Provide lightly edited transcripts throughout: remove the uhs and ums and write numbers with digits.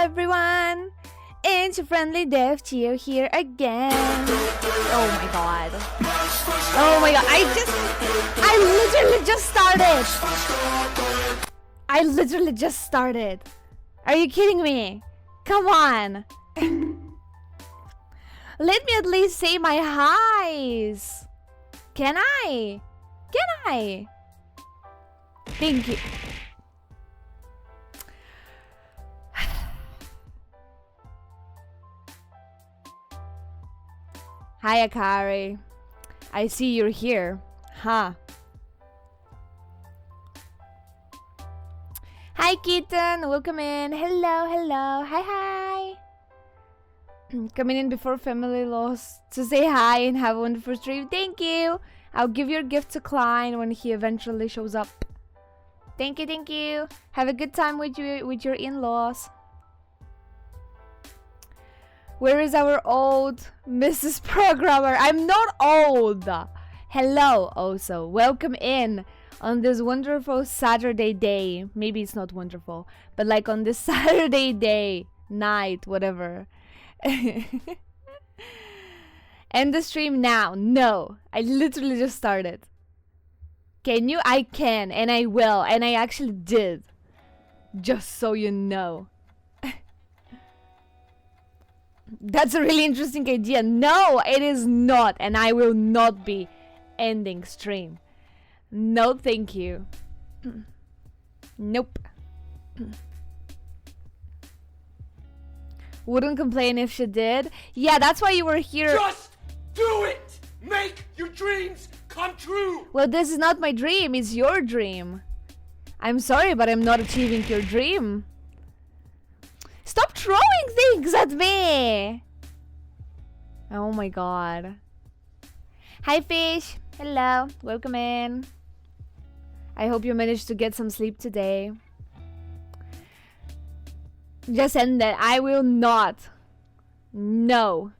everyone! It's your friendly Dev Chio here again. Oh my god. Oh my god, I literally just started. Are you kidding me? Come on. Let me at least say my highs. Can I? Thank you. Hi Akari. I see you're here. Huh. Hi Kitten, welcome in. Hello. Hi. Coming in before family loss to say hi and have a wonderful stream. Thank you. I'll give your gift to Klein when he eventually shows up. Thank you. Have a good time with your in-laws. Where is our old Mrs. Programmer? I'm not old. Hello also. Welcome in on this wonderful Saturday day. Maybe it's not wonderful, but like on this Saturday day, night, whatever. End the stream now. No, I literally just started. Can you? I can, and I will, and I actually did. Just so you know. That's a really interesting idea. No, it is not, and I will not be ending stream. No, thank you. Nope. Wouldn't complain if she did. Yeah, that's why you were here. Just do it! Make your dreams come true! Well, this is not my dream, it's your dream. I'm sorry, but I'm not achieving your dream. Stop throwing things at me! Oh my god. Hi Fish. Hello. Welcome in. I hope you managed to get some sleep today. Just end that. I will not. No.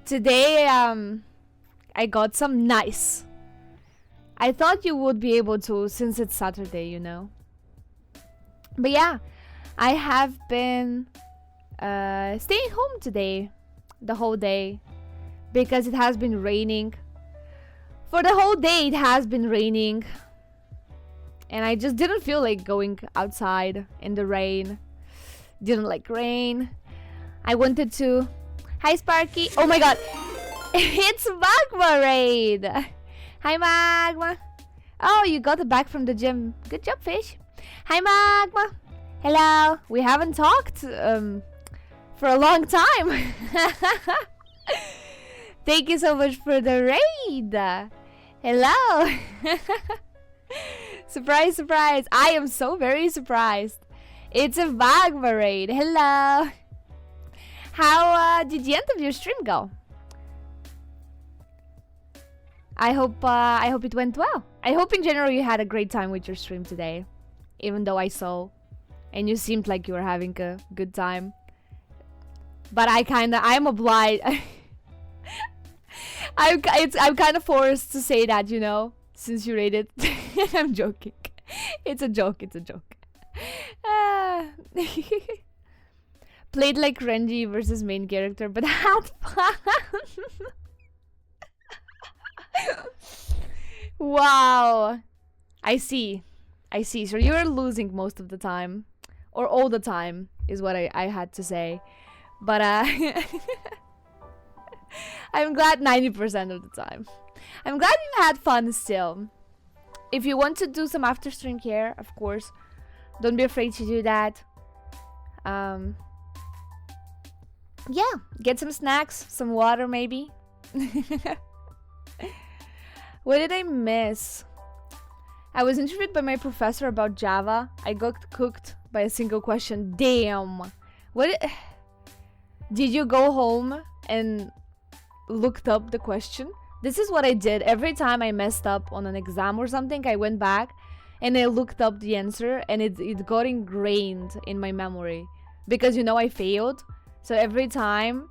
Today, I got some nice. I thought you would be able to since it's Saturday, you know. But yeah, I have been staying home today, the whole day, because it has been raining. For the whole day it has been raining. And I just didn't feel like going outside in the rain. Didn't like rain. I wanted to... Hi Sparky. Oh my god. It's Magma Raid. Hi Magma. Oh, you got it back from the gym. Good job, Fish. Hi Magma. Hello. We haven't talked for a long time. Thank you so much for the raid. Hello. Surprise. I am so very surprised. It's a Magma Raid. Hello. How did the end of your stream go? I hope it went well. I hope in general you had a great time with your stream today. Even though I saw and you seemed like you were having a good time. But I'm obliged. I'm kind of forced to say that, you know, since you rated. I'm joking. It's a joke. Played like Renji versus main character, but had fun. Wow. I see. So you're losing most of the time. Or all the time is what I had to say. But I'm glad 90% of the time. I'm glad you had fun still. If you want to do some after stream care, of course, don't be afraid to do that. Yeah, get some snacks, some water maybe. What did I miss? I was interviewed by my professor about Java. I got cooked by a single question. Damn. Did you go home and looked up the question? This is what I did. Every time I messed up on an exam or something, I went back and I looked up the answer, and it got ingrained in my memory. Because, you know, I failed. So every time,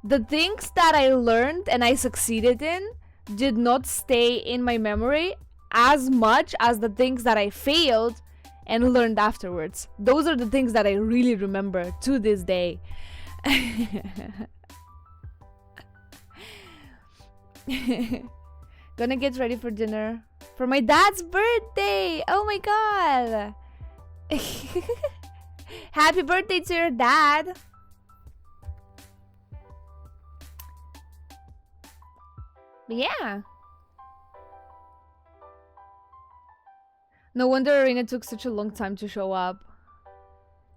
the things that I learned and I succeeded in did not stay in my memory as much as the things that I failed and learned afterwards. Those are the things that I really remember to this day. Gonna get ready for dinner for my dad's birthday. Oh my god. Happy birthday to your dad. But yeah. No wonder Arena took such a long time to show up.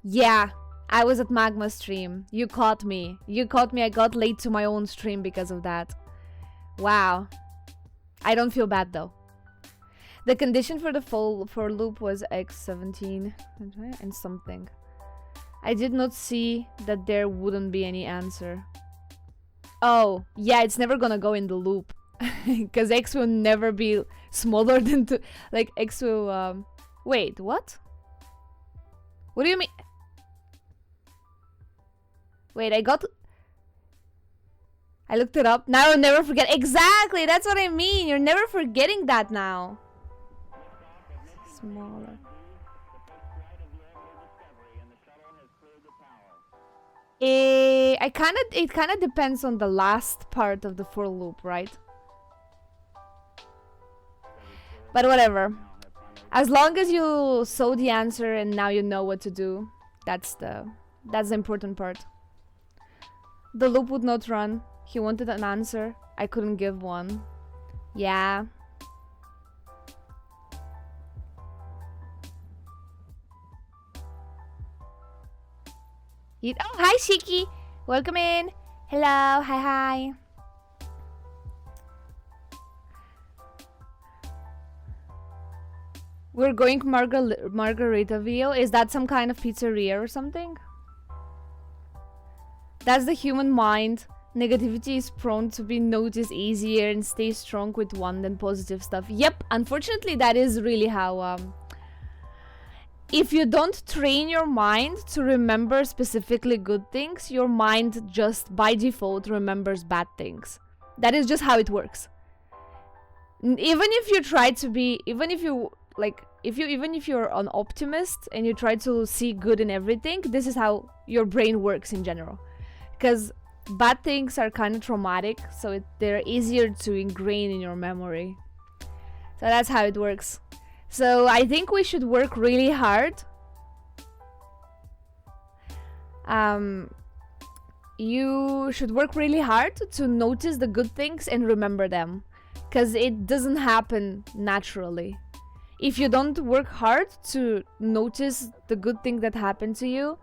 Yeah, I was at Magma stream. You caught me. You caught me. I got late to my own stream because of that. Wow. I don't feel bad though. The condition for the for loop was X17 and something. I did not see that there wouldn't be any answer. Oh, yeah, it's never gonna go in the loop. Because X will never be smaller than like X will wait, what? What do you mean? Wait, I looked it up. Now I'll never forget. Exactly, that's what I mean. You're never forgetting that now. Smaller. It kind of depends on the last part of the for loop, right? But whatever. As long as you saw the answer and now you know what to do, that's the important part. The loop would not run. He wanted an answer. I couldn't give one. Yeah. Oh, hi Shiki. Welcome in. Hello. Hi. We're going Margaritaville. Is that some kind of pizzeria or something? That's the human mind. Negativity is prone to be noticed easier and stay strong with one than positive stuff. Yep, unfortunately that is really how if you don't train your mind to remember specifically good things, your mind just by default remembers bad things. That is just how it works. Even if you try to be, even if you're an optimist and you try to see good in everything, this is how your brain works in general. Because bad things are kind of traumatic, so they're easier to ingrain in your memory. So that's how it works. So I think we should work really hard. You should work really hard to notice the good things and remember them, because it doesn't happen naturally. If you don't work hard to notice the good thing that happened to you,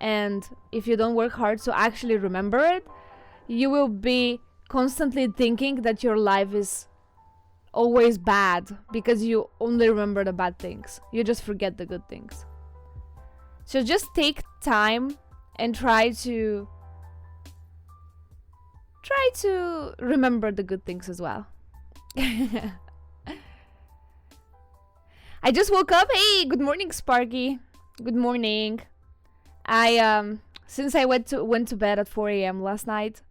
and if you don't work hard to actually remember it, you will be constantly thinking that your life is always bad because you only remember the bad things. You just forget the good things. So just take time and try to remember the good things as well. I just woke up. Hey, good morning, Sparky. Good morning. Since I went to bed at 4 a.m. last night,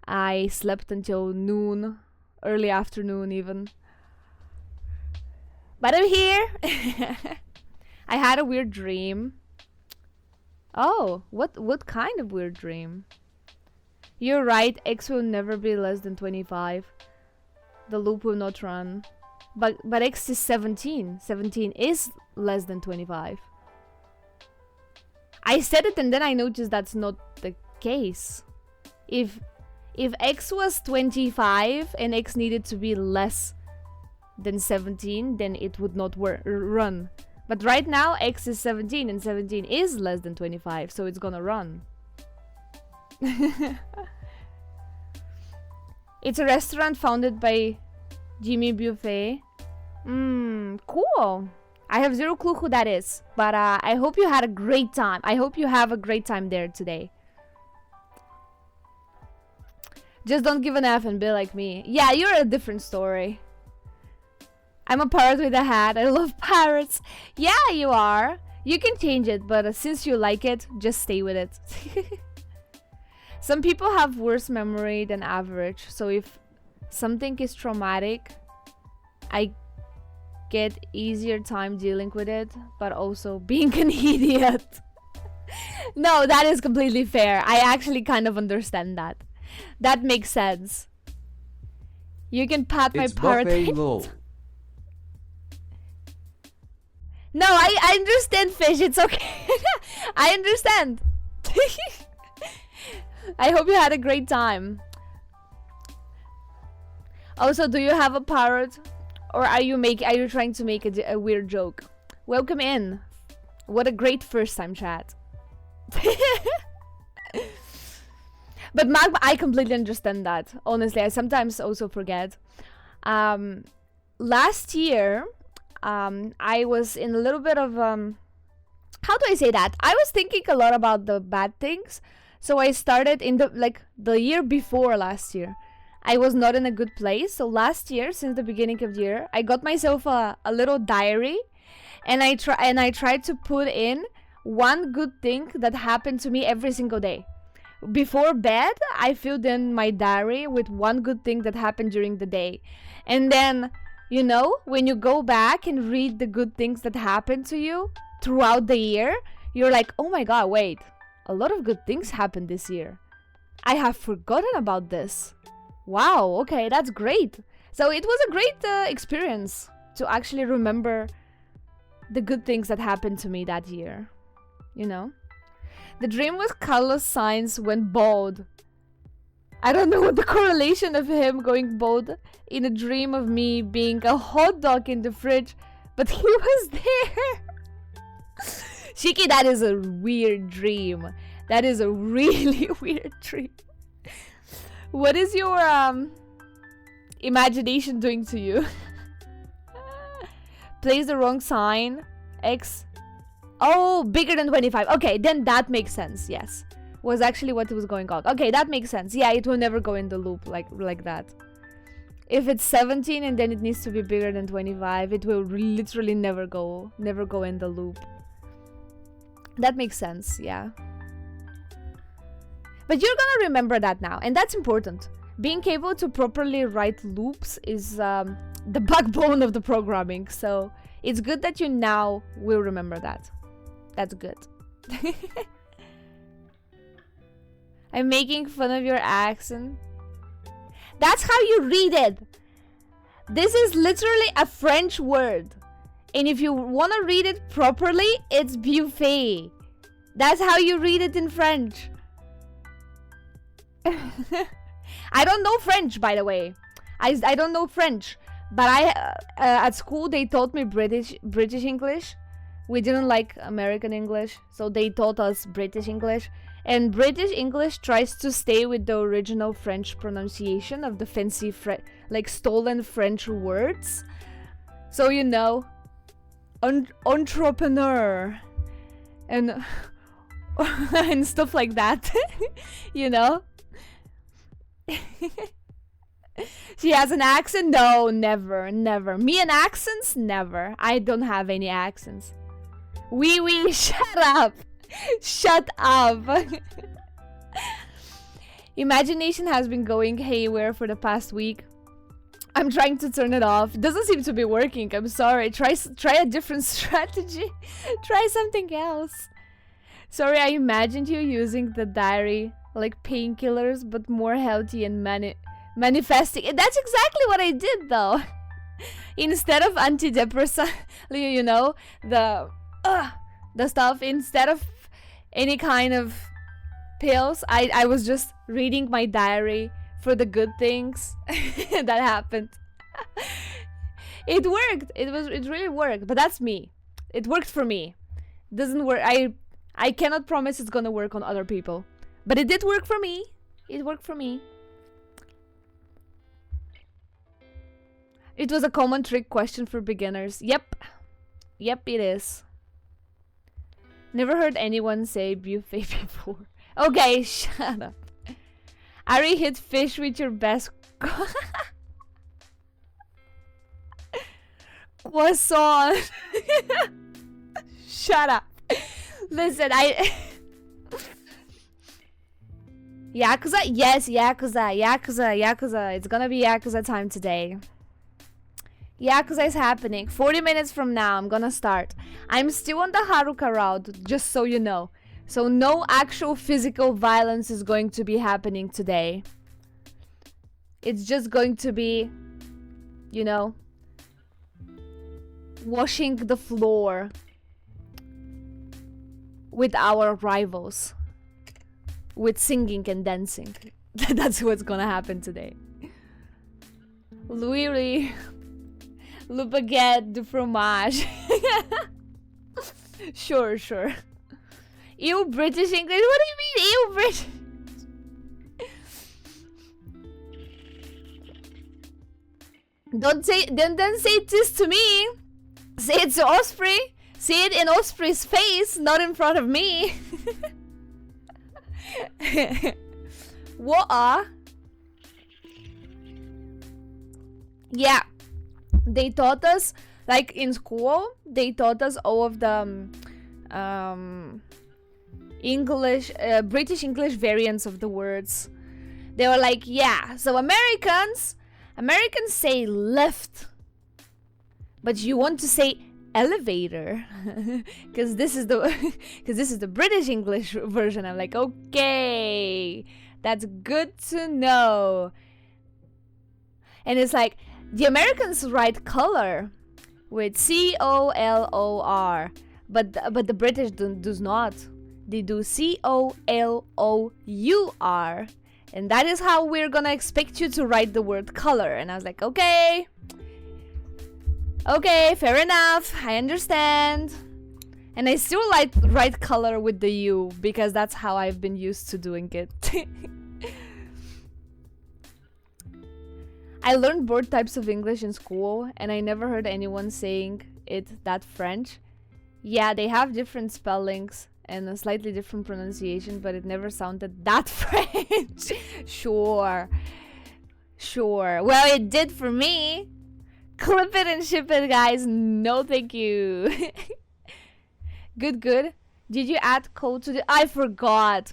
I slept until noon, early afternoon even. But I'm here. I had a weird dream. Oh, what kind of weird dream? You're right, X will never be less than 25. The loop will not run. But X is 17. 17 is less than 25. I said it and then I noticed that's not the case. If X was 25 and X needed to be less than 17, then it would not run. But right now X is 17 and 17 is less than 25, so it's gonna run. It's a restaurant founded by Jimmy Buffet. Cool. I have zero clue who that is, but I hope you had a great time. I hope you have a great time there today. Just don't give an F and be like me. Yeah, you're a different story. I'm a parrot with a hat. I love parrots. Yeah, you are. You can change it, but since you like it, just stay with it. Some people have worse memory than average, so if something is traumatic, get easier time dealing with it, but also being an idiot. No, that is completely fair. I actually kind of understand that. That makes sense. You can pat my It's parrot. buffet lol. No, I understand, Fish. It's okay. I understand. I hope you had a great time. Also, do you have a parrot, or are you trying to make a weird joke? Welcome in. What a great first time chat. But Magma, I completely understand that. Honestly, I sometimes also forget. Last year, I was in a little bit of how do I say that? I was thinking a lot about the bad things. So I started in the year before last year. I was not in a good place. So last year, since the beginning of the year, I got myself a little diary, and I tried to put in one good thing that happened to me every single day. Before bed, I filled in my diary with one good thing that happened during the day. And then, you know, when you go back and read the good things that happened to you throughout the year, you're like, oh my god, wait, a lot of good things happened this year. I have forgotten about this. Wow, okay, that's great. So it was a great experience to actually remember the good things that happened to me that year. You know? The dream was Carlos Sainz went bald. I don't know what the correlation of him going bald in a dream of me being a hot dog in the fridge, but he was there. Shiki, that is a weird dream. That is a really weird dream. What is your imagination doing to you? Place the wrong sign. X. Oh, bigger than 25. Okay, then that makes sense. Yes, was actually what was going on. Okay, that makes sense. Yeah, it will never go in the loop like that. If it's 17 and then it needs to be bigger than 25, it will literally never go in the loop. That makes sense. Yeah. But you're gonna remember that now, and that's important. Being able to properly write loops is the backbone of the programming, so it's good that you now will remember that. That's good. I'm making fun of your accent. That's how you read it. This is literally a French word. And if you want to read it properly, it's buffet. That's how you read it in French. I don't know French, by the way. I don't know French. But at school they taught me British English. We didn't like American English, so they taught us British English. And British English tries to stay with the original French pronunciation of the fancy stolen French words. So, you know, entrepreneur and and stuff like that. You know. She has an accent? No, never. Me and accents? Never. I don't have any accents. Oui, shut up. Shut up. Imagination has been going haywire for the past week. I'm trying to turn it off. It doesn't seem to be working. I'm sorry. Try a different strategy. Try something else. Sorry, I imagined you using the diary like painkillers, but more healthy and manifesting. That's exactly what I did, though. Instead of antidepressant, you know, the stuff, instead of any kind of pills, I was just reading my diary for the good things that happened. It worked. It really worked. But that's me. It worked for me. Doesn't work. I cannot promise it's gonna work on other people. But it did work for me. It worked for me. It was a common trick question for beginners. Yep, it is. Never heard anyone say buffet before. Okay, shut up. Ari, hit fish with your best croissant. Shut up. Listen, Yakuza? Yes, Yakuza. It's gonna be Yakuza time today. Yeah, because it's happening. 40 minutes from now, I'm gonna start. I'm still on the Haruka route, just so you know. So no actual physical violence is going to be happening today. It's just going to be, you know, washing the floor with our rivals. With singing and dancing. That's what's gonna happen today. Louis Le baguette du fromage. Sure. Ew, British English? What do you mean, ew, British? Don't say this to me. Say it to Osprey. Say it in Osprey's face, not in front of me. What? Yeah. They taught us, like in school, they taught us all of the English, British English variants of the words. They were like, yeah, so Americans say lift, but you want to say elevator, because this is the British English version. I'm like, okay, that's good to know. And it's like, the Americans write color with C-O-L-O-R, but the British does not. They do C-O-L-O-U-R, and that is how we're gonna expect you to write the word color. And I was like, okay, fair enough, I understand. And I still write color with the U, because that's how I've been used to doing it. I learned both types of English in school, and I never heard anyone saying it that French. Yeah, they have different spellings and a slightly different pronunciation, but it never sounded that French. Sure. Well, it did for me. Clip it and ship it, guys. No, thank you. Good. Did you add code to the... I forgot.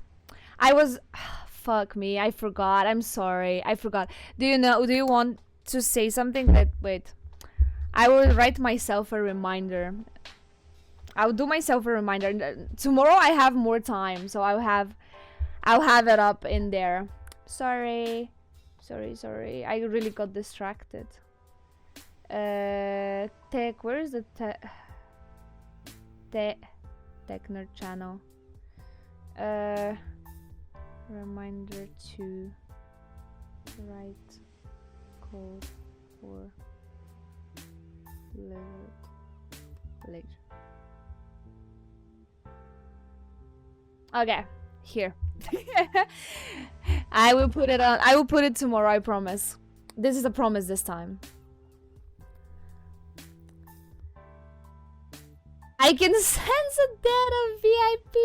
Fuck me, I forgot. I'm sorry, I forgot. Do you want to say something? Wait. I will write myself a reminder. I'll do myself a reminder. Tomorrow I have more time, so I'll have it up in there. Sorry. I really got distracted. Tech, where is the Tech Nerd channel? Reminder to write code for later. Okay, here. I will put it on. I will put it tomorrow, I promise. This is a promise this time. I can sense a dead of VIP.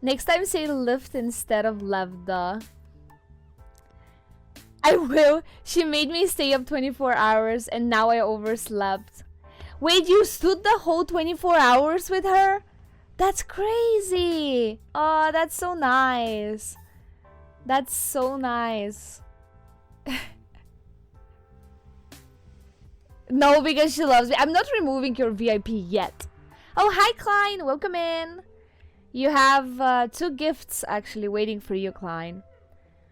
Next time say lift instead of levda. I will. She made me stay up 24 hours and now I overslept. Wait, you stood the whole 24 hours with her? That's crazy. Oh, that's so nice. That's so nice. No, because she loves me. I'm not removing your VIP yet. Oh, hi, Klein. Welcome in. You have 2 gifts actually waiting for you, Klein.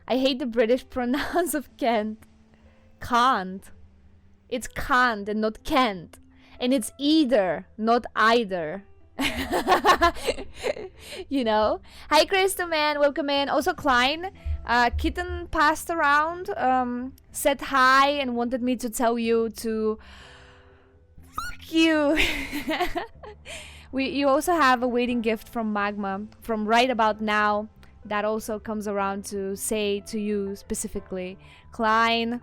I hate the British pronounce of Kent. Can't. It's can't and not can't. And it's either, not either. You know? Hi, Crystal Man. Welcome in. Also, Klein. Kitten passed around, said hi, and wanted me to tell you to... Fuck you. You also have a waiting gift from Magma from right about now. That also comes around to say to you specifically, Klein,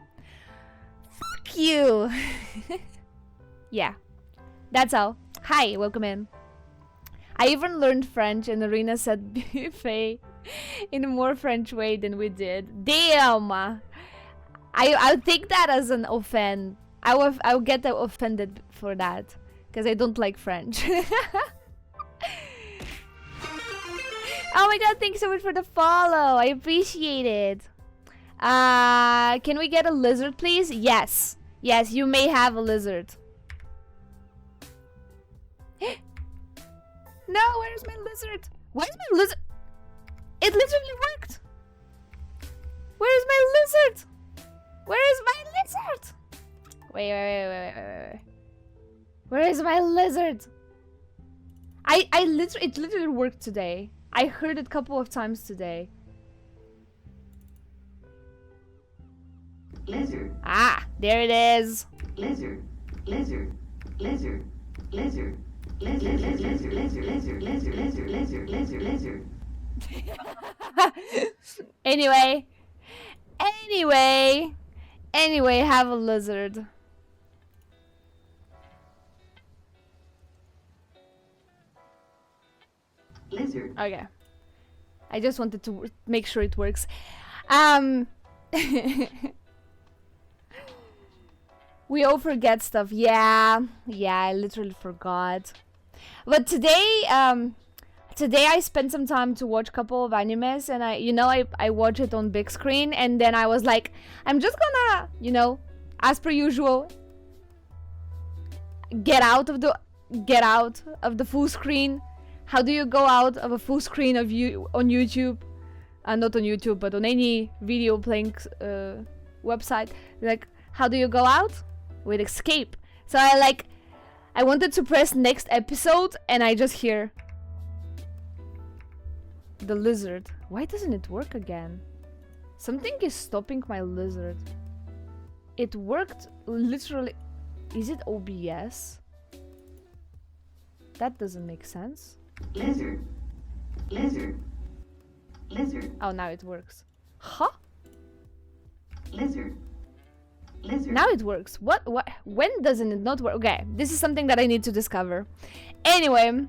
fuck you. Yeah, that's all. Hi, welcome in. I even learned French and Arena said buffet in a more French way than we did. Damn! I'll take that as an offend. I'll get offended for that. Because I don't like French. Oh my god, thanks so much for the follow. I appreciate it. Can we get a lizard, please? Yes. Yes, you may have a lizard. No, where's my lizard? Where's my lizard? It literally worked. Where's my lizard? Where is my lizard? Wait. Where is my lizard? It literally worked today. I heard it a couple of times today. Lizard. Ah, there it is. Lizard. Lizard. Lizard. Lizard. Lizard. Lizard. Lizard. Lizard. Lizard. Lizard. Lizard. Lizard. Lizard. Anyway, have a lizard. Lizard. Okay. I just wanted to make sure it works. We all forget stuff. Yeah, I literally forgot. But today I spent some time to watch a couple of animes, and I watch it on big screen, and then I was like, I'm just gonna, as per usual, get out of the full screen. How do you go out of a full screen of you on YouTube? Not on YouTube, but on any video playing website. Like, how do you go out? With escape. So I wanted to press next episode, and I just hear the lizard. Why doesn't it work again? Something is stopping my lizard. It worked literally. Is it OBS? That doesn't make sense. Lizard. Lizard. Lizard. Oh, now it works. Huh? Lizard. Lizard. Now it works. What? When doesn't it not work? Okay, this is something that I need to discover. Anyway.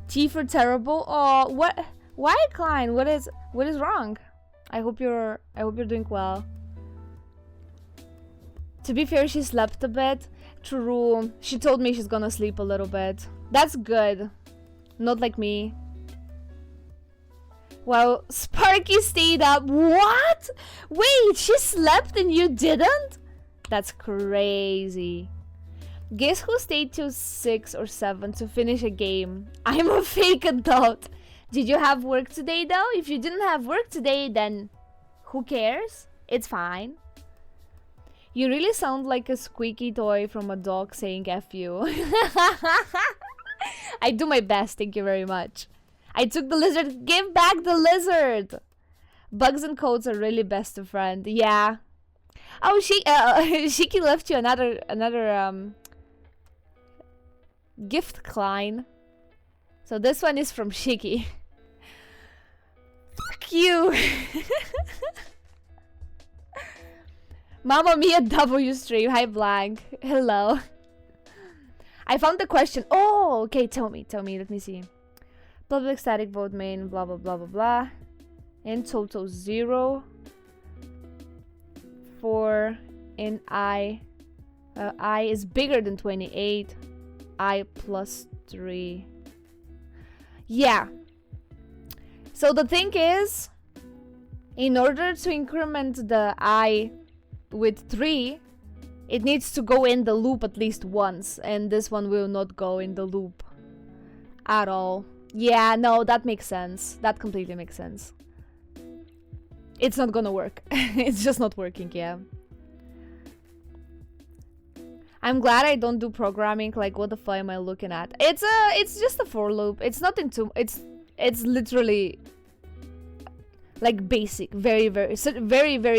T for terrible. Oh, what? Why, Klein? What is wrong? I hope you're doing well. To be fair, she slept a bit. True. She told me she's gonna sleep a little bit. That's good. Not like me. Well, Sparky stayed up. What? Wait, she slept and you didn't? That's crazy. Guess who stayed till 6 or 7 to finish a game? I'm a fake adult. Did you have work today though? If you didn't have work today, then who cares? It's fine. You really sound like a squeaky toy from a dog saying F you. I do my best, thank you very much. I took the lizard. Give back the lizard. Bugs and coats are really best of friend. Yeah. Oh, Shiki left you another gift, Klein. So this one is from Shiki. Fuck you. Mamma Mia W stream. Hi Blank. Hello. I found the question. Oh, okay. Tell me. Let me see. Public static vote main. Blah blah blah blah blah. In total 0. 4 in I. I is bigger than 28. I plus 3. Yeah. So the thing is, in order to increment the I with 3, it needs to go in the loop at least once, and this one will not go in the loop at all. Yeah, no, that makes sense. That completely makes sense. It's not gonna work. It's just not working, yeah. I'm glad I don't do programming. Like, what the fuck am I looking at? It's just a for loop. It's nothing too. It's literally like basic, very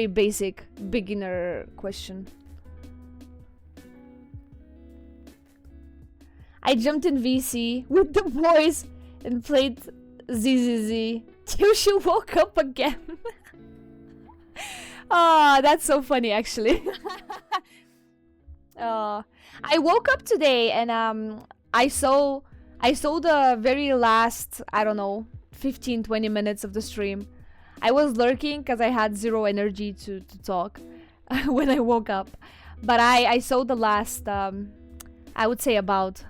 basic beginner question. I jumped in VC with the boys and played ZZZ till she woke up again. Oh, that's so funny, actually. I woke up today and I saw the very last, I don't know, 15-20 minutes of the stream. I was lurking because I had zero energy to talk when I woke up. But I saw the last, I would say about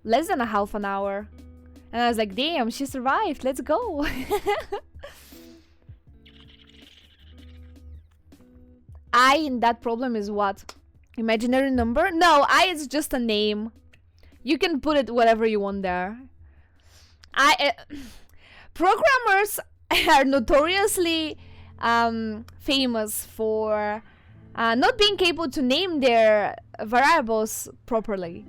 less than a half an hour. And I was like, damn, she survived, let's go. I in that problem is what? Imaginary number? No, I is just a name. You can put it whatever you want there. Programmers are notoriously famous for not being able to name their variables properly.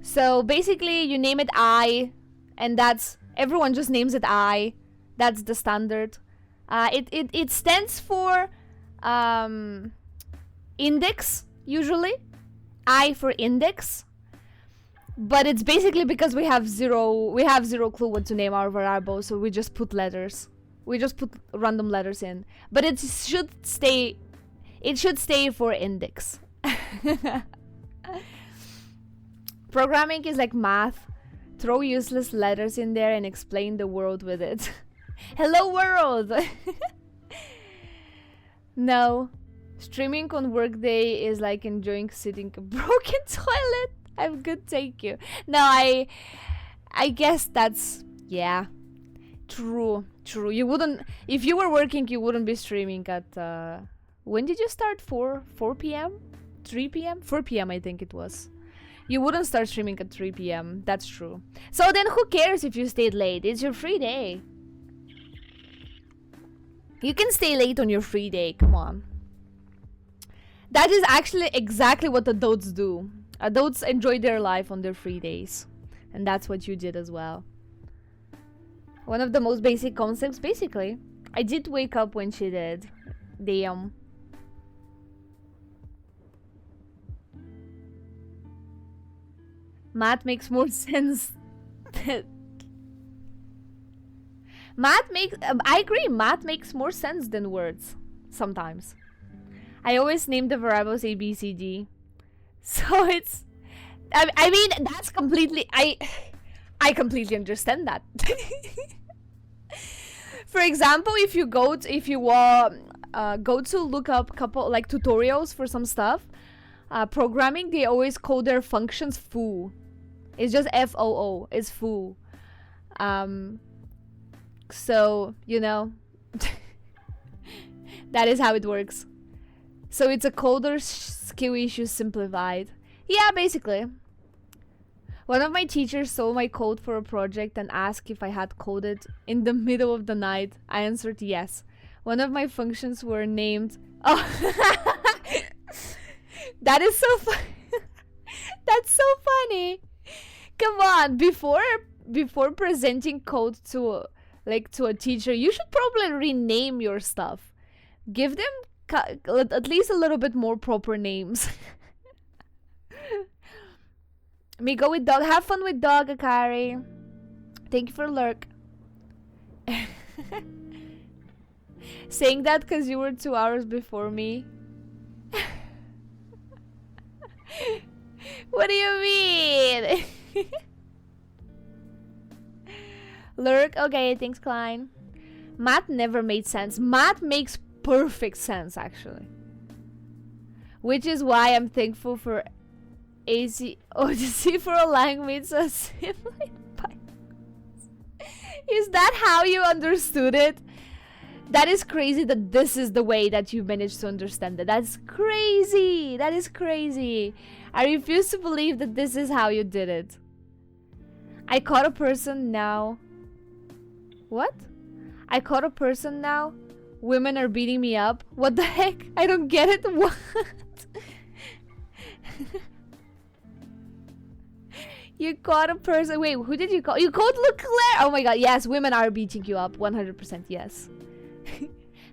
So basically you name it I, and that's, everyone just names it I. That's the standard. It stands for index, usually. I for index. But it's basically because we have zero clue what to name our variable, so we just put letters. We just put random letters in. But it should stay for index. Programming is like math. Throw useless letters in there and explain the world with it. Hello world! No. Streaming on workday is like enjoying sitting a broken toilet. I'm good, thank you. No, I guess that's, yeah. True. You wouldn't, if you were working, you wouldn't be streaming at, when did you start? 4 p.m? 3 p.m? 4 p.m. I think it was. You wouldn't start streaming at 3 p.m. That's true. So then who cares if you stayed late? It's your free day. You can stay late on your free day, come on. That is actually exactly what adults do. Adults enjoy their life on their free days. And that's what you did as well. One of the most basic concepts, basically. I did wake up when she did. Damn. Math makes more sense. I agree, math makes more sense than words. Sometimes. I always name the variables A, B, C, D. So it's, I mean, that's completely, I completely understand that. For example, if you go to look up couple like tutorials for some stuff, programming, they always call their functions foo. It's just FOO, it's foo. So, you know, that is how it works. So it's a coder skill issue simplified. Yeah, basically. One of my teachers saw my code for a project and asked if I had coded in the middle of the night. I answered yes. One of my functions were named... Oh, that is so funny. That's so funny. Come on, before presenting code to a teacher, you should probably rename your stuff. Give them at least a little bit more proper names. Me go with dog. Have fun with dog, Akari. Thank you for lurk. Saying that because you were 2 hours before me. What do you mean? Lurk. Okay, thanks, Klein. Math never made sense. Math makes perfect sense, actually. Which is why I'm thankful for AC Odyssey for a language so simple. Is that how you understood it? That is crazy that this is the way that you managed to understand it. That's crazy. That is crazy. I refuse to believe that this is how you did it. I caught a person now. What? I caught a person now. Women are beating me up. What the heck? I don't get it. What? You caught a person. Wait, who did you call? You called Leclerc. Oh my god. Yes, women are beating you up. 100% yes.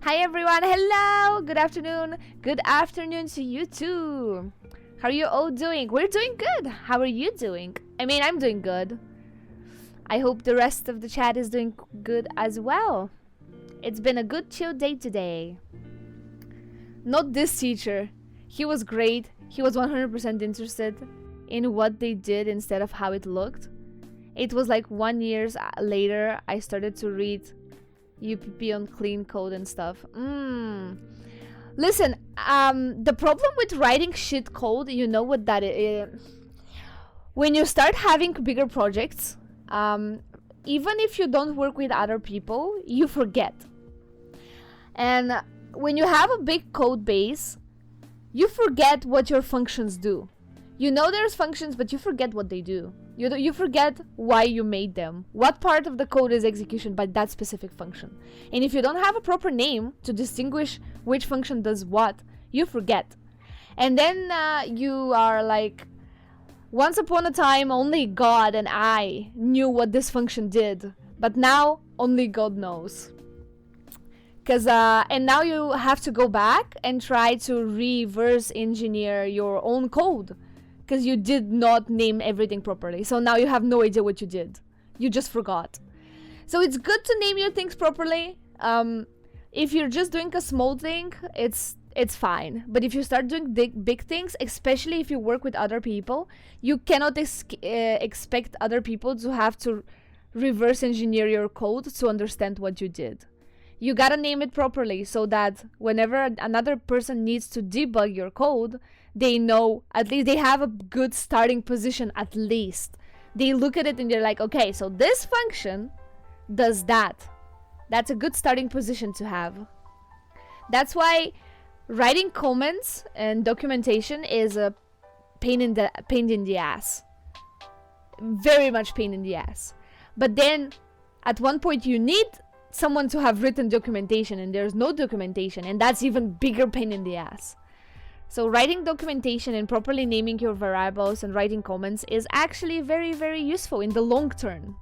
Hi everyone. Hello. Good afternoon. Good afternoon to you too. How are you all doing? We're doing good. How are you doing? I mean, I'm doing good. I hope the rest of the chat is doing good as well. It's been a good chill day today. Not this teacher. He was great. He was 100% interested in what they did instead of how it looked. It was like 1 year later I started to read UPP on clean code and stuff. Listen, the problem with writing shit code, you know what that is. When you start having bigger projects, even if you don't work with other people, you forget. And when you have a big code base, you forget what your functions do. You know there's functions, but you forget what they do. You forget why you made them. What part of the code is execution by that specific function. And if you don't have a proper name to distinguish which function does what, you forget. And then you are like, once upon a time, only God and I knew what this function did. But now, only God knows. And now you have to go back and try to reverse engineer your own code. Because you did not name everything properly. So now you have no idea what you did. You just forgot. So it's good to name your things properly. If you're just doing a small thing, it's fine. But if you start doing big things, especially if you work with other people, you cannot expect other people to have to reverse engineer your code to understand what you did. You gotta name it properly so that whenever another person needs to debug your code, they know, at least they have a good starting position at least. They look at it and they're like, okay, so this function does that. That's a good starting position to have. That's why writing comments and documentation is a pain in the ass. Very much pain in the ass. But then at one point you need someone to have written documentation and there's no documentation, and that's even bigger pain in the ass. So writing documentation and properly naming your variables and writing comments is actually very, very useful in the long term.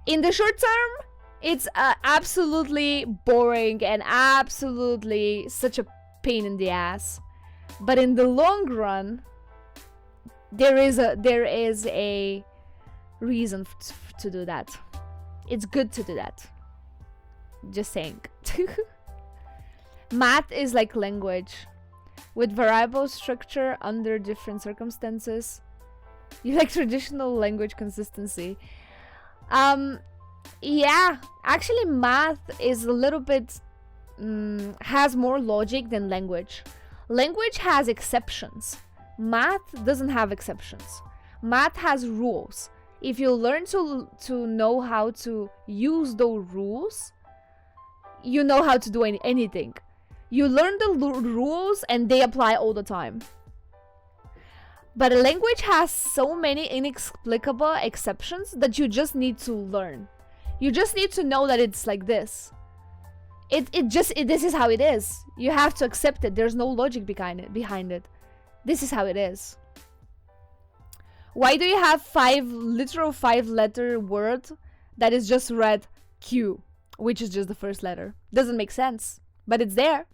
In the short term, it's absolutely boring and absolutely such a pain in the ass. But in the long run, there is a reason to do that. It's good to do that. Just saying. Math is like language. With variable structure under different circumstances. You like traditional language consistency. Yeah, actually math is a little bit has more logic than language. Language has exceptions. Math doesn't have exceptions. Math has rules. If you learn to know how to use those rules, you know how to do anything. You learn the rules and they apply all the time. But a language has so many inexplicable exceptions that you just need to learn. You just need to know that it's like this. This is how it is. You have to accept it. There's no logic behind it. This is how it is. Why do you have literal 5-letter word that is just read Q, which is just the first letter? Doesn't make sense, but it's there.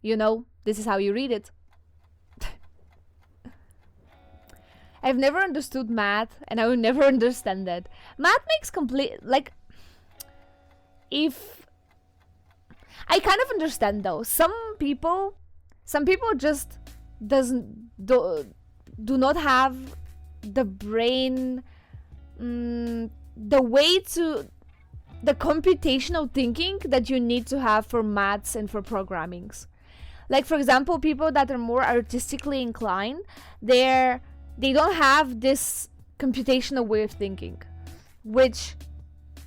You know, this is how you read it. I've never understood math, and I will never understand it. Math makes if I kind of understand though. Some people just do not have the brain, the computational thinking that you need to have for maths and for programmings. Like, for example, people that are more artistically inclined, they don't have this computational way of thinking, which,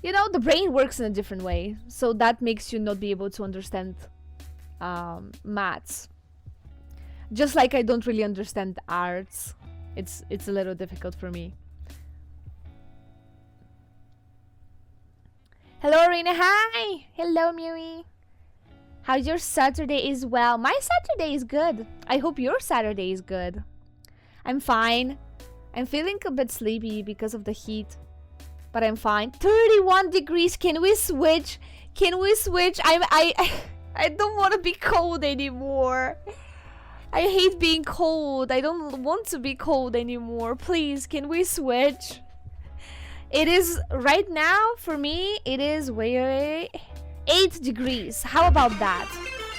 you know, the brain works in a different way. So that makes you not be able to understand maths. Just like I don't really understand arts. It's a little difficult for me. Hello, Reina. Hi. Hello, Miri. How's your Saturday as well? My Saturday is good. I hope your Saturday is good. I'm fine. I'm feeling a bit sleepy because of the heat, but I'm fine. 31 degrees. Can we switch? I don't want to be cold anymore. I hate being cold. I don't want to be cold anymore. Please, can we switch? It is right now for me. It is 8 degrees. How about that?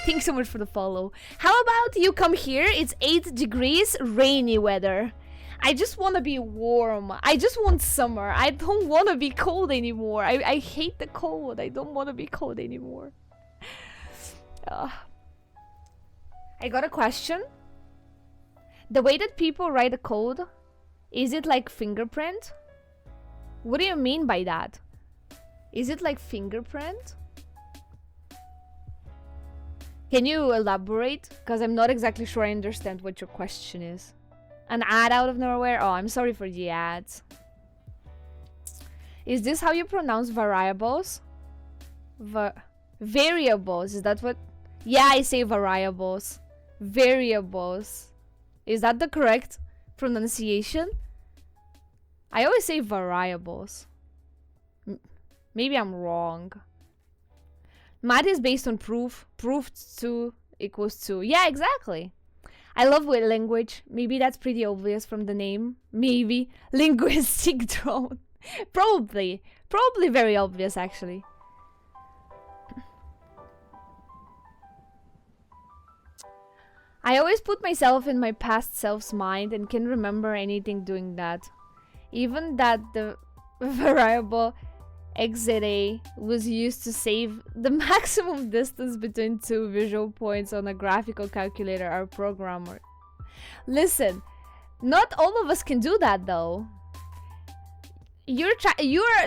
Thanks so much for the follow. How about you come here? It's 8 degrees, rainy weather. I just want to be warm. I just want summer. I don't want to be cold anymore. I hate the cold. I don't want to be cold anymore. I got a question. The way that people write a code, is it like fingerprint? What do you mean by that? Is it like fingerprint? Can you elaborate? Because I'm not exactly sure I understand what your question is. An ad out of nowhere? Oh, I'm sorry for the ads. Is this how you pronounce variables? Variables, is that what? Yeah, I say variables. Variables. Is that the correct pronunciation? I always say variables. Maybe I'm wrong. Math is based on proof. Proof 2 equals 2. Yeah, exactly. I love with language. Maybe that's pretty obvious from the name. Maybe. Linguistic drone. Probably. Probably very obvious, actually. I always put myself in my past self's mind and can remember anything doing that. Even that the variable XZA was used to save the maximum distance between two visual points on a graphical calculator or programmer. Listen, not all of us can do that though. You're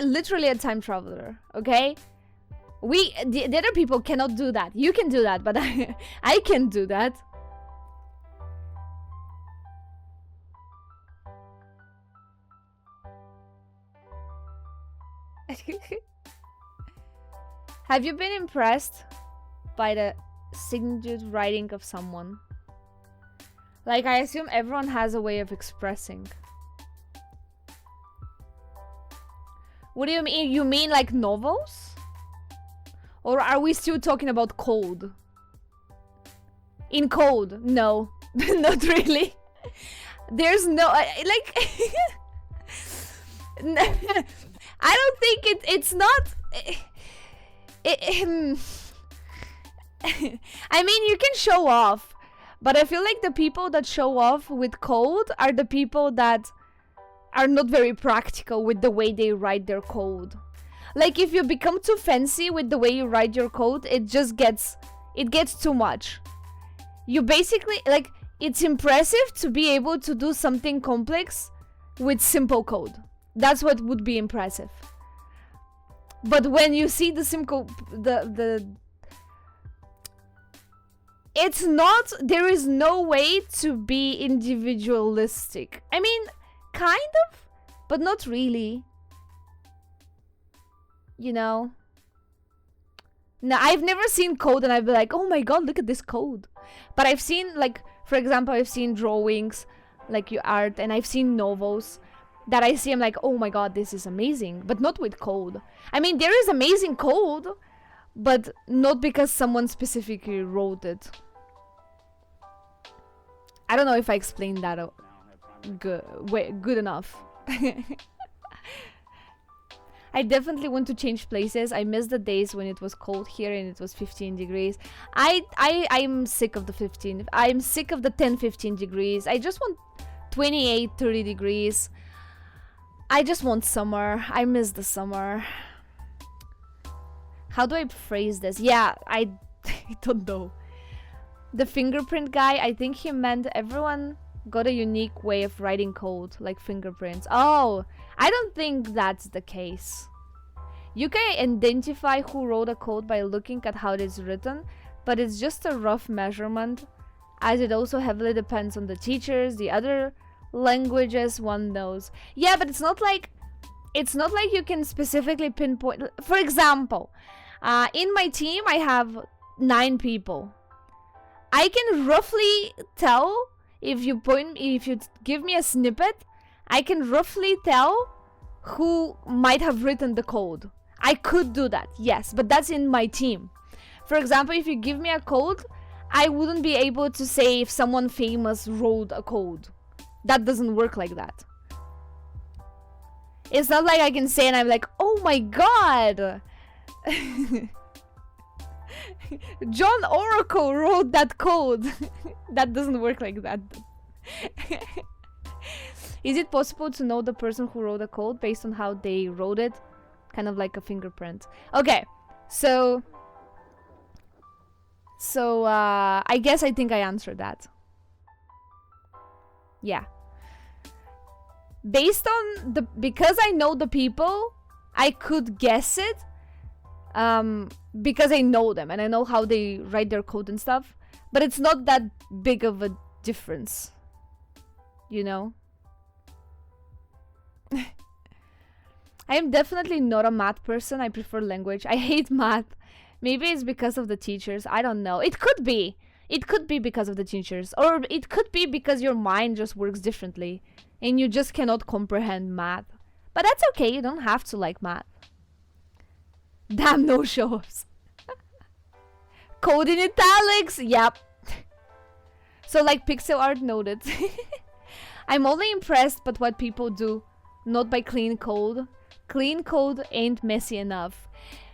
literally a time traveler, okay? The other people cannot do that. You can do that, but I can do that. Have you been impressed by the signature writing of someone? Like, I assume everyone has a way of expressing. What do you mean? You mean like novels? Or are we still talking about code? In code? No. Not really. There's no... like... I don't think it's not... I mean, you can show off, but I feel like the people that show off with code are the people that are not very practical with the way they write their code. Like, if you become too fancy with the way you write your code, it gets too much. You basically, like, it's impressive to be able to do something complex with simple code. That's what would be impressive. But when you see the simple, it's not, there is no way to be individualistic. I mean, kind of, but not really. You know? No, I've never seen code and I'd be like, oh my god, look at this code. But I've seen, like, for example, I've seen drawings, like your art, and I've seen novels that I see, I'm like, oh my god, this is amazing, but not with code. I mean, there is amazing code, but not because someone specifically wrote it. I don't know if I explained that good enough. I definitely want to change places. I miss the days when it was cold here and it was 15 degrees. I'm sick of the 15. I'm sick of the 10-15 degrees. I just want 28-30 degrees. I just want summer. I miss the summer. How do I phrase this? Yeah, I don't know. The fingerprint guy, I think he meant everyone got a unique way of writing code, like fingerprints. Oh, I don't think that's the case. You can identify who wrote a code by looking at how it is written, but it's just a rough measurement, as it also heavily depends on the teachers, the other languages one knows. Yeah, but it's not like you can specifically pinpoint. For example, in my team I have 9 people. I can roughly tell if you give me a snippet, I can roughly tell who might have written the code. I could do that, yes, but that's in my team. For example, if you give me a code, I wouldn't be able to say if someone famous wrote a code. That doesn't work like that. It's not like I can say and I'm like, oh my god! John Oracle wrote that code. That doesn't work like that. Is it possible to know the person who wrote the code based on how they wrote it? Kind of like a fingerprint. Okay, so I guess I think I answered that. Yeah. Based on because I know the people, I could guess it. because I know them and I know how they write their code and stuff. But it's not that big of a difference, you know? I am definitely not a math person. I prefer language. I hate math. Maybe it's because of the teachers. I don't know. It could be. It could be because of the teachers. Or it could be because your mind just works differently and you just cannot comprehend math. But that's okay. You don't have to like math. Damn no shows. Code in italics. Yep. So like pixel art noted. I'm only impressed by what people do, not by clean code. Clean code ain't messy enough.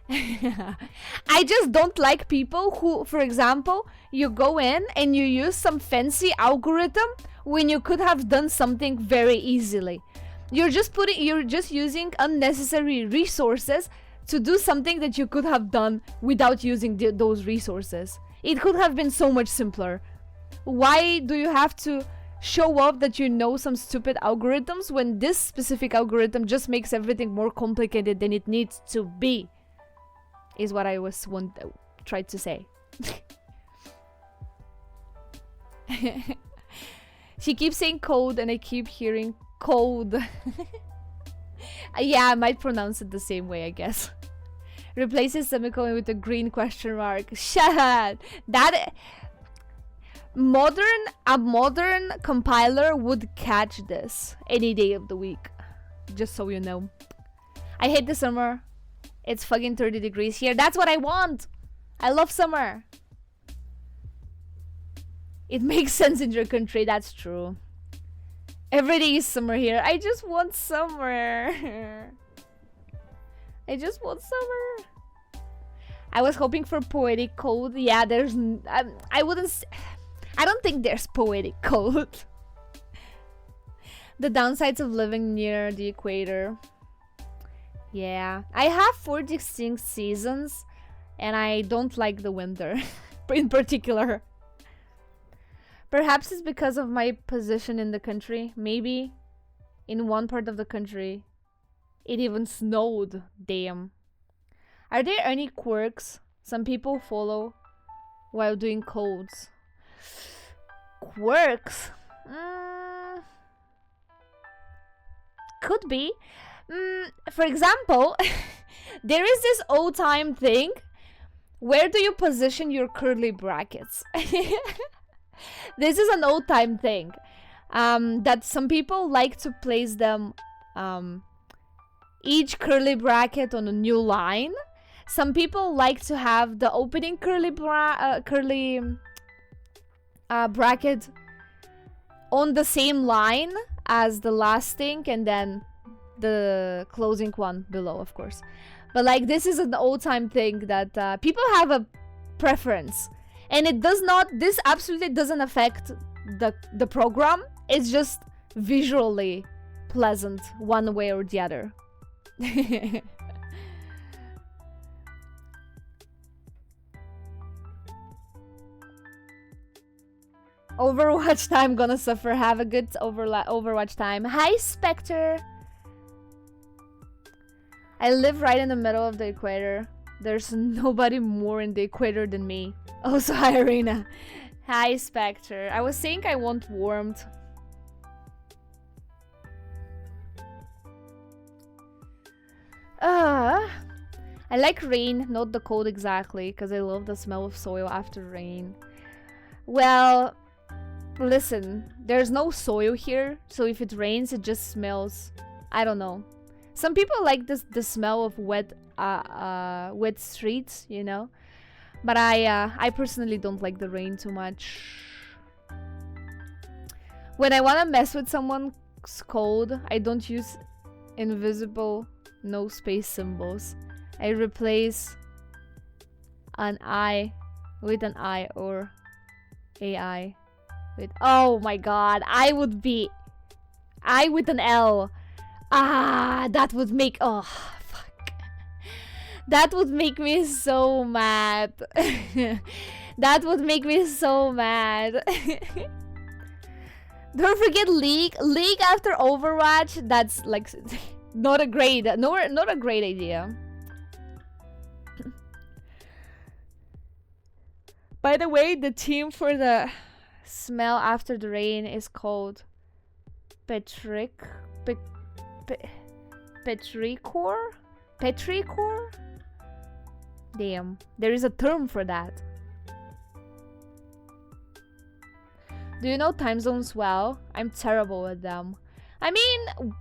I just don't like people who, for example, you go in and you use some fancy algorithm when you could have done something very easily. You're just using unnecessary resources to do something that you could have done without using those resources. It could have been so much simpler. Why do you have to show off that you know some stupid algorithms when this specific algorithm just makes everything more complicated than it needs to be? Is what I tried to say. She keeps saying code and I keep hearing code. Yeah, I might pronounce it the same way, I guess. Replaces semicolon with a green question mark. Shut. That a modern compiler would catch this any day of the week. Just so you know. I hate the summer. It's fucking 30 degrees here. That's what I want. I love summer. It makes sense in your country. That's true. Every day is summer here. I just want summer. I just want summer. I was hoping for poetic code. Yeah, there's... I don't think there's poetic code. The downsides of living near the equator. Yeah, I have 4 distinct seasons and I don't like the winter in particular. Perhaps it's because of my position in the country. Maybe in one part of the country it even snowed. Damn. Are there any quirks some people follow while doing codes? Quirks? Could be. For example, there is this old time thing. Where do you position your curly brackets? This is an old time thing. That some people like to place them each curly bracket on a new line. Some people like to have the opening curly bracket on the same line as the last thing and then the closing one below, of course. But like this is an old time thing that people have a preference, and this absolutely doesn't affect the program. It's just visually pleasant one way or the other. Overwatch time gonna suffer. Have a good Overwatch time. Hi, Spectre. I live right in the middle of the equator. There's nobody more in the equator than me. Also, hi, Arena. Hi, Spectre. I was saying I want warmth. I like rain, not the cold exactly, because I love the smell of soil after rain. Well, listen, there's no soil here, so if it rains, it just smells. I don't know. Some people like the smell of wet streets, you know, but I personally don't like the rain too much. When I want to mess with someone's code, I don't use invisible no space symbols. I replace an I with an I or AI with, oh my god, I would be I with an L. That would make, oh fuck, that would make me so mad. That would make me so mad. Don't forget League after Overwatch. That's like not a great idea. By the way, the team for the smell after the rain is called Petrichor? Petrichor? Damn, there is a term for that. Do you know time zones well? I'm terrible at them. I mean,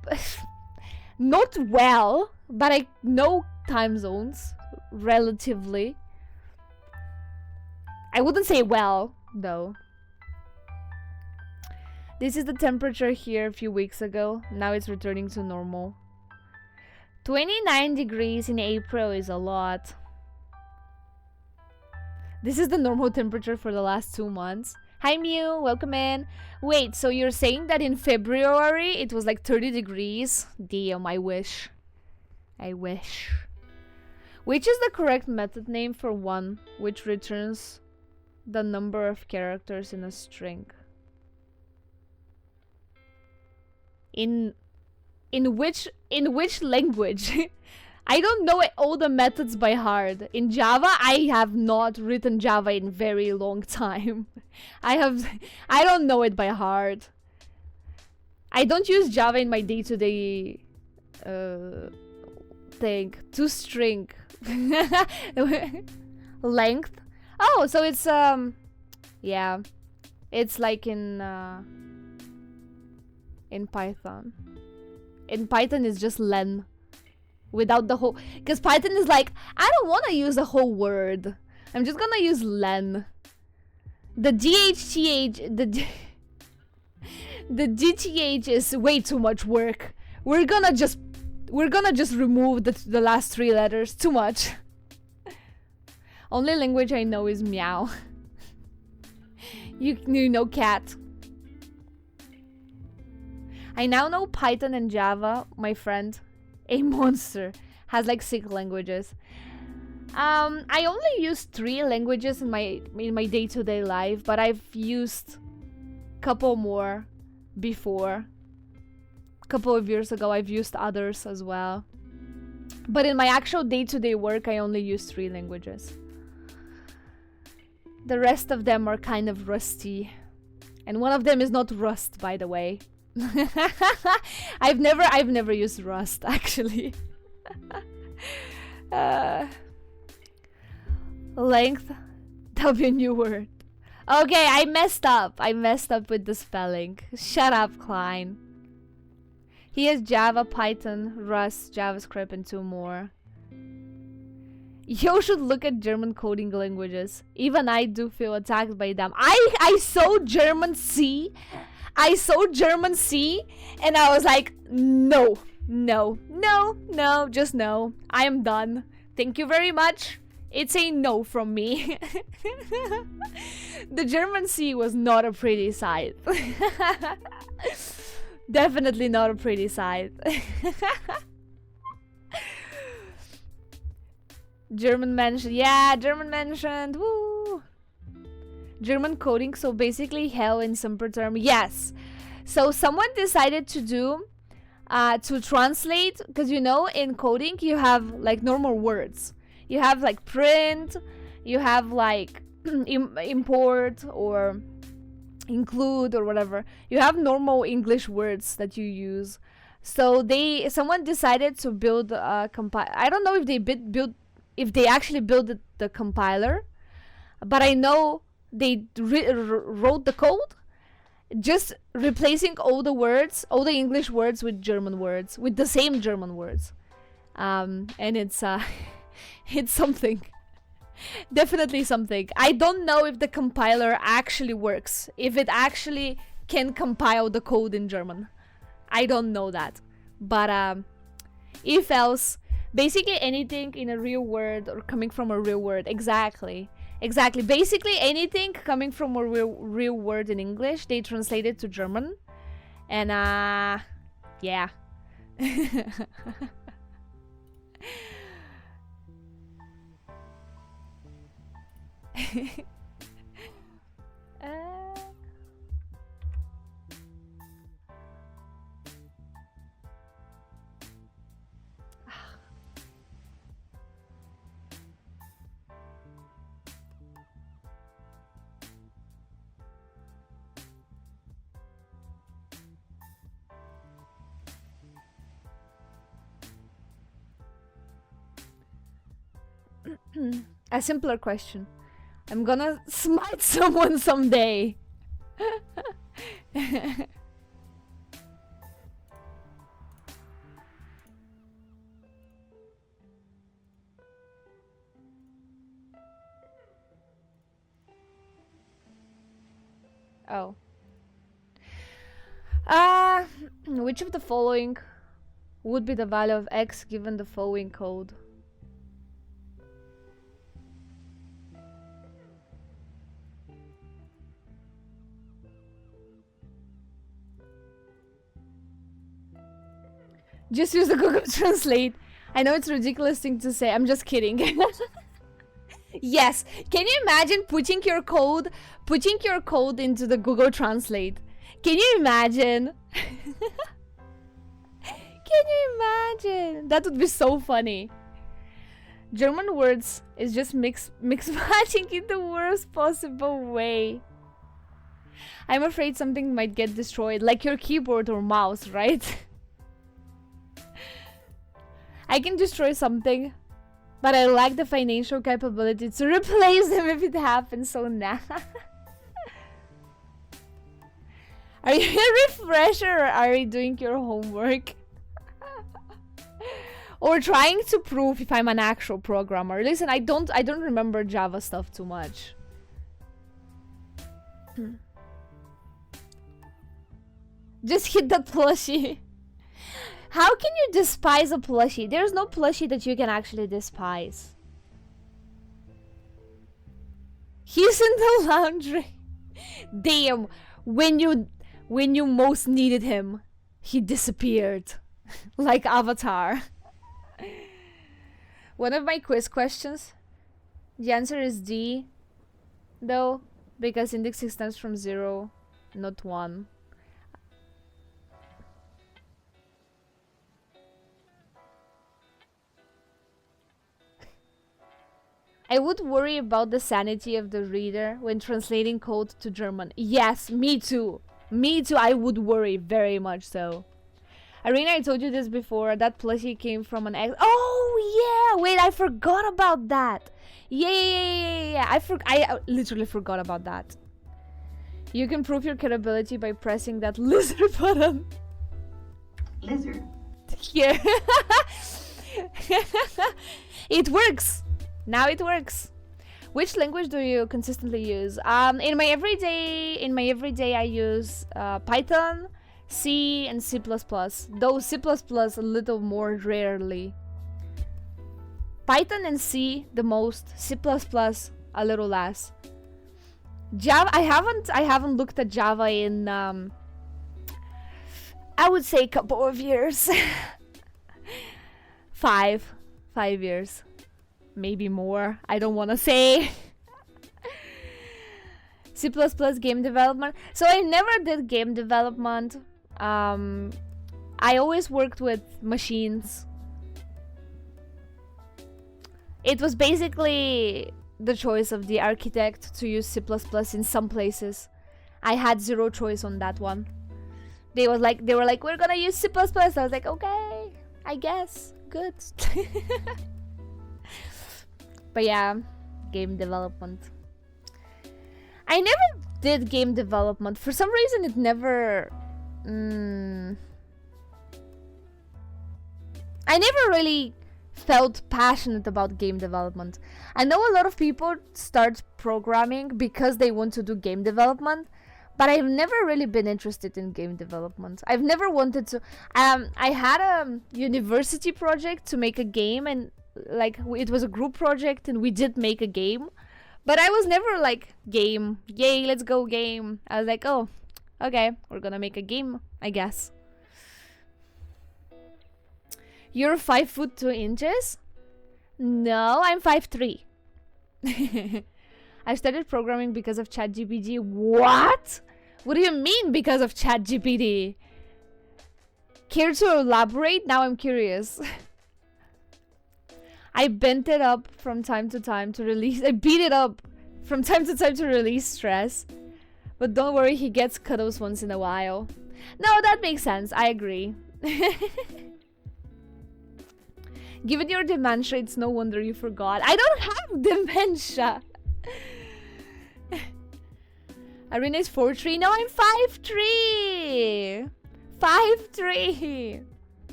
not well, but I know time zones relatively. I wouldn't say well, though. This is the temperature here a few weeks ago. Now it's returning to normal. 29 degrees in April is a lot. This is the normal temperature for the last 2 months. Hi Mew, welcome in. Wait, so you're saying that in February it was like 30 degrees? Damn, I wish. I wish. Which is the correct method name for one which returns the number of characters in a string? In which language? I don't know all the methods by heart. In Java, I have not written Java in very long time. I don't know it by heart. I don't use Java in my day-to-day thing. ToString. Length. Oh, so it's yeah. It's like in Python. In Python it's just len. Without the whole, because Python is like, I don't want to use a whole word. I'm just gonna use len. The DHTH, the DTH is way too much work. We're gonna just remove the last 3 letters. Too much. Only language I know is meow. You know cat. I now know Python and Java, my friend. A monster has like 6 languages. I only use 3 languages in my day-to-day life, but I've used a couple more before. A couple of years ago I've used others as well. But in my actual day-to-day work I only use 3 languages. The rest of them are kind of rusty. And one of them is not Rust, by the way. I've never used Rust actually. Length W new word. Okay, I messed up with the spelling. Shut up, Klein. He has Java, Python, Rust, JavaScript, and 2 more. You should look at German coding languages. Even I do feel attacked by them. I saw German C. And I was like, no, just no. I am done. Thank you very much. It's a no from me. The German C was not a pretty sight. Definitely not a pretty sight. German mentioned. Yeah, German mentioned. Woo. German coding, so basically hell in simple term. Yes. So someone decided to do to translate, because you know in coding you have like normal words. You have like print, you have like import or include or whatever. You have normal English words that you use. So someone decided to build a I don't know if they actually built the compiler, but I know they wrote the code just replacing all the English words with German words, with the same German words. And it's it's something. Definitely something. I don't know if the compiler actually works, if it actually can compile the code in German. I don't know that. But if else, basically anything in a real word or coming from a real word. Exactly. Basically anything coming from a real word in English, they translate it to German. And yeah. A simpler question. I'm gonna smite someone someday. Oh. Which of the following would be the value of x given the following code? Just use the Google Translate. I know it's a ridiculous thing to say. I'm just kidding. Yes. Can you imagine putting your code into the Google Translate? Can you imagine? Can you imagine? That would be so funny. German words is just mix matching in the worst possible way. I'm afraid something might get destroyed, like your keyboard or mouse, right? I can destroy something, but I lack the financial capability to replace them if it happens, so nah. Are you a refresher or are you doing your homework? Or trying to prove if I'm an actual programmer? Listen, I don't remember Java stuff too much. Just hit that plushie. How can you despise a plushie? There's no plushie that you can actually despise. He's in the laundry. Damn, when you most needed him, he disappeared. Like Avatar. One of my quiz questions, the answer is D, though, because indexing stems from 0, not 1. I would worry about the sanity of the reader when translating code to German. Yes, me too. Me too, I would worry very much so. Irina, I told you this before. That plushie came from an ex. Oh yeah! Wait, I forgot about that. Yeah. I literally forgot about that. You can prove your credibility by pressing that lizard button. Lizard. Here. It works. Now it works. Which language do you consistently use? In my everyday, I use Python, C, and C++. Though C++ a little more rarely. Python and C the most. C++ a little less. Java, I haven't looked at Java in I would say a couple of years. 5 years. Maybe more. I don't want to say. C++ game development. So I never did game development. I always worked with machines. It was basically the choice of the architect to use C++ in some places. I had zero choice on that one. They were like, we're gonna use C++. I was like, okay, I guess. Good. But yeah, game development. I never did game development. For some reason, it never... I never really felt passionate about game development. I know a lot of people start programming because they want to do game development, but I've never really been interested in game development. I've never wanted to... I had a university project to make a game, and like it was a group project and we did make a game, but I was never like, game, yay, let's go game. I was like, oh, okay, we're gonna make a game, I guess. You're 5 foot 2 inches? No, I'm 5'3". I started programming because of ChatGPT. What? What do you mean because of ChatGPT? Care to elaborate? Now I'm curious. I bent it up from time to time to release... I beat it up from time to time to release stress. But don't worry, he gets cuddles once in a while. No, that makes sense. I agree. Given your dementia, it's no wonder you forgot. I don't have dementia. Arena is 4'3". No, I'm 5'3". 5'3".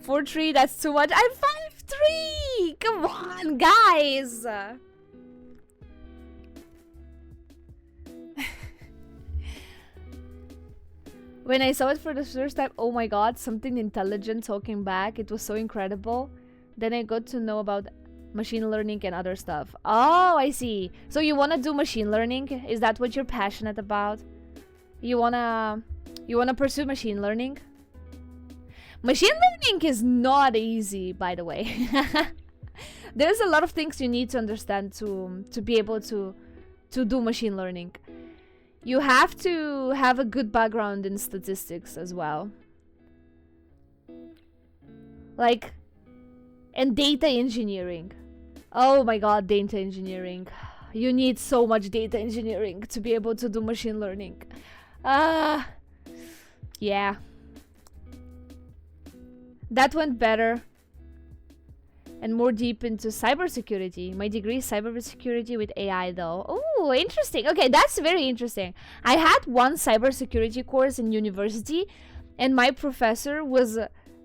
4'3", that's too much. I'm 5'3". Come on, guys. When I saw it for the first time, oh my god, something intelligent talking back. It was so incredible. Then I got to know about machine learning and other stuff. Oh, I see. So you want to do machine learning? Is that what you're passionate about? You wanna pursue machine learning? Machine learning is not easy, by the way. There's a lot of things you need to understand to be able to do machine learning. You have to have a good background in statistics as well. Like, and data engineering. Oh my god, data engineering. You need so much data engineering to be able to do machine learning. Yeah. That went better and more deep into cybersecurity. My degree is cybersecurity with AI though. Oh, interesting. Okay, that's very interesting. I had one cybersecurity course in university and my professor was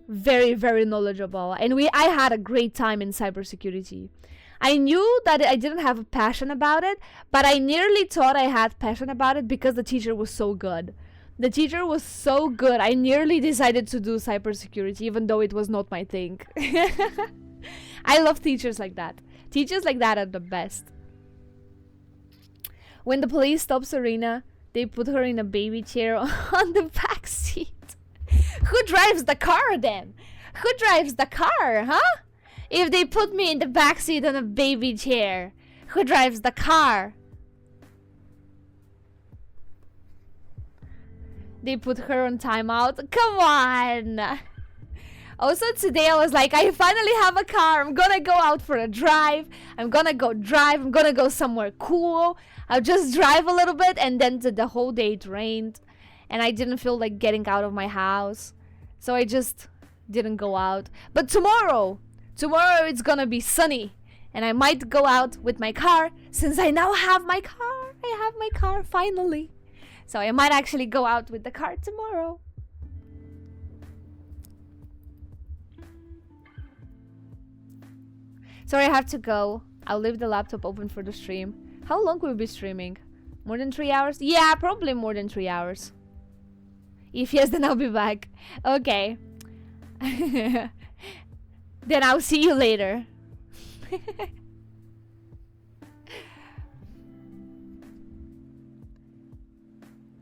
very, very knowledgeable. And I had a great time in cybersecurity. I knew that I didn't have a passion about it, but I nearly thought I had passion about it because the teacher was so good. The teacher was so good. I nearly decided to do cybersecurity even though it was not my thing. I love teachers like that. Teachers like that are the best. When the police stops Arena, they put her in a baby chair on the back seat. Who drives the car then? Who drives the car, huh? If they put me in the back seat on a baby chair, who drives the car? They put her on timeout. Come on! Also today I was like, I finally have a car. I'm gonna go out for a drive. I'm gonna go drive. I'm gonna go somewhere cool. I'll just drive a little bit, and then the whole day it rained. And I didn't feel like getting out of my house. So I just didn't go out. But tomorrow it's gonna be sunny. And I might go out with my car since I now have my car. I have my car finally. So I might actually go out with the car tomorrow. Sorry, I have to go. I'll leave the laptop open for the stream. How long will we be streaming? More than 3 hours? Yeah, probably more than 3 hours. If yes, then I'll be back. Okay. Then I'll see you later.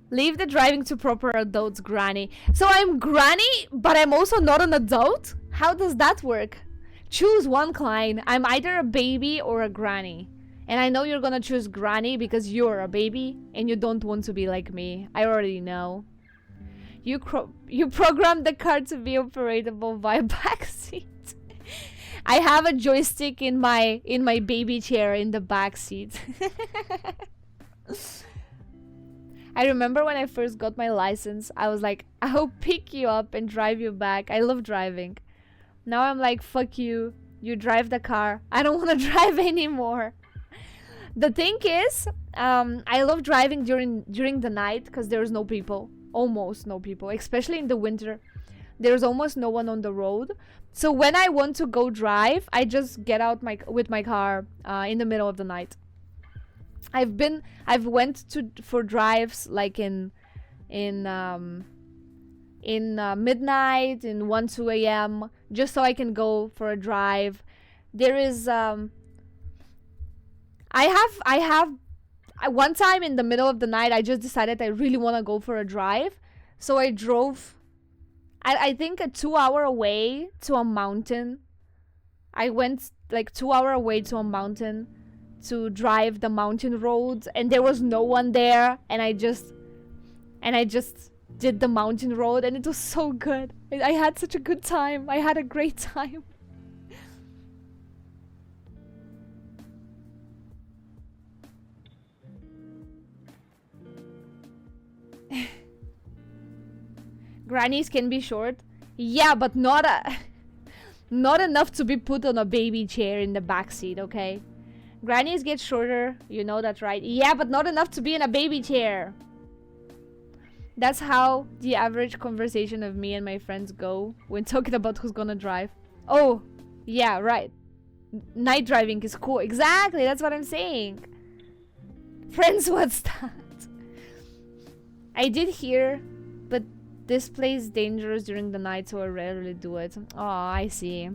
Leave the driving to proper adults, Granny. So I'm Granny, but I'm also not an adult? How does that work? Choose one, Klein. I'm either a baby or a granny. And I know you're gonna choose granny because you're a baby and you don't want to be like me. I already know. You programmed the car to be operatable by backseat. I have a joystick in my baby chair in the backseat. I remember when I first got my license, I was like, I'll pick you up and drive you back. I love driving. Now I'm like, fuck you. You drive the car. I don't want to drive anymore. The thing is, I love driving during the night because there's no people. Almost no people. Especially in the winter. There's almost no one on the road. So when I want to go drive, I just get out with my car in the middle of the night. I've went for drives like in midnight, in 1-2 a.m. just so I can go for a drive. There is I have one time in the middle of the night I just decided I really want to go for a drive, so I drove I think a 2 hour away to a mountain. I went like 2 hour away to a mountain to drive the mountain roads, and there was no one there, and I just did the mountain road, and it was so good. I had such a good time. I had a great time. Grannies can be short. Yeah, but not Not enough to be put on a baby chair in the back seat, okay? Grannies get shorter, you know that, right? Yeah, but not enough to be in a baby chair. That's how the average conversation of me and my friends go when talking about who's gonna drive. Oh, yeah, right. Night driving is cool. Exactly, that's what I'm saying. Friends, what's that? I did hear, but this place is dangerous during the night, so I rarely do it. Oh, I see.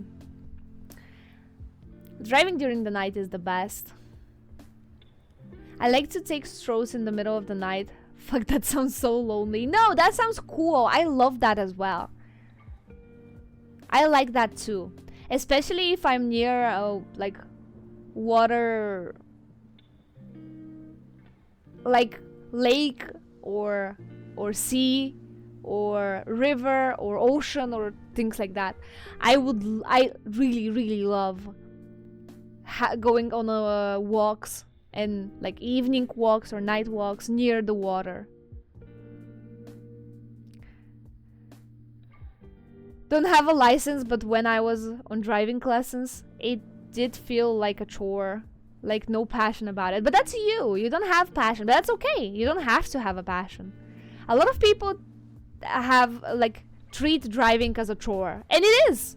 Driving during the night is the best. I like to take strolls in the middle of the night. Fuck, that sounds so lonely. No, that sounds cool. I love that as well. I like that too. Especially if I'm near, like, water... like, lake or sea or river or ocean or things like that. I really, really love going on walks and like evening walks or night walks near the water. Don't have a license, but when I was on driving lessons, it did feel like a chore, like no passion about it. But that's you. You don't have passion, but that's okay. You don't have to have a passion. A lot of people have like treat driving as a chore, and it is.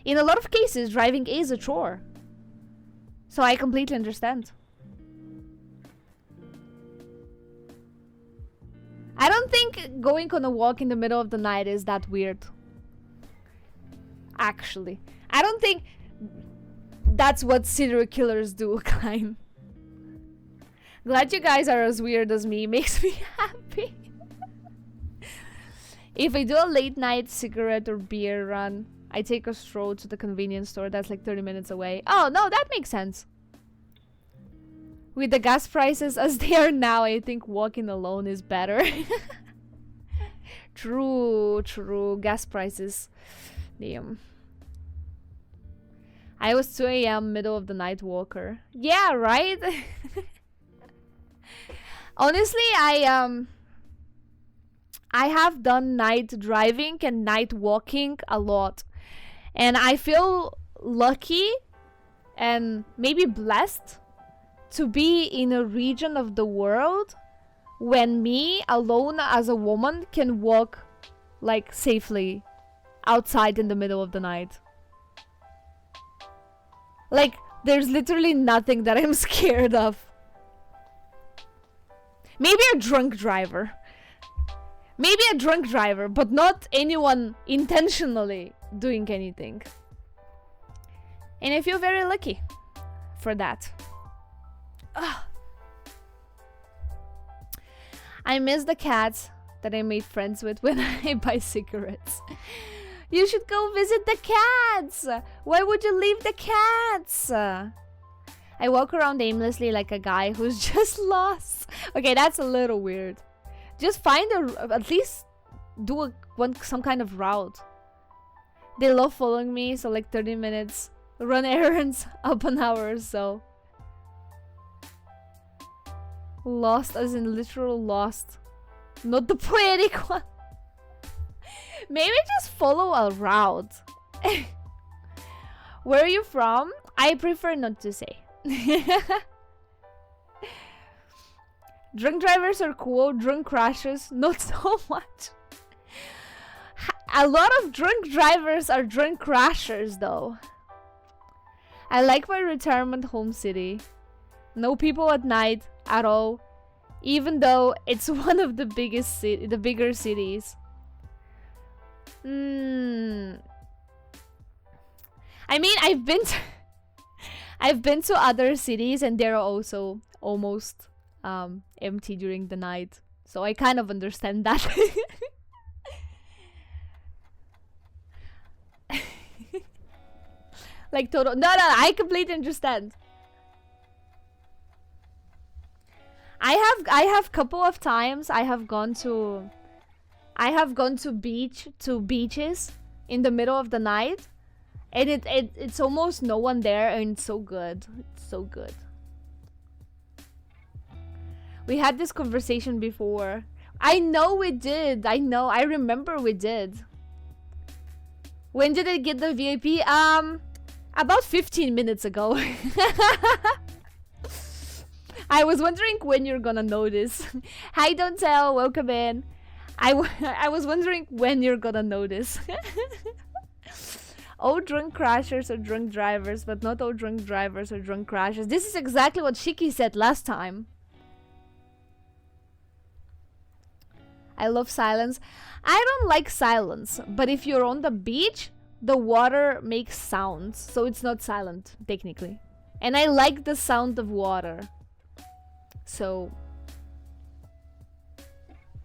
In a lot of cases, driving is a chore. So I completely understand. I don't think going on a walk in the middle of the night is that weird. Actually, I don't think that's what serial killers do, kind. Glad you guys are as weird as me. Makes me happy. If I do a late night cigarette or beer run, I take a stroll to the convenience store that's like 30 minutes away. Oh, no, that makes sense. With the gas prices as they are now, I think walking alone is better. True, true. Gas prices. Damn. I was 2 a.m. middle of the night walker. Yeah, right? Honestly, I have done night driving and night walking a lot. And I feel lucky and maybe blessed to be in a region of the world when me alone as a woman can walk like safely outside in the middle of the night. Like, there's literally nothing that I'm scared of. Maybe a drunk driver. Maybe a drunk driver, but not anyone intentionally doing anything. And I feel very lucky for that. Ugh. I miss the cats that I made friends with when I buy cigarettes. You should go visit the cats! Why would you leave the cats? I walk around aimlessly like a guy who's just lost. Okay, that's a little weird. Just find at least do some kind of route. They love following me, so like 30 minutes. Run errands, up an hour or so. Lost as in literal lost. Not the poetic one. Maybe just follow a route. Where are you from? I prefer not to say. Drunk drivers are cool. Drunk crashes, not so much. A lot of drunk drivers are drunk crashers, though. I like my retirement home city. No people at night at all, even though it's one of the bigger cities. I mean, I've been to other cities and they're also almost empty during the night, so I kind of understand that. Like total no, I completely understand. I have couple of times I have gone to beaches in the middle of the night, and it's almost no one there, and it's so good. It's so good. We had this conversation before. I know we did. I remember we did. When did I get the VIP? About 15 minutes ago. I was wondering when you're gonna notice. Hi, Don't Tell, welcome in. I was wondering when you're gonna notice. All drunk crashers are drunk drivers, but not all drunk drivers are drunk crashers. This is exactly what Shiki said last time. I love silence. I don't like silence, but if you're on the beach, the water makes sounds, so it's not silent, technically. And I like the sound of water. So...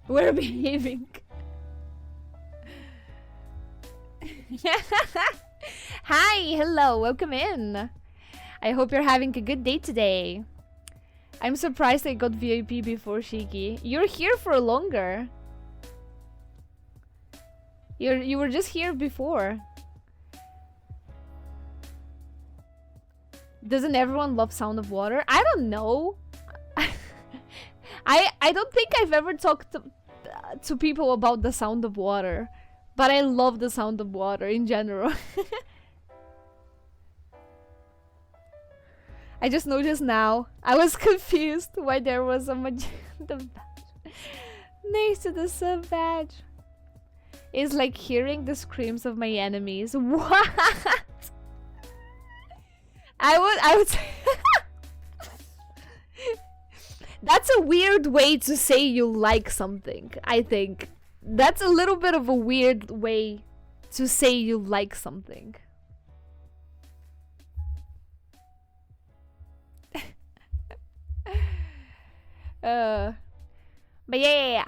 we're behaving. Hi, hello, welcome in. I hope you're having a good day today. I'm surprised I got VIP before Shiki. You're here for longer. You were just here before. Doesn't everyone love sound of water? I don't know. I don't think I've ever talked to people about the sound of water, but I love the sound of water in general. I just noticed now. I was confused why there was a magenta badge next to the sub badge. It's like hearing the screams of my enemies. What? I would say that's a weird way to say you like something, I think. That's a little bit of a weird way to say you like something. But yeah.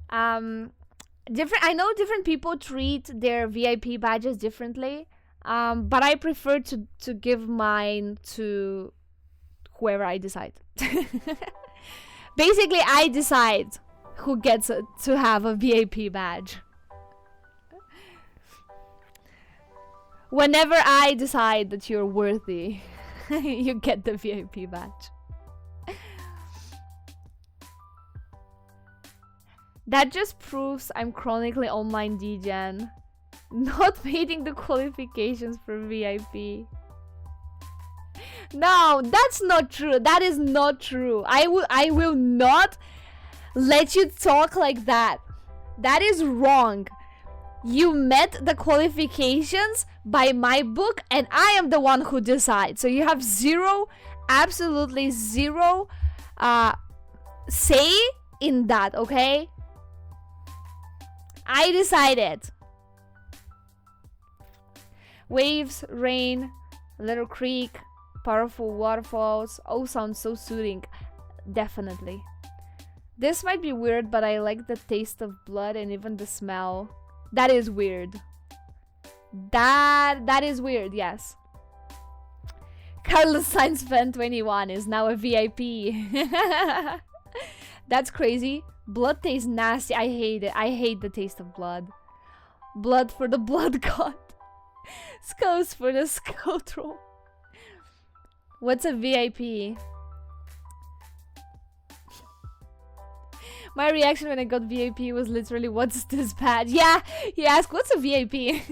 I know different people treat their VIP badges differently. But I prefer to give mine to whoever I decide. Basically, I decide who gets to have a VIP badge. Whenever I decide that you're worthy, you get the VIP badge. That just proves I'm chronically online degen. Not meeting the qualifications for VIP. No, that's not true. That is not true. I will not let you talk like that. That is wrong. You met the qualifications by my book, and I am the one who decides. So you have zero, absolutely zero say in that, okay? I decided. Waves, rain, little creek, powerful waterfalls, all sound so soothing. Definitely. This might be weird, but I like the taste of blood and even the smell. That is weird. That is weird, yes. Carlos Sainz Fan 21 is now a VIP. That's crazy. Blood tastes nasty. I hate it. I hate the taste of blood. Blood for the blood god. Skulls for the skull troll. What's a VIP? My reaction when I got VIP was literally, what's this badge? Yeah, he asked, what's a VIP?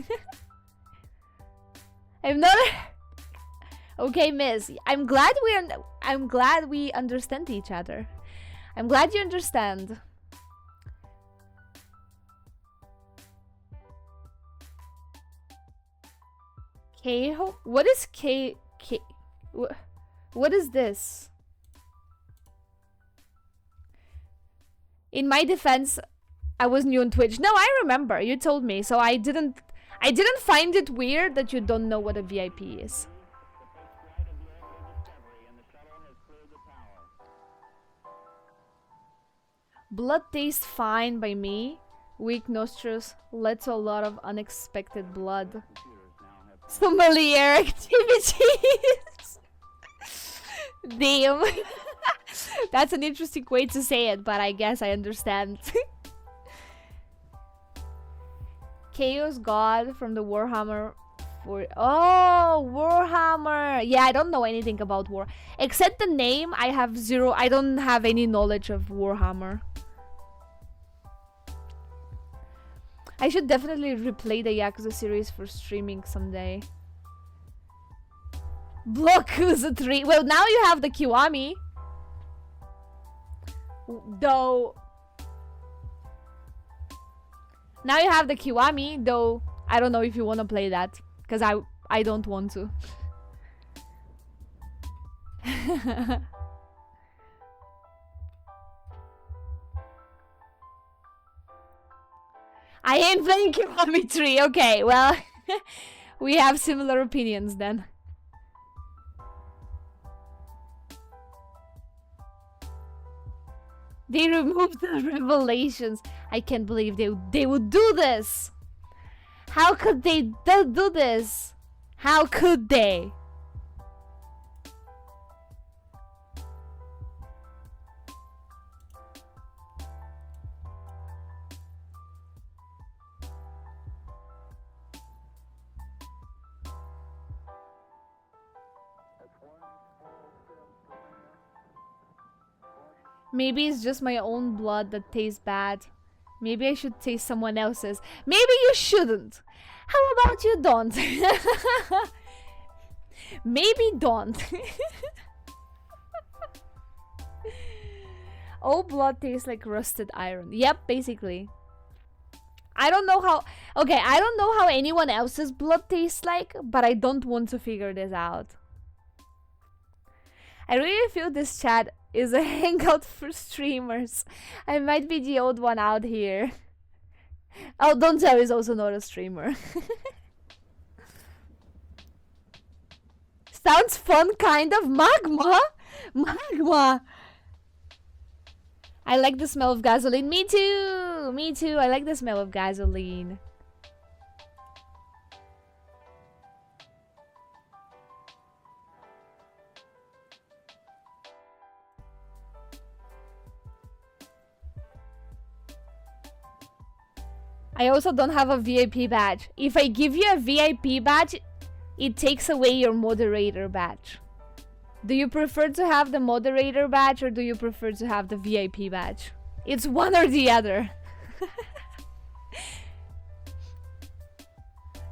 I'm not... Okay, miss. I'm glad we understand each other. I'm glad you understand. K-ho? What is K... What is this? In my defense, I was new on Twitch. No, I remember. You told me. So I didn't find it weird that you don't know what a VIP is. Blood tastes fine by me. Weak nostrils led to a lot of unexpected blood. Sommelier activities. Damn. That's an interesting way to say it, but I guess I understand. Chaos God from the Warhammer. Oh, Warhammer. Yeah, I don't know anything about War. Except the name, I don't have any knowledge of Warhammer. I should definitely replay the Yakuza series for streaming someday. Blockuza 3. Well, now you have the Kiwami. Though... Now you have the Kiwami, though I don't know if you want to play that. Because I don't want to. I ain't playing Kiwami 3. Okay, well, we have similar opinions then. They removed the revelations. I can't believe they would do this. How could they do this? How could they? Maybe it's just my own blood that tastes bad. Maybe I should taste someone else's. Maybe you shouldn't. How about you don't? Maybe don't. All blood tastes like rusted iron. Yep, basically. I don't know how... Okay, I don't know how anyone else's blood tastes like, but I don't want to figure this out. I really feel this chat is a hangout for streamers. I might be the old one out here. Oh, Donzel is also not a streamer. Sounds fun, kind of. Magma? Magma! I like the smell of gasoline. Me too! Me too. I like the smell of gasoline. I also don't have a VIP badge. If I give you a VIP badge, it takes away your moderator badge. Do you prefer to have the moderator badge or do you prefer to have the VIP badge? It's one or the other.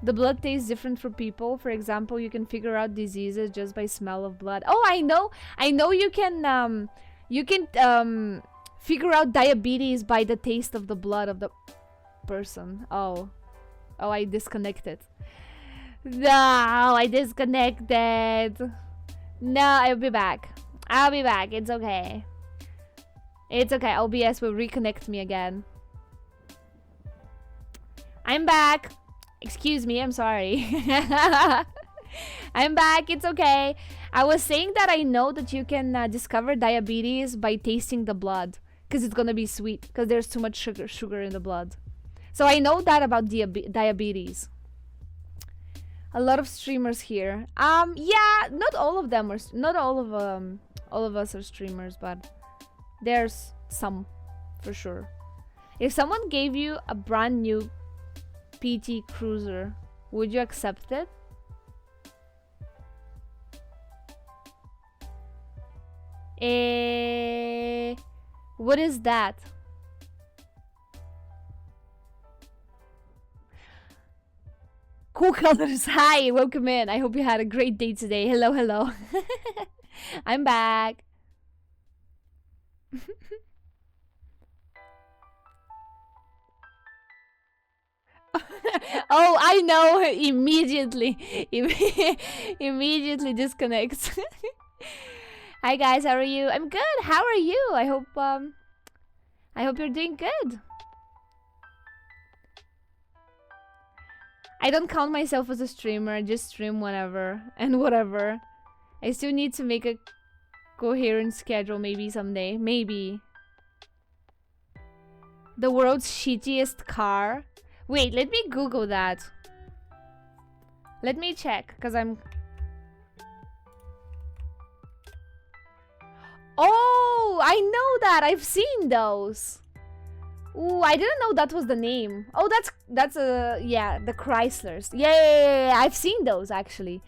The blood tastes different for people. For example, you can figure out diseases just by smell of blood. Oh, I know. I know you can figure out diabetes by the taste of the blood of the person. Oh, I disconnected. No, I disconnected. No, I'll be back. I'll be back. It's okay. It's okay. OBS will reconnect me again. I'm back. Excuse me. I'm sorry. I'm back. It's okay. I was saying that I know that you can discover diabetes by tasting the blood, because it's gonna be sweet because there's too much sugar in the blood. So I know that about diabetes. A lot of streamers here. Yeah, not all of them are. Not all of us are streamers, but there's some, for sure. If someone gave you a brand new PT Cruiser, would you accept it? What is that? Cool colors. Hi, welcome in. I hope you had a great day today. Hello, hello. I'm back. Oh, I know. Immediately disconnects. Hi guys, how are you? I'm good. How are you? I hope you're doing good. I don't count myself as a streamer. I just stream whenever and whatever. I still need to make a coherent schedule maybe someday. Maybe. The world's shittiest car? Wait, let me Google that. Let me check, because I'm... Oh, I know that. I've seen those. Ooh, I didn't know that was the name. Oh, that's yeah, the Chryslers. Yeah, I've seen those actually.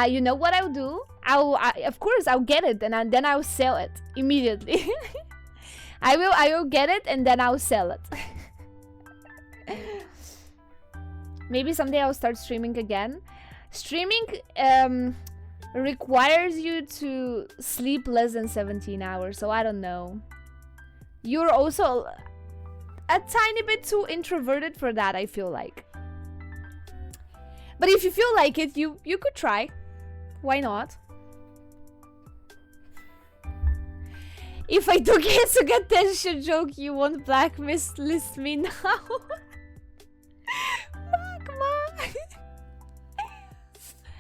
You know what I'll do? Of course I'll get it and then I'll sell it immediately. I will get it and then I'll sell it. Maybe someday I'll start streaming again. Streaming requires you to sleep less than 17 hours, so I don't know. You're also a tiny bit too introverted for that, I feel like. But if you feel like it, you could try. Why not? If I do get attention joke, you won't blacklist me now. Magma.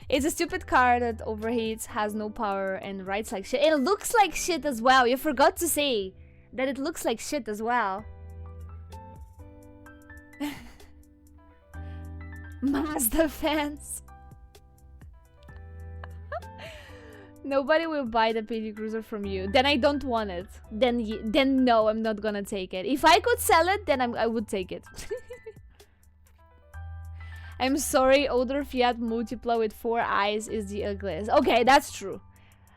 It's a stupid car that overheats, has no power, and rides like shit. It looks like shit as well. You forgot to say that it looks like shit as well. Mazda fans. Nobody will buy the PD Cruiser from you. Then I don't want it. Then no, I'm not gonna take it. If I could sell it, then I would take it. I'm sorry, older Fiat Multipla with 4 eyes is the ugliest. Okay, that's true.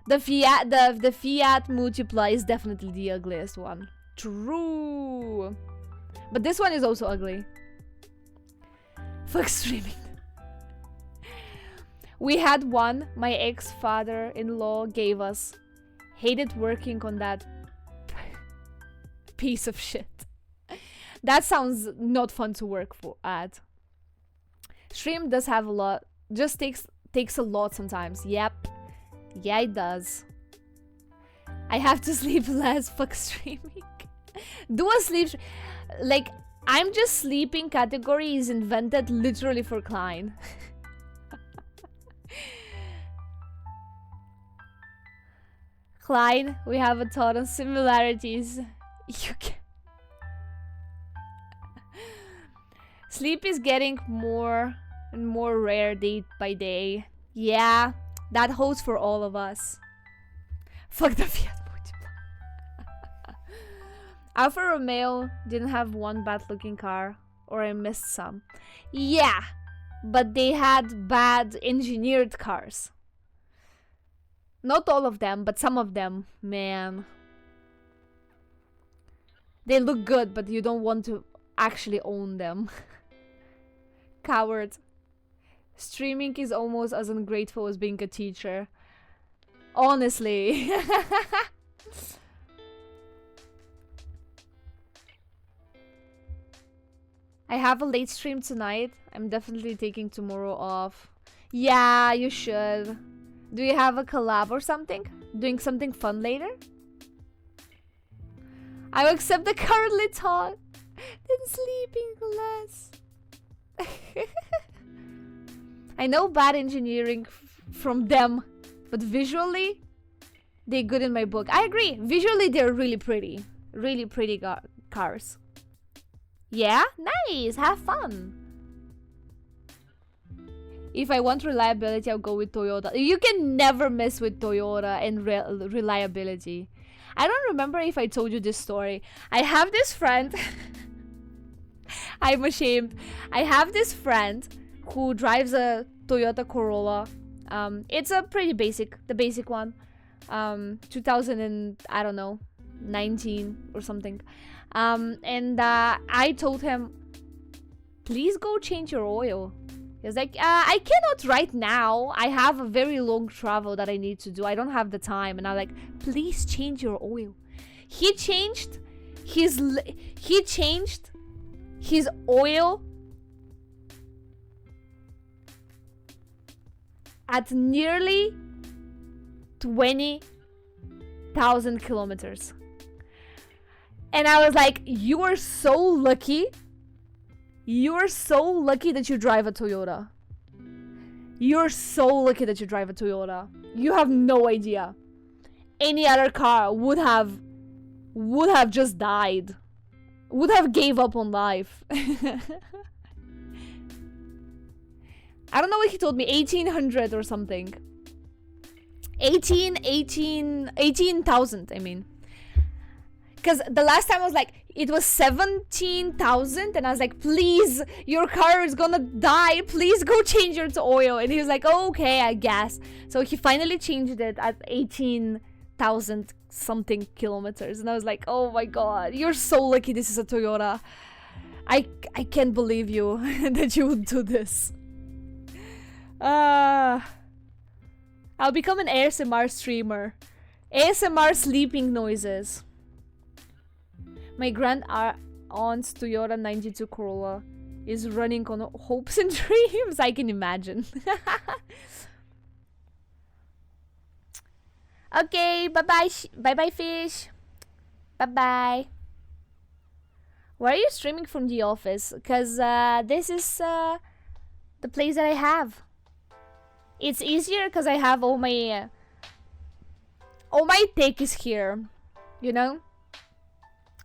The Fiat Multipla is definitely the ugliest one. True. But this one is also ugly. Fuck streaming. We had one my ex-father-in-law gave us. Hated working on that piece of shit. That sounds not fun to work at. Stream does have a lot. Just takes a lot sometimes. Yep. Yeah, it does. I have to sleep less. Fuck streaming. Do a sleep... Like, I'm just sleeping category is invented literally for Klein. Klein, we have a ton of similarities. You can... Sleep is getting more and more rare day by day. Yeah, that holds for all of us. Fuck the Fiat Multipla. Alfa Romeo didn't have one bad looking car, or I missed some. Yeah, but they had bad engineered cars. Not all of them, but some of them, man. They look good, but you don't want to actually own them. Coward. Streaming is almost as ungrateful as being a teacher. Honestly. I have a late stream tonight. I'm definitely taking tomorrow off. Yeah, you should. Do you have a collab or something? Doing something fun later? I will accept the currently talk. Then sleeping less. I know bad engineering from them, but visually, they're good in my book. I agree. Visually, they're really pretty. Really pretty cars. Yeah? Nice! Have fun! If I want reliability, I'll go with Toyota. You can never mess with Toyota and reliability. I don't remember if I told you this story. I have this friend... I'm ashamed. I have this friend who drives a Toyota Corolla. It's a pretty basic, the basic one. 2000 and, I don't know, 19 or something. I told him, please go change your oil. He was like, I cannot right now. I have a very long travel that I need to do. I don't have the time. And I'm like, please change your oil. He changed his oil at nearly 20,000 kilometers. And I was like, you are so lucky. You are so lucky that you drive a Toyota. You're so lucky that you drive a Toyota. You have no idea. Any other car would have just died. Would have gave up on life. I don't know what he told me. 1800 or something. 18,000, I mean. Because the last time I was like, it was 17,000. And I was like, please, your car is gonna die. Please go change your oil. And he was like, oh, okay, I guess. So he finally changed it at 18,000 something kilometers. And I was like, oh my god, you're so lucky this is a Toyota. I can't believe you that you would do this. I'll become an ASMR streamer. ASMR sleeping noises. My grand aunt's Toyota 92 Corolla is running on hopes and dreams. I can imagine. Okay, bye-bye, bye-bye, fish. Bye-bye. Why are you streaming from the office? Because this is the place that I have. It's easier because I have all my tech is here, you know?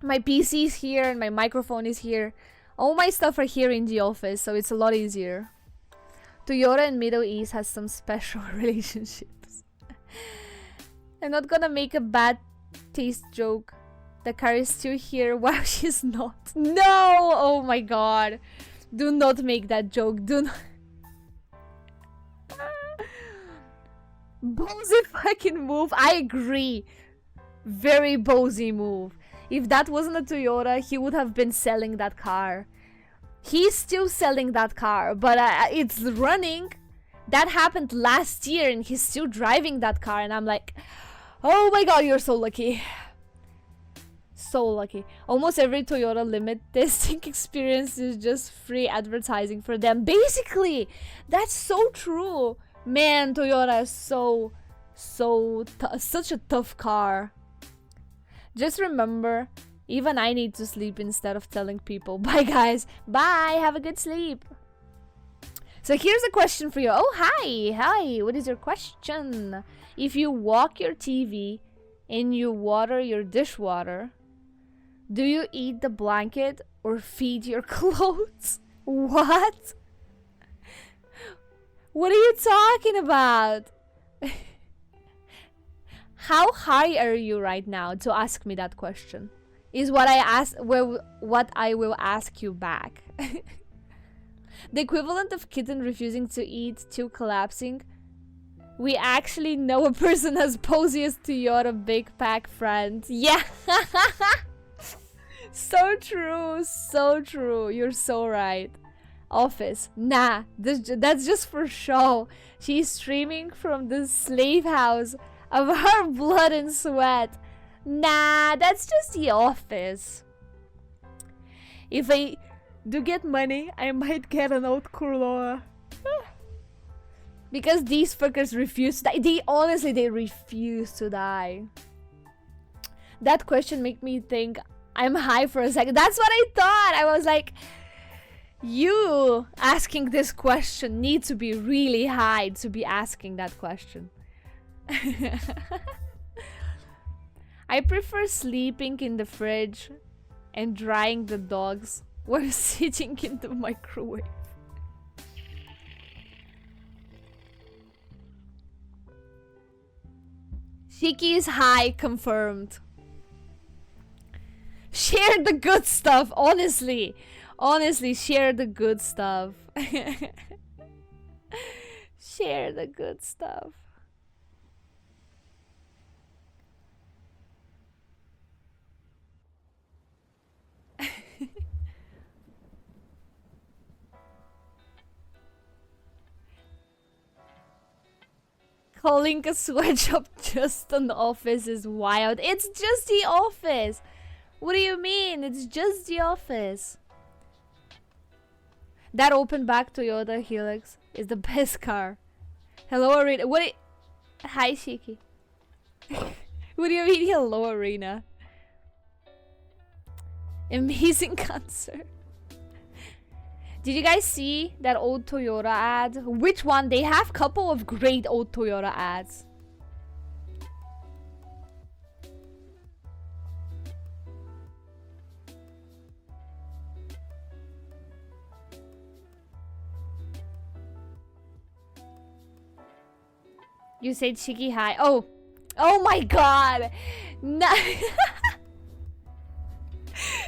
My PC is here and my microphone is here. All my stuff are here in the office, so it's a lot easier. Toyota and Middle East has some special relationships. I'm not gonna make a bad taste joke. The car is still here while she's not. No! Oh my god. Do not make that joke. Do not. Ballsy fucking move. I agree. Very ballsy move. If that wasn't a Toyota, he would have been selling that car. He's still selling that car, but it's running. That happened last year and he's still driving that car, and I'm like, oh my god, you're so lucky. So lucky. Almost every Toyota limit testing experience is just free advertising for them. Basically, that's so true. Man, Toyota is such a tough car. Just remember, even I need to sleep instead of telling people. Bye guys. Bye. Have a good sleep. So here's a question for you. Oh, hi. Hi. What is your question? If you walk your TV and you water your dishwater, do you eat the blanket or feed your clothes? What? What are you talking about? How high are you right now to ask me that question? Is what what I will ask you back. The equivalent of kitten refusing to eat till collapsing. We actually know a person as posy as Toyota Big Pack friends. Yeah. So true. So true. You're so right. Office. Nah. That's just for show. She's streaming from the slave house of her blood and sweat. Nah, that's just the office. If I do get money, I might get an old Corolla. Because these fuckers refuse to die. They refuse to die. That question made me think I'm high for a second. That's what I thought. I was like, you asking this question need to be really high to be asking that question. I prefer sleeping in the fridge and drying the dogs while sitting in the microwave. Shiki is high, confirmed. Share the good stuff, honestly. Honestly, share the good stuff. Share the good stuff. Calling a sweatshop just an office is wild. It's just the office. What do you mean? It's just the office. That open back Toyota Helix is the best car. Hello, Arena. Hi, Shiki. What do you mean, hello, Arena? Amazing concert. Did you guys see that old Toyota ad? Which one? They have a couple of great old Toyota ads. You said Shiki high. Oh my god. No.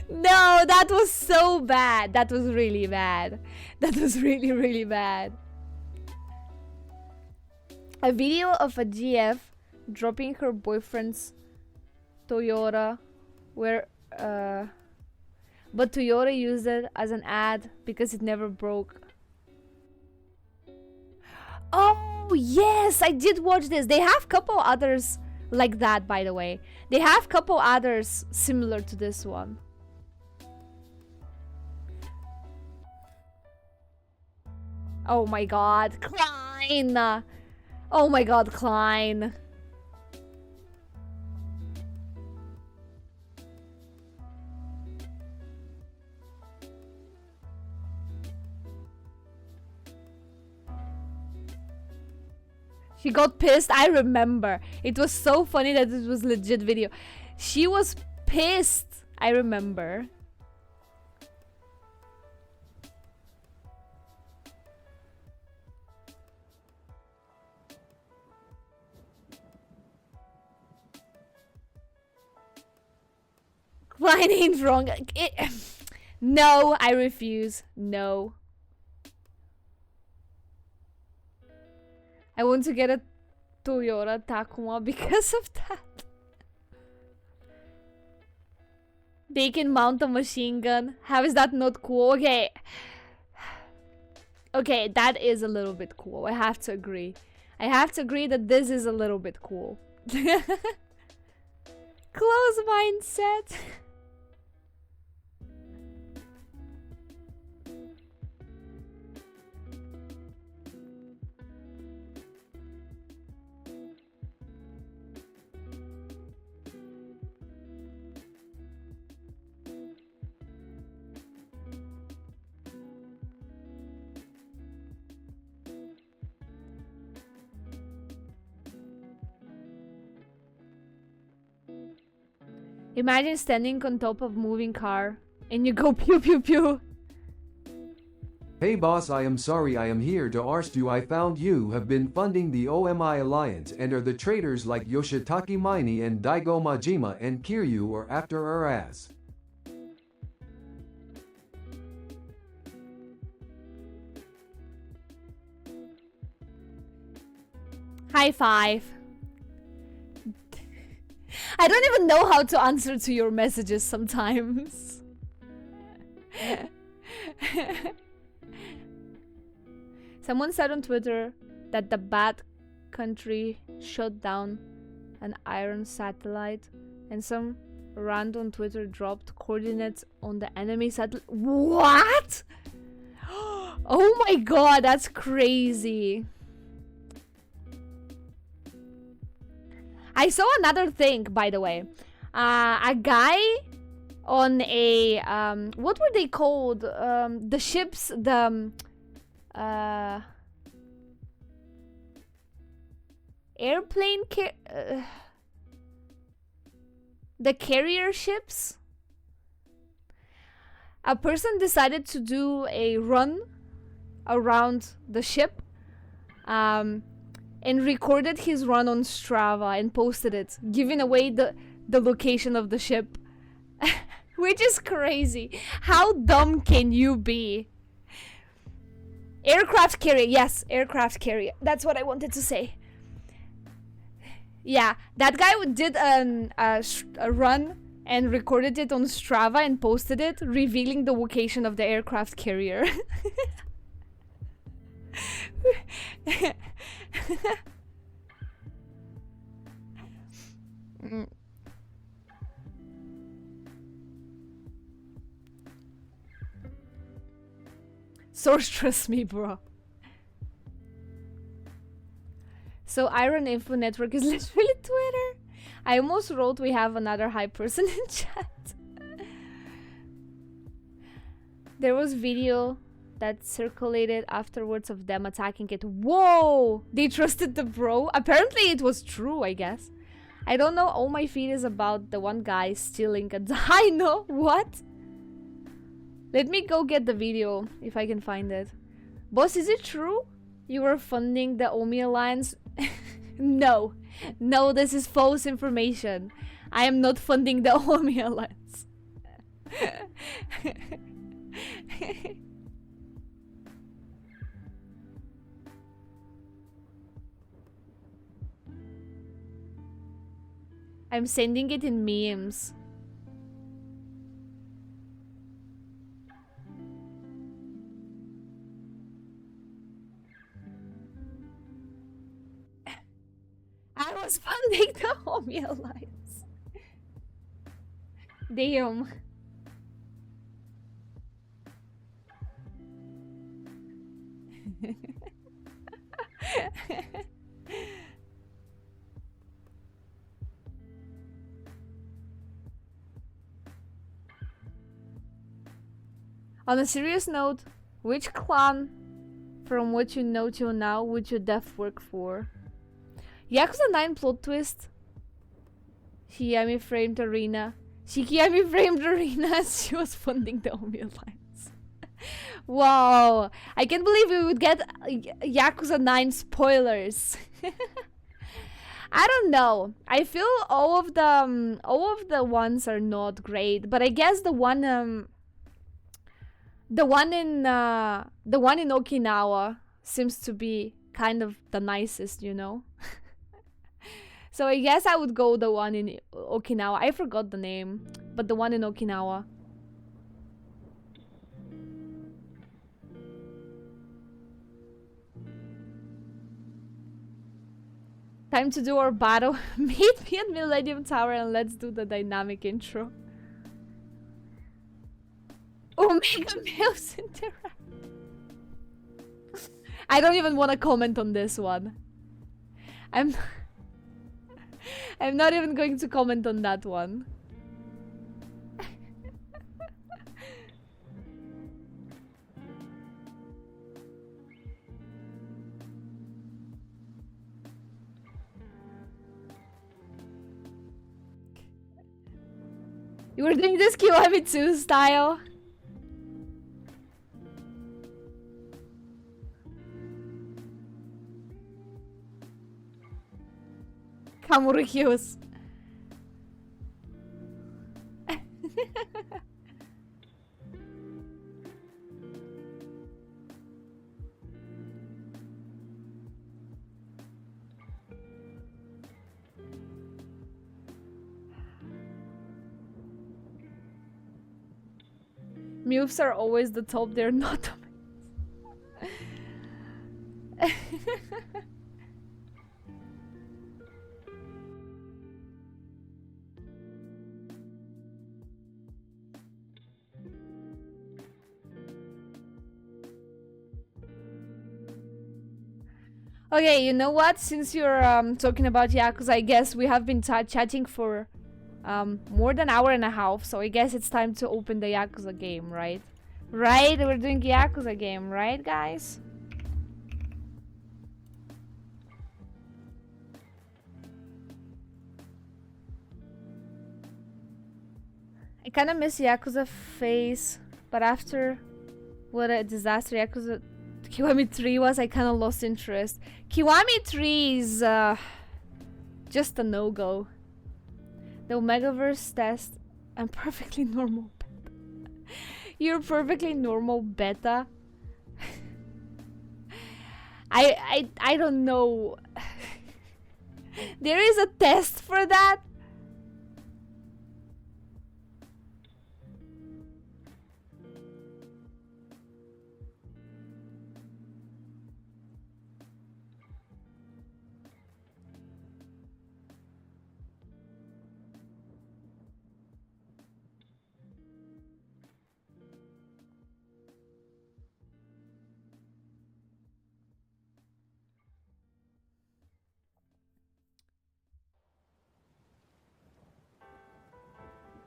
No, that was so bad. That was really bad. That was really, really bad. A video of a GF dropping her boyfriend's Toyota where But Toyota used it as an ad because it never broke. Oh, yes, I did watch this. They have couple others like that, by the way. They have couple others similar to this one. Oh my god, Klein! Oh my god, Klein. She got pissed. I remember. It was so funny that it was legit video. She was pissed. I remember. Klein ain't wrong. No, I refuse. No. I want to get a Toyota Tacoma because of that. They can mount a machine gun. How is that not cool? Okay. Okay, that is a little bit cool. I have to agree. I have to agree that this is a little bit cool. Close mindset. Imagine standing on top of a moving car and you go pew pew pew. Hey boss, I am sorry I am here to arst you. I found you have been funding the OMI Alliance and are the traitors like Yoshitaka Mine and Daigo Majima and Kiryu are after our ass. High five. I don't even know how to answer to your messages sometimes. Someone said on Twitter that the bad country shot down an iron satellite and some random Twitter dropped coordinates on the enemy satellite. What? Oh my god, that's crazy. I saw another thing, by the way. A guy on a what were they called? The ships, the airplane the carrier ships. A person decided to do a run around the ship. And recorded his run on Strava and posted it, giving away the location of the ship. Which is crazy. How dumb can you be? Aircraft carrier. Yes, aircraft carrier. That's what I wanted to say. Yeah, that guy did a run and recorded it on Strava and posted it, revealing the location of the aircraft carrier. Source, trust me, bro. So Iron Info Network is literally Twitter. I almost wrote we have another high person in chat. There was video that circulated afterwards of them attacking it. Whoa! They trusted the bro? Apparently it was true, I guess. I don't know, all my feed is about the one guy stealing a dino. What? Let me go get the video, if I can find it. Boss, is it true? You were funding the OMI Alliance? No. No, this is false information. I am not funding the OMI Alliance. I'm sending it in memes. Who's funding the Homie Alliance? Damn. On a serious note, which clan from what you know till now would you def work for? Yakuza 9 plot twist. Shikiyami framed Arena. Shikiyami framed Arena as she was funding the Omi Alliance. Wow, I can't believe we would get Yakuza 9 spoilers. I don't know. I feel all of the ones are not great, but I guess the one in Okinawa seems to be kind of the nicest, you know. So I guess I would go the one in Okinawa. I forgot the name, but the one in Okinawa. Time to do our battle. Meet me at Millennium Tower and let's do the dynamic intro. Omega Males Interact. I don't even want to comment on this one. I'm not even going to comment on that one. You were doing this Kiwami 2 style? Kamuru Hughes. Moves are always the top, they're not. Okay, you know what? Since you're talking about Yakuza, I guess we have been chatting for more than an hour and a half, so I guess it's time to open the Yakuza game, right? Right? We're doing Yakuza game, right, guys? I kind of miss Yakuza phase, but after what a disaster Yakuza Kiwami 3 was, I kind of lost interest. Kiwami 3 is just a no-go. The Omegaverse test. I'm perfectly normal beta. You're perfectly normal beta. I don't know. There is a test for that.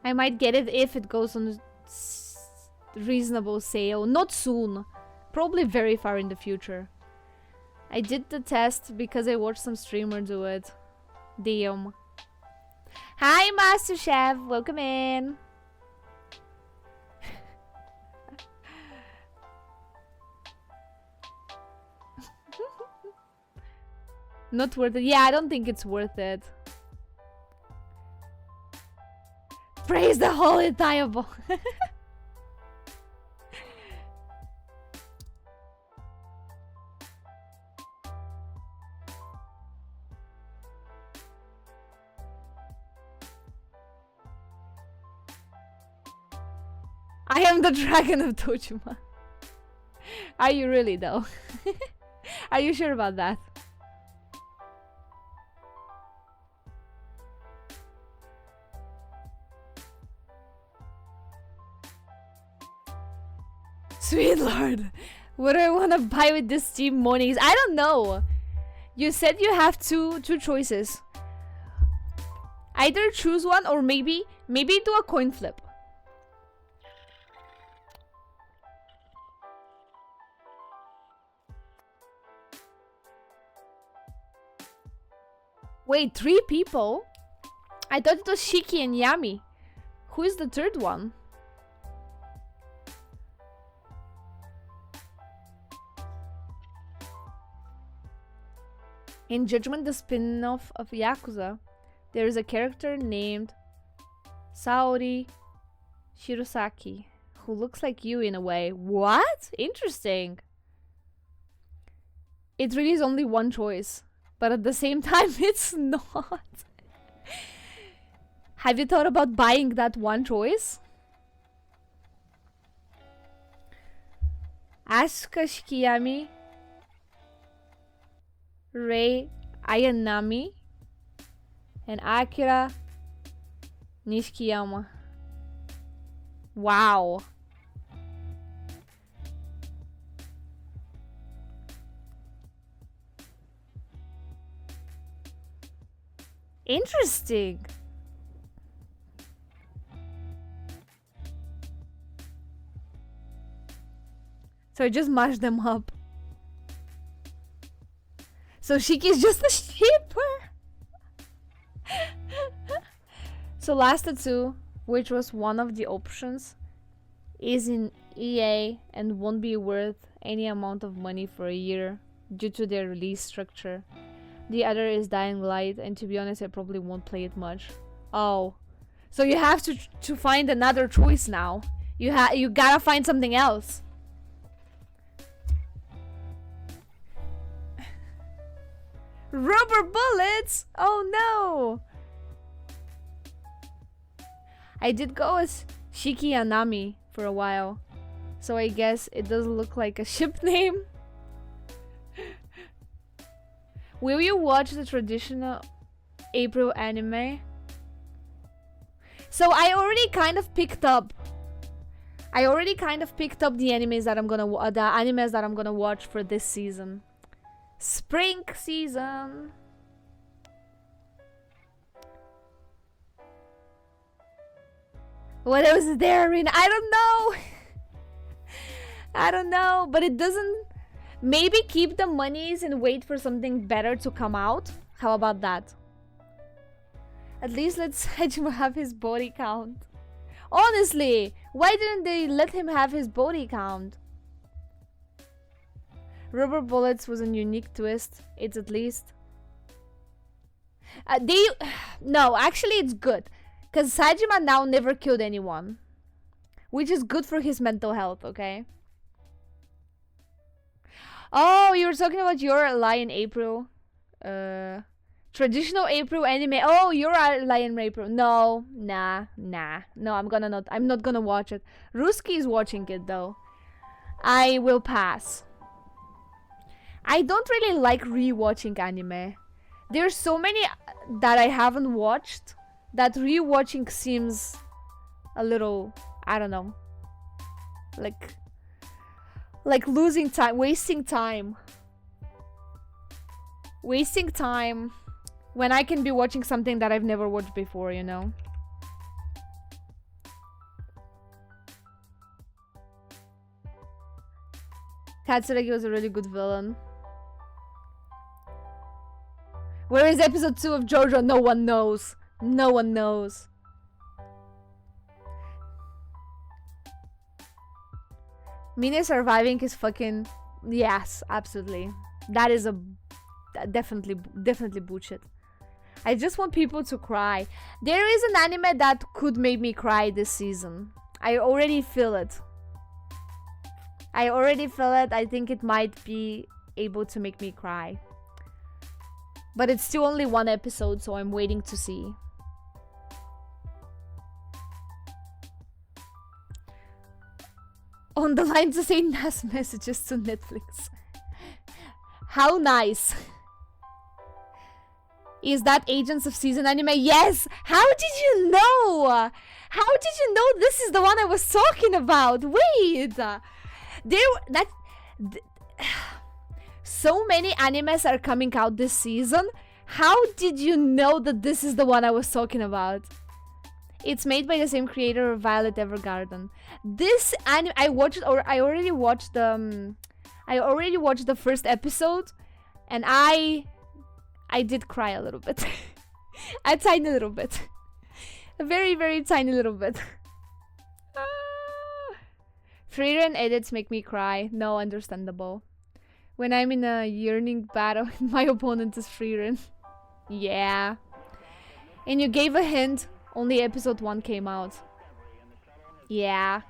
I might get it if it goes on reasonable sale. Not soon. Probably very far in the future. I did the test because I watched some streamer do it. Damn. Hi, Master Chef. Welcome in. Not worth it. Yeah, I don't think it's worth it. Praise the holy Diable. I am the dragon of Dojima. Are you really though? Are you sure about that? Sweet lord. What do I want to buy with this Steam monies? I don't know. You said you have two choices. Either choose one or maybe do a coin flip. Wait, 3 people? I thought it was Shiki and Yami. Who is the third one? In Judgment, the spin-off of Yakuza, there is a character named Saori Shirosaki, who looks like you in a way. What? Interesting. It really is only one choice, but at the same time, it's not. Have you thought about buying that one choice? Asuka Shikiyami, Rei Ayanami, and Akira Nishikiyama. Wow. Interesting. So I just mashed them up. So Shiki is just a shipper. So Last Tattoo, which was one of the options, is in EA and won't be worth any amount of money for a year due to their release structure. The other is Dying Light, and to be honest, I probably won't play it much. Oh, so you have to find another choice now. You gotta find something else. Rubber bullets! Oh no! I did go as Shiki Anami for a while, so I guess it does look like a ship name. Will you watch the traditional April anime? So I already kind of picked up the animes that I'm gonna watch for this season. Spring season. What else is there? I don't know. I don't know, but it doesn't. Maybe keep the monies and wait for something better to come out. How about that? At least let Sejima have his body count. Honestly, why didn't they let him have his body count? Rubber Bullets was a unique twist. It's at least... No, actually it's good. Because Sajima now never killed anyone. Which is good for his mental health, okay? Oh, you were talking about your Lion April. Traditional April anime. Oh, your Lion April. No, nah. No, I'm not gonna watch it. Ruski is watching it though. I will pass. I don't really like rewatching anime. There's so many that I haven't watched that rewatching seems a little, I don't know, like losing time, wasting time when I can be watching something that I've never watched before, you know? Katsuragi was a really good villain. Where is episode 2 of JoJo? No one knows. No one knows. Mine surviving is fucking... Yes, absolutely. That is definitely bullshit. I just want people to cry. There is an anime that could make me cry this season. I already feel it. I think it might be able to make me cry. But it's still only one episode, so I'm waiting to see. On the line to say nice messages to Netflix. How nice. Is that Agents of Season anime? Yes! How did you know? How did you know this is the one I was talking about? Wait! that th- so many animes are coming out this season. How did you know that this is the one I was talking about? It's made by the same creator of Violet Evergarden. This anime I already watched the first episode, and I did cry a little bit. A tiny little bit. A very, very tiny little bit. Frieren edits make me cry. No, understandable. When I'm in a yearning battle, my opponent is Frieren. Yeah. And you gave a hint. Only episode 1 came out. Yeah.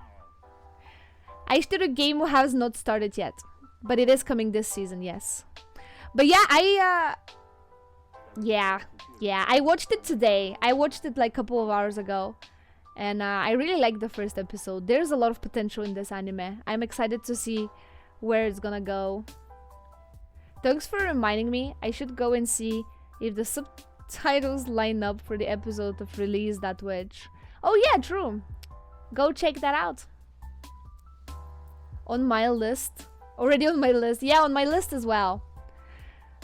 Aishiteru game has not started yet. But it is coming this season, yes. But yeah, Yeah, I watched it today. I watched it like a couple of hours ago. And I really like the first episode. There's a lot of potential in this anime. I'm excited to see where it's gonna go. Thanks for reminding me. I should go and see if the subtitles line up for the episode of Release That Witch. Oh yeah, true. Go check that out. On my list. Already on my list. Yeah, on my list as well.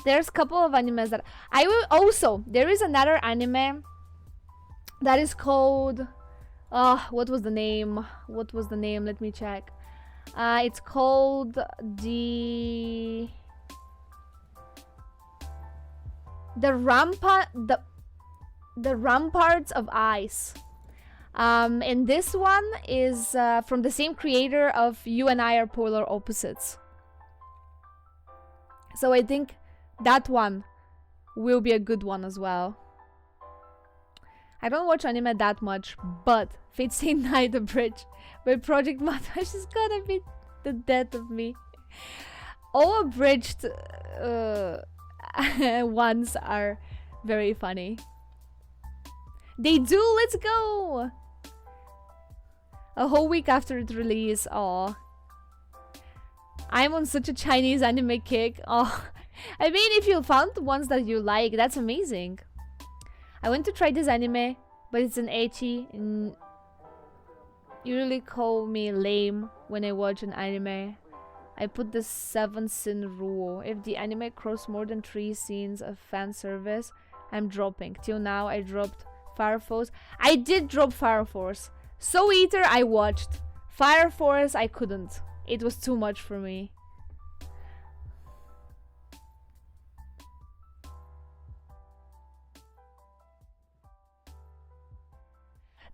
There's a couple of animes that I will also. There is another anime that is called. What was the name? Let me check. It's called the Ramparts of Ice. And this one is from the same creator of You and I Are Polar Opposites. So I think that one will be a good one as well. I don't watch anime that much, but Fate Stay Night Abridged by Project Matash is gonna be the death of me. All abridged ones are very funny. They do, let's go! A whole week after its release, aw. I'm on such a Chinese anime kick. Oh, I mean, if you found the ones that you like, that's amazing. I want to try this anime, but it's an ecchi, and you really call me lame when I watch an anime. I put the 7-sin rule. If the anime cross more than 3 scenes of fan service, I'm dropping. Till now, I dropped Fire Force. I did drop Fire Force. Soul Eater, I watched. Fire Force, I couldn't. It was too much for me.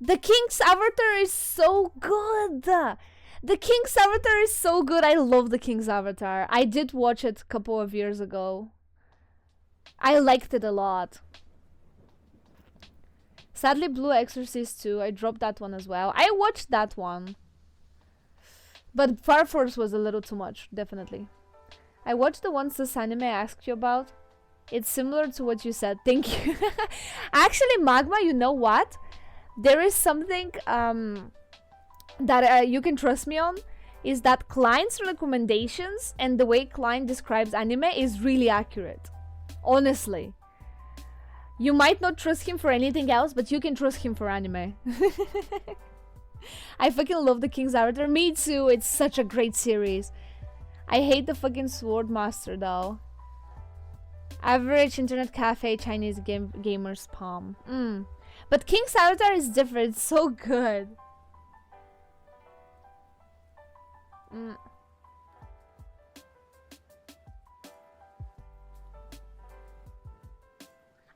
The King's Avatar is so good. The King's Avatar is so good. I love the King's Avatar. I did watch it a couple of years ago. I liked it a lot. Sadly, Blue Exorcist 2. I dropped that one as well. I watched that one. But Fire Force was a little too much, definitely. I watched the ones this anime asked you about. It's similar to what you said. Thank you. Actually, Magma, you know what? There is something that you can trust me on. Is that Klein's recommendations and the way Klein describes anime is really accurate. Honestly. You might not trust him for anything else, but you can trust him for anime. I fucking love the King's Avatar. Me too. It's such a great series. I hate the fucking Sword Master though. Average internet cafe Chinese gamer spam. But King's Avatar is different. It's so good.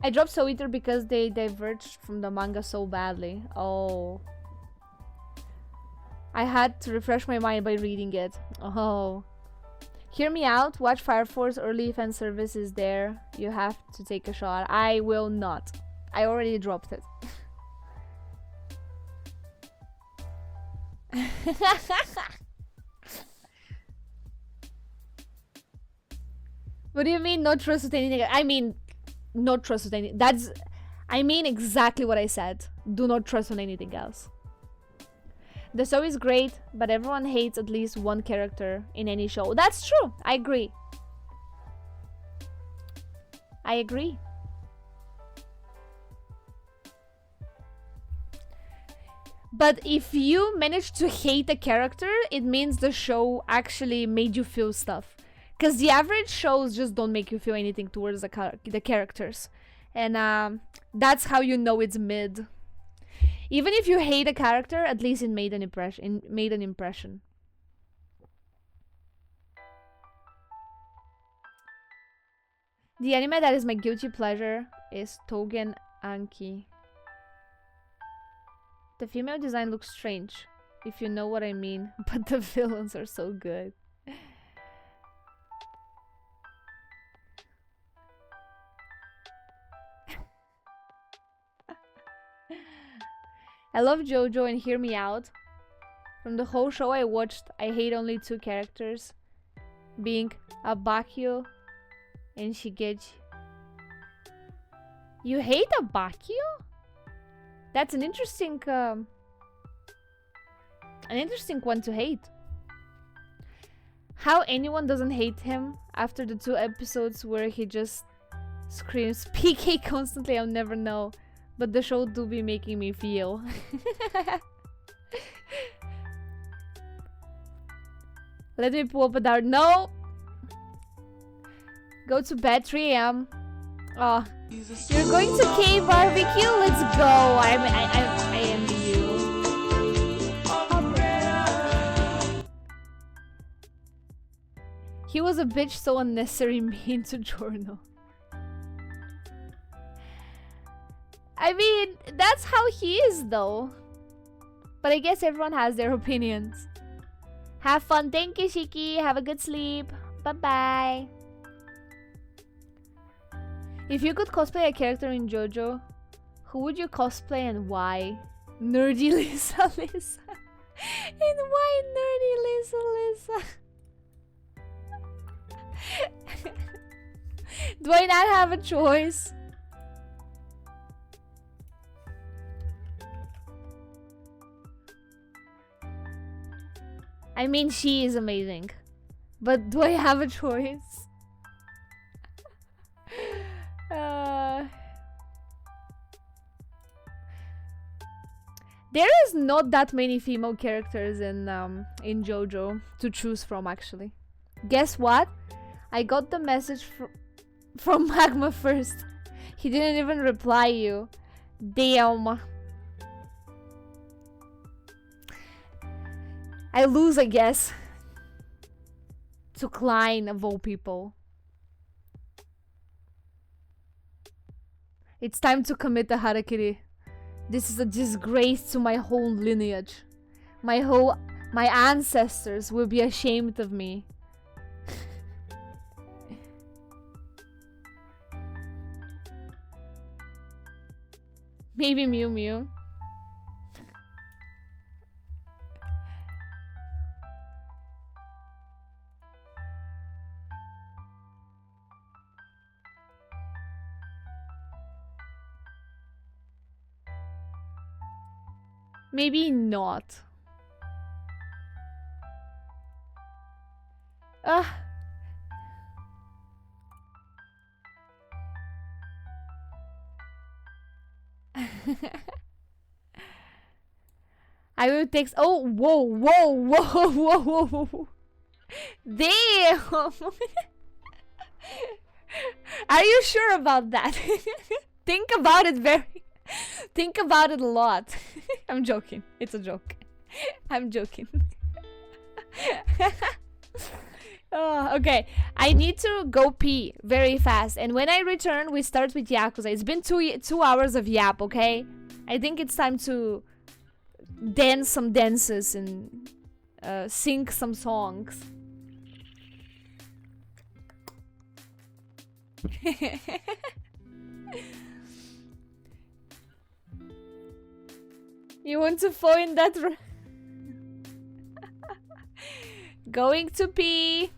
I dropped Soul Eater because they diverged from the manga so badly. Oh. I had to refresh my mind by reading it. Oh. Hear me out. Watch Fire Force. Early fan service is there. You have to take a shot. I will not. I already dropped it. What do you mean not trust with anything? I mean, not trust with anything. I mean exactly what I said. Do not trust on anything else. The show is great, but everyone hates at least one character in any show. That's true. I agree. I agree. But if you manage to hate a character, it means the show actually made you feel stuff. Because the average shows just don't make you feel anything towards the characters. And that's how you know it's mid. Even if you hate a character, at least it made an impression. The anime that is my guilty pleasure is Tougen Anki. The female design looks strange, if you know what I mean, but the villains are so good. I love JoJo and Hear Me Out. From the whole show I watched, I hate only two characters, being Abakio and Shigechi. You hate Abakio? That's an interesting one to hate. How anyone doesn't hate him after the 2 episodes where he just screams PK constantly, I'll never know. But the show do be making me feel. Let me pull up a dart. No! Go to bed 3 a.m. Oh, you're going to K barbecue? Let's go. I envy you. He was a bitch, so unnecessary mean to Giorno. I mean, that's how he is though. But I guess everyone has their opinions. Have fun. Thank you, Shiki. Have a good sleep. Bye-bye. If you could cosplay a character in JoJo, who would you cosplay and why? Nerdy Lisa Lisa. And why Nerdy Lisa Lisa? Do I not have a choice? I mean, she is amazing. But do I have a choice? There is not that many female characters in JoJo to choose from, actually. Guess what? I got the message from Magma first. He didn't even reply you. Damn. I lose, I guess. To Klein, of all people. It's time to commit the harakiri. This is a disgrace to my whole lineage. My ancestors will be ashamed of me. Maybe Mew Mew. Maybe not. Ugh. I will text. Oh, whoa, whoa, whoa, whoa, whoa. Damn. Are you sure about that? Think about it Think about it a lot. I'm joking. It's a joke. I'm joking. Oh, okay. I need to go pee very fast. And when I return, we start with Yakuza. It's been 2 hours of yap, okay? I think it's time to dance some dances and sing some songs. You want to fall in that Going to pee.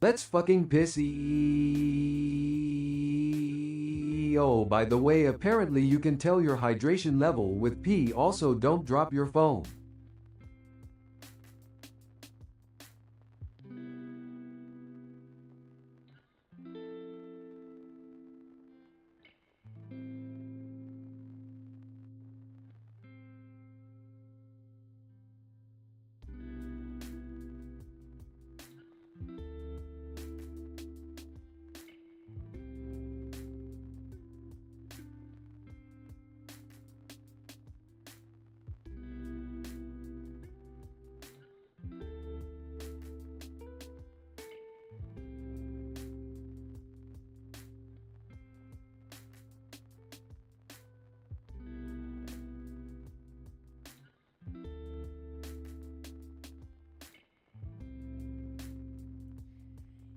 Let's fucking piss. Oh, by the way, apparently you can tell your hydration level with pee. Also, don't drop your phone.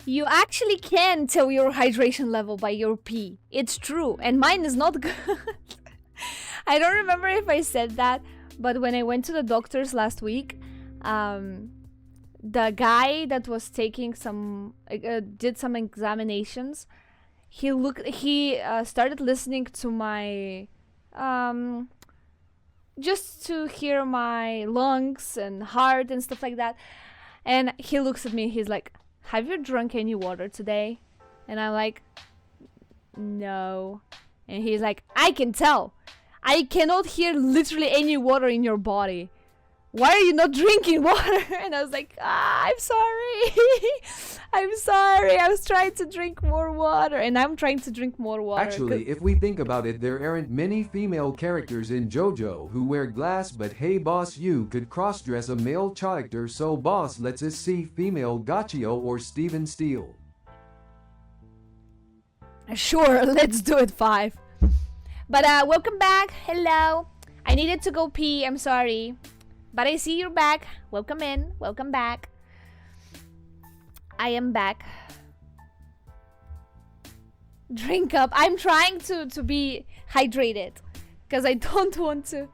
You actually can tell your hydration level by your pee. It's true, and mine is not good. I don't remember if I said that, but when I went to the doctor's last week, the guy that was taking some did some examinations. He started listening to my just to hear my lungs and heart and stuff like that. And he looks at me, he's like, "Have you drunk any water today?" And I'm like, "No." And he's like, "I can tell. I cannot hear literally any water in your body. Why are you not drinking water?" And I was like, "I'm sorry." I'm sorry. I was trying to drink more water. And I'm trying to drink more water. Actually, if we think about it, there aren't many female characters in JoJo who wear glass, but hey boss, you could cross-dress a male character, so boss, let's us see female Gachio or Steven Steele. Sure, let's do it, 5. But welcome back. Hello. I needed to go pee. I'm sorry. But I see you're back. Welcome in. Welcome back. I am back. Drink up. I'm trying to be hydrated because I don't want to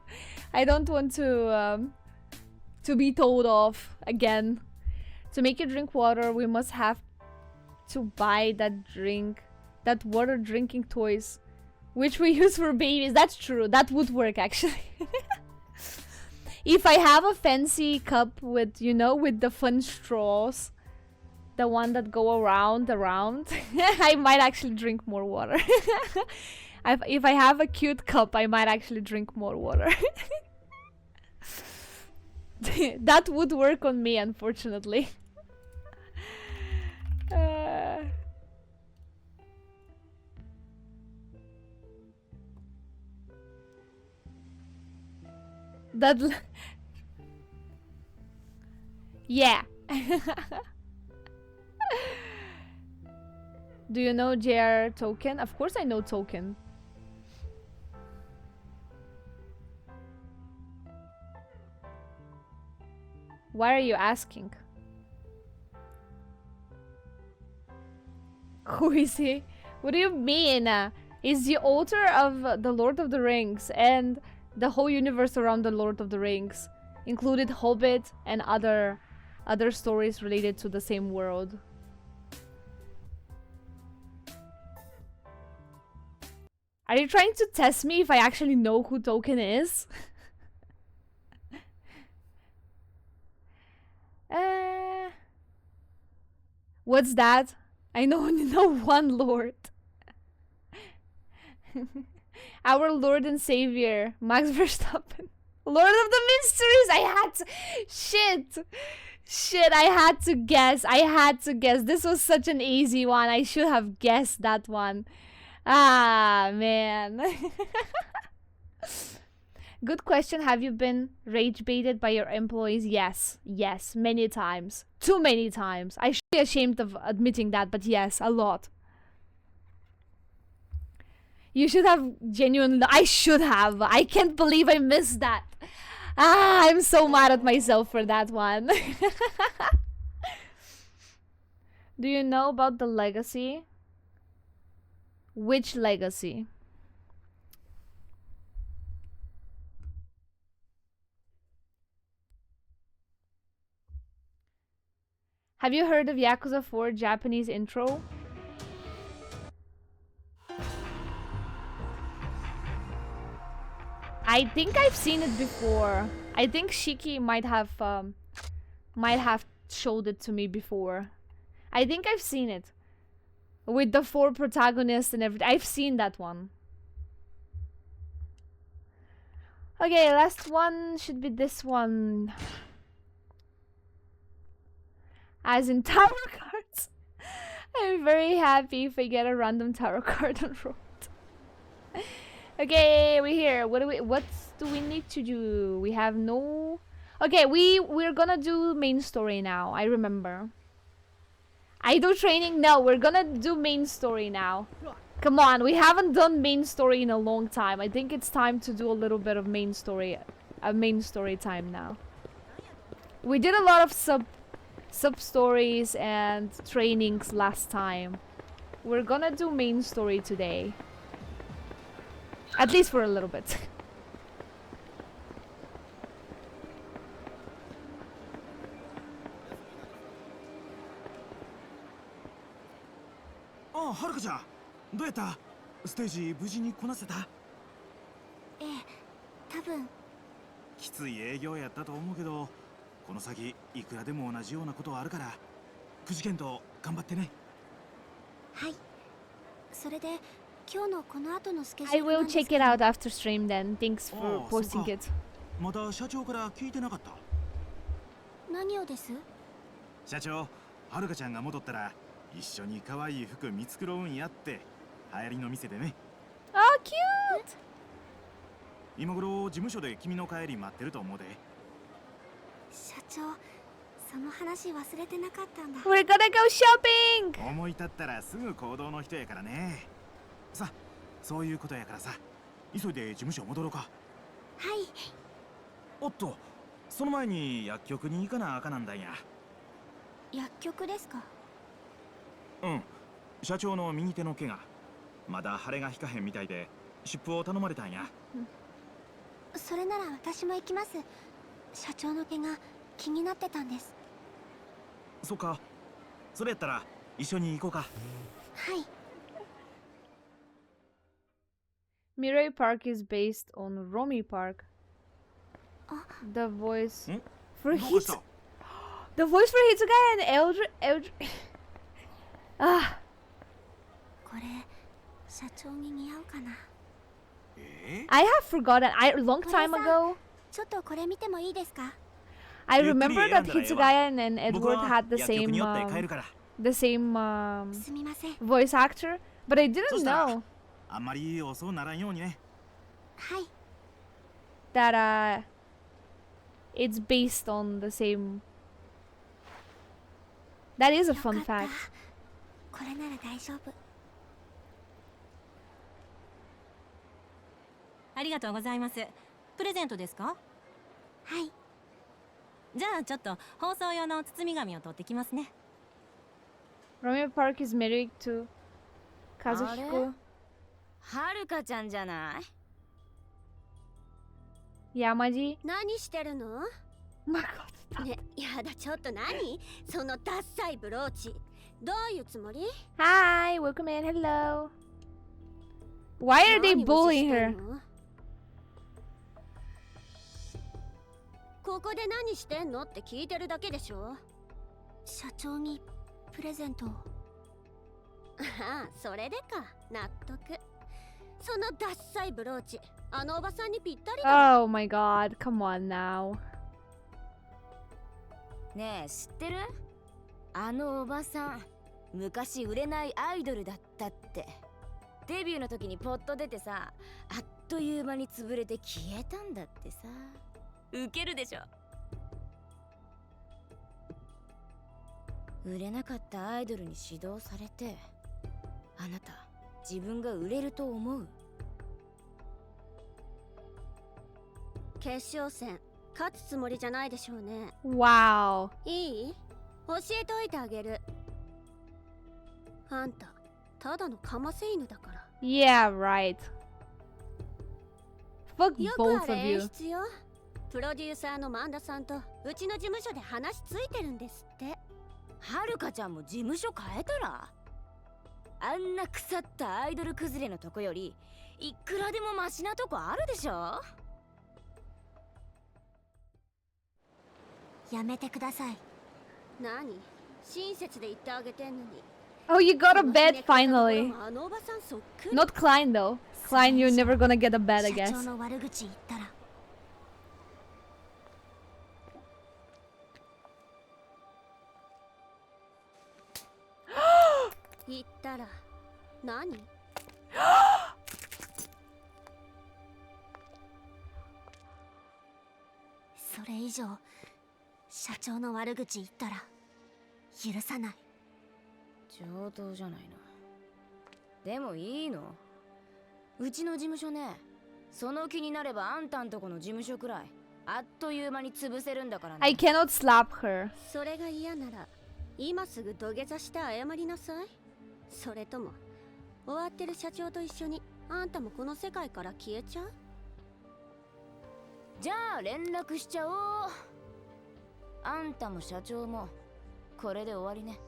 be told off again. To make you drink water, we must have to buy that water drinking toys, which we use for babies. That's true. That would work actually. If I have a fancy cup with, with the fun straws, the one that go around, I might actually drink more water. If I have a cute cup, I might actually drink more water. That would work on me, unfortunately. Yeah. Do you know JR Token? Of course I know Token. Why are you asking? Who is he? What do you mean? He's the author of The Lord of the Rings and the whole universe around The Lord of the Rings, included Hobbit and other stories related to the same world. Are you trying to test me if I actually know who Token is? What's that? I only know one Lord. Our Lord and Savior, Max Verstappen. Lord of the Mysteries! I had to... Shit, I had to guess. This was such an easy one. I should have guessed that one. Ah, man. Good question. Have you been rage baited by your employees? Yes, many times. Too many times. I should be ashamed of admitting that, but yes, a lot. You should have genuinely... I should have. I can't believe I missed that. Ah, I'm so mad at myself for that one. Do you know about the legacy? Which legacy? Have you heard of Yakuza 4 Japanese intro? I think I've seen it before. I think Shiki might have showed it to me before. I think I've seen it. With the 4 protagonists and everything. I've seen that one. Okay, last one should be this one. As in tarot cards. I'm very happy if I get a random tarot card on road. Okay, we're here. What do we need to do? We have no... Okay, we're gonna do main story now. I remember. Idol training? No, we're gonna do main story now. Come on, we haven't done main story in a long time. I think it's time to do a little bit of main story time now. We did a lot of sub-stories and trainings last time. We're gonna do main story today. At least for a little bit. Oh, はるかちゃん、どうやった？ステージ無事にこなせた？ええ、多分。きつい営業やったと思うけど、この先いくらでも同じようなことはあるから、くじけんと頑張ってね。はい。それで今日のこの後のスケジュ I ールな will んです check け it ど。 out after stream then. Thanks for Oh, posting so it. まだ社長から聞いてなかった？何をです？社長、はるかちゃんが戻ったら一緒に可愛い服見繕うんやって、流行りの店でね。Oh, cute! 今頃事務所で君の帰り待ってると思うで。社長、その話忘れてなかったんだ。 We're gonna go shopping! 思い立ったらすぐ行動の人やからね。さ、そういうことやからさ、急いで事務所戻ろうか。はい。おっと、その前に薬局に行かなあかなんだんや。薬局ですか？うん、社長の右手の怪我、まだ腫れが引かへんみたいで、湿布を頼まれたんや。それなら私も行きます。社長の怪我気になってたんです。そっか、それやったら一緒に行こうか。はい。Mirai Park is based on Romi Park. The voice for どうした？ The voice for Hitsugai and Eldred. Ah, これ社長に似合うかな。I have forgotten. Long time ago, ちょっとこれ見てもいいですか？ I ゆっくり remember 選 that んだらええわ。 Hitsugaya and 僕 Edward は had the 薬局 same に寄って帰るから。すみません。 voice actor, but I そ didn't したら know あんまり遅ならんようにね。はい。 that it's based on the same. That is a よか fun った。 fact. これなら大丈夫。ありがとうございます。プレゼントですか？はい。じゃあちょっと放送用の包み紙を取ってきますね。Romeo Park is married to Kazuhiko はるかちゃんじゃない？ Yamaji. 何してるの？ Oh my god. ね、やだ、ちょっと何？そのダッサいブローチ。どういうつもり？ Hi, welcome in. Hello. Why are they 何無視 bullying して her? んの？ここで何してんのって聞いてるだけでしょ。社長にプレゼントを。ああ、それでか。納得。そのダッサいブローチ、あのおばさんにぴったりだ。 Oh my god, come on now. ねえ知ってる？あのおばさん昔売れないアイドルだったって。デビューの時にポッと出てさ、あっという間に潰れて消えたんだってさ。ウケるでしょ。売れなかったアイドルに指導されて、あなた自分が売れると思う？決勝戦勝つつもりじゃないでしょうね。 Wow. いい？教えておいてあげる。あんたただのカマセ犬だから。 Yeah, right. Fuck よく both あ of れ演 you. 出よ。プロデューサーの萬田さんとうちの事務所で話ついてるんですって。はるかちゃんも事務所変えたら？あんな腐ったアイドル崩れのとこよりいくらでもマシなとこあるでしょ。やめてください。何？親切で言ってあげてんのに。 Oh, you got a bed この finally. あのおばさんそっくり。 Not Klein though. Klein, you're never gonna get a bed, I 社長 guess. の悪口言ったら。言ったら何？それ以上社長の悪口言ったら許さない。上等じゃないの。でもいいの？うちの事務所ね、その気になればあんたんとこの事務所くらいあっという間に潰せるんだからね。 I cannot slap her. それが嫌なら今すぐ土下座して謝りなさい。それとも終わってる社長と一緒にあんたもこの世界から消えちゃう？じゃあ連絡しちゃおう。あんたも社長もこれで終わりね。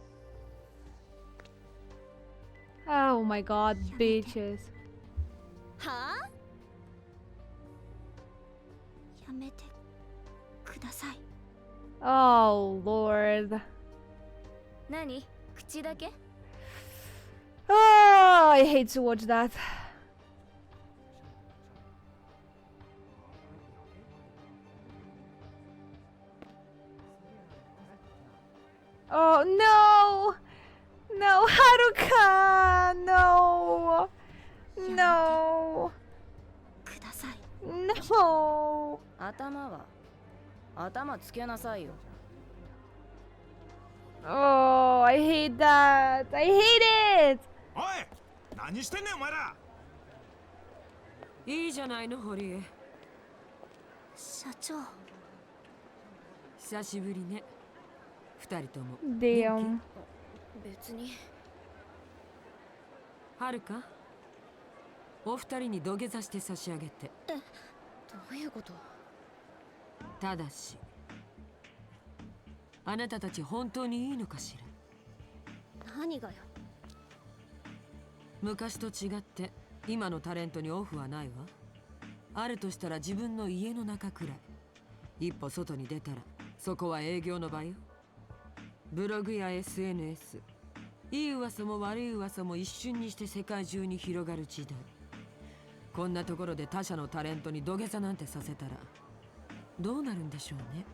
Oh my god, bitches. はあ？やめてください。 Oh lord. 何？口だけ？ Oh, I hate to watch that. Oh no! No, Haruka! No! No! ください。 No! 頭つけなさいよ。 Oh, I hate that! I hate it! おい、何してんねんお前ら。いいじゃないの堀江。社長。久しぶりね。二人とも。Damn. 別に。はるか。お二人に土下座して差し上げて。どういうこと？ただし、あなたたち本当にいいのかしら。何がよ。昔と違って今のタレントにオフはないわ。あるとしたら自分の家の中くらい。一歩外に出たらそこは営業の場よ。ブログや SNS、 いい噂も悪い噂も一瞬にして世界中に広がる時代。こんなところで他社のタレントに土下座なんてさせたらどうなるんでしょうね。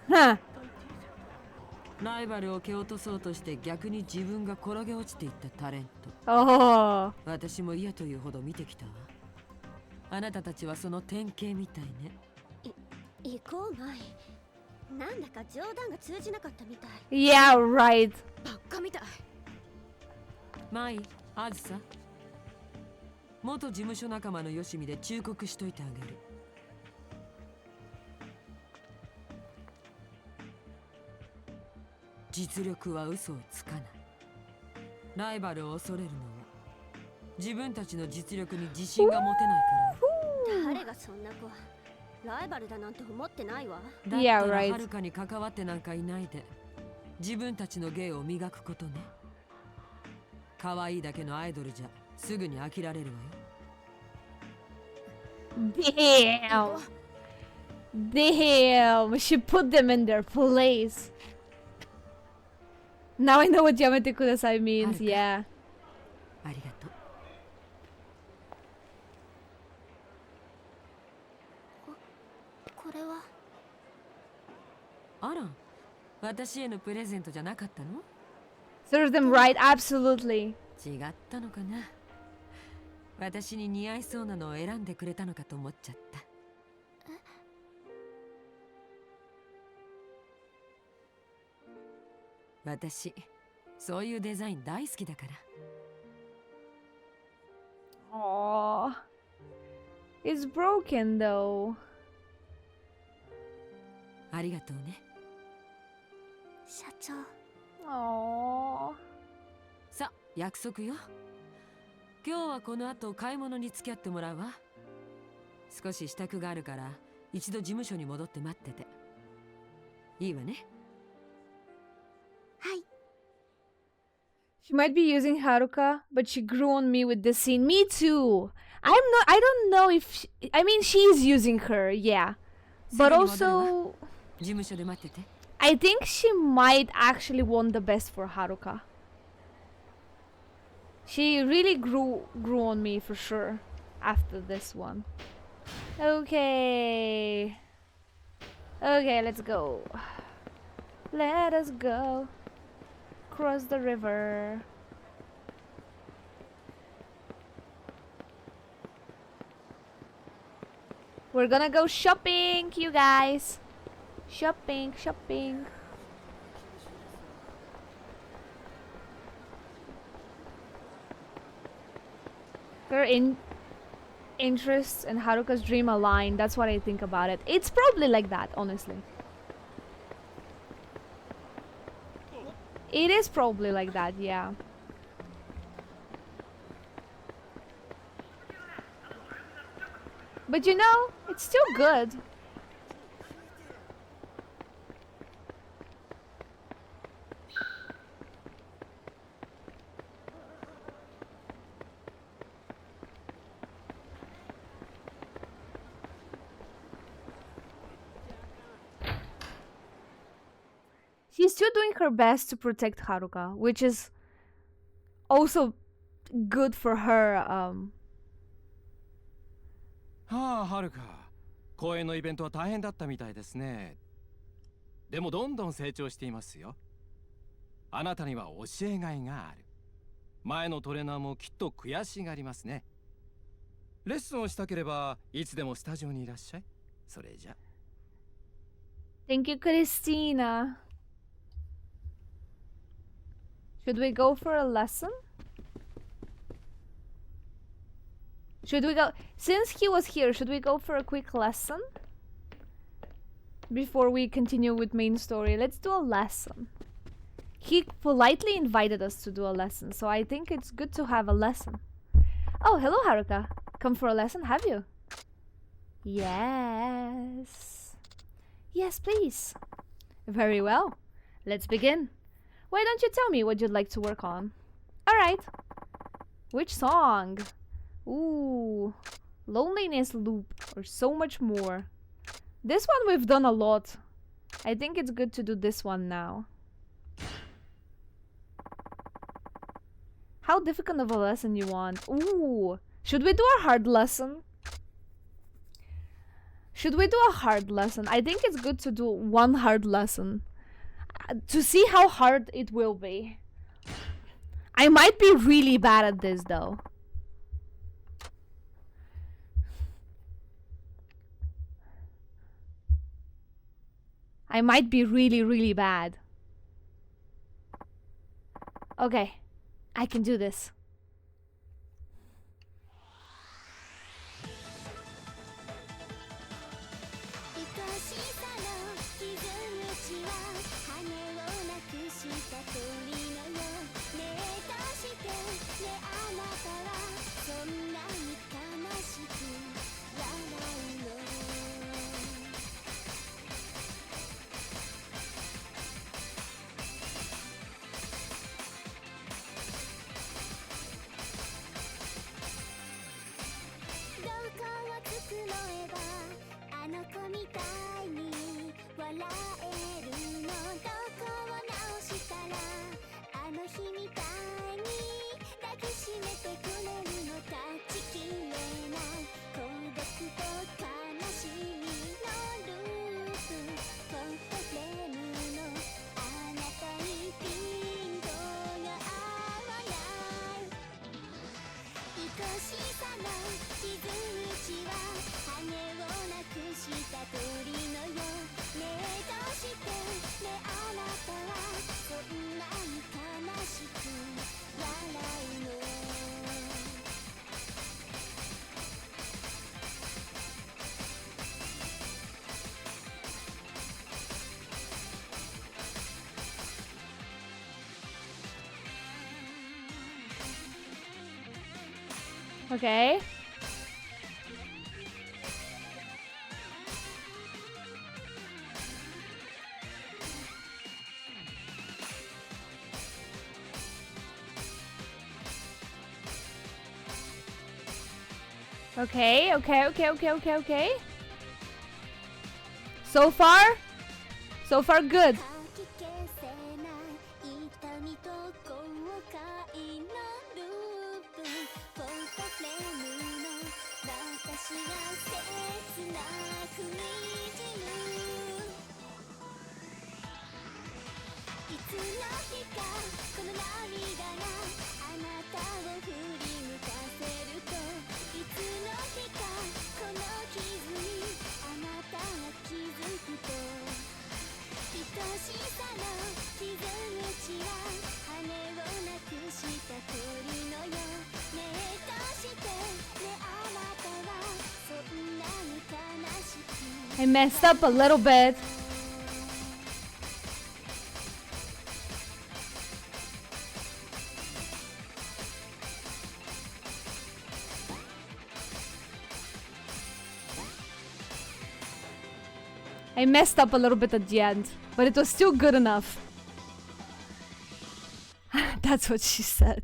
Huh. ライバルを蹴落とそうとして逆に自分が転げ落ちていったタレント。 Oh. 私も嫌というほど見てきたわ。あなたたちはその典型みたいね。行こうまい。なんだか冗談が通じなかったみたい。 Yeah, right. ばっかみたい。マイ、あずさ。元事務所仲間のよしみで忠告しといてあげる。実力は嘘をつかない。ライバルを恐れるのは自分たちの実力に自信が持てないからよ。誰がそんな子。ライバルだなんて思ってないわ。だった Yeah, ら right. はるかに関わってなんかいないで自分たちの芸を磨くことね。可愛いだけのアイドルじゃすぐに飽きられるわよ。 Damn. Damn. She put them in their place. Now I know what やめてください means. Haruka. Yeah. ありがとう。これは。あら、私へのプレゼントじゃなかったの？ Serves them right, absolutely. 違ったのかな。私に似合いそうなのを選んでくれたのかと思っちゃった。私、そういうデザイン大好きだから。Aww. It's broken though. ありがとうね。社長。 Aww. さあ、約束よ。今日はこの後買い物に付き合ってもらうわ。少し支度があるから一度事務所に戻って待ってて。いいわね。はい。 She might be using Haruka, but she grew on me with this scene. Me too. I don't know if I mean she's using her, yeah. But also 事務所で待ってて。I think she might actually want the best for Haruka. She really grew on me for sure after this one. Okay. Okay, let's go. Let us go. Cross the river. We're gonna go shopping, you guys. Shopping, shopping. Her interests and Haruka's dream align. That's what I think about it. It's probably like that, honestly. It is probably like that, yeah. But you know, it's still good. She's still doing her best to protect Haruka, which is also good for her. はあ、はるか。公演のイベントは大変だったみたいですね。でもどんどん成長していますよ。あなたには教えがいがある。前のトレーナーもきっと悔しがりますね。レッスンをしたければいつでもスタジオにいらっしゃい。それじゃ。Thank you, Christina. Should we go for a lesson? Should we go... Since he was here, should we go for a quick lesson? Before we continue with main story, let's do a lesson. He politely invited us to do a lesson, so I think it's good to have a lesson. Oh, hello Haruka. Come for a lesson, have you? Yes. Yes, please. Very well. Let's begin. Why don't you tell me what you'd like to work on? Alright. Which song? Ooh. Loneliness Loop or So Much More. This one we've done a lot. I think it's good to do this one now. How difficult of a lesson you want? Ooh. Should we do a hard lesson? Should we do a hard lesson? I think it's good to do one hard lesson. To see how hard it will be. I might be really bad at this though. I might be really, really bad. Okay, I can do this. Okay. Okay, okay, okay, okay, okay, okay. So far good. かき消せない痛みと後悔のループフォトフレームの私が切なくにじむいつの日かこの涙があなたを振り向かせるといつの日かこの傷にあなたが気づくと愛しさの傷口は羽をなくした鳥のよねえどうしてねあなたはそんなに悲しく I messed up a little bit. I messed up a little bit at the end, but it was still good enough. That's what she said.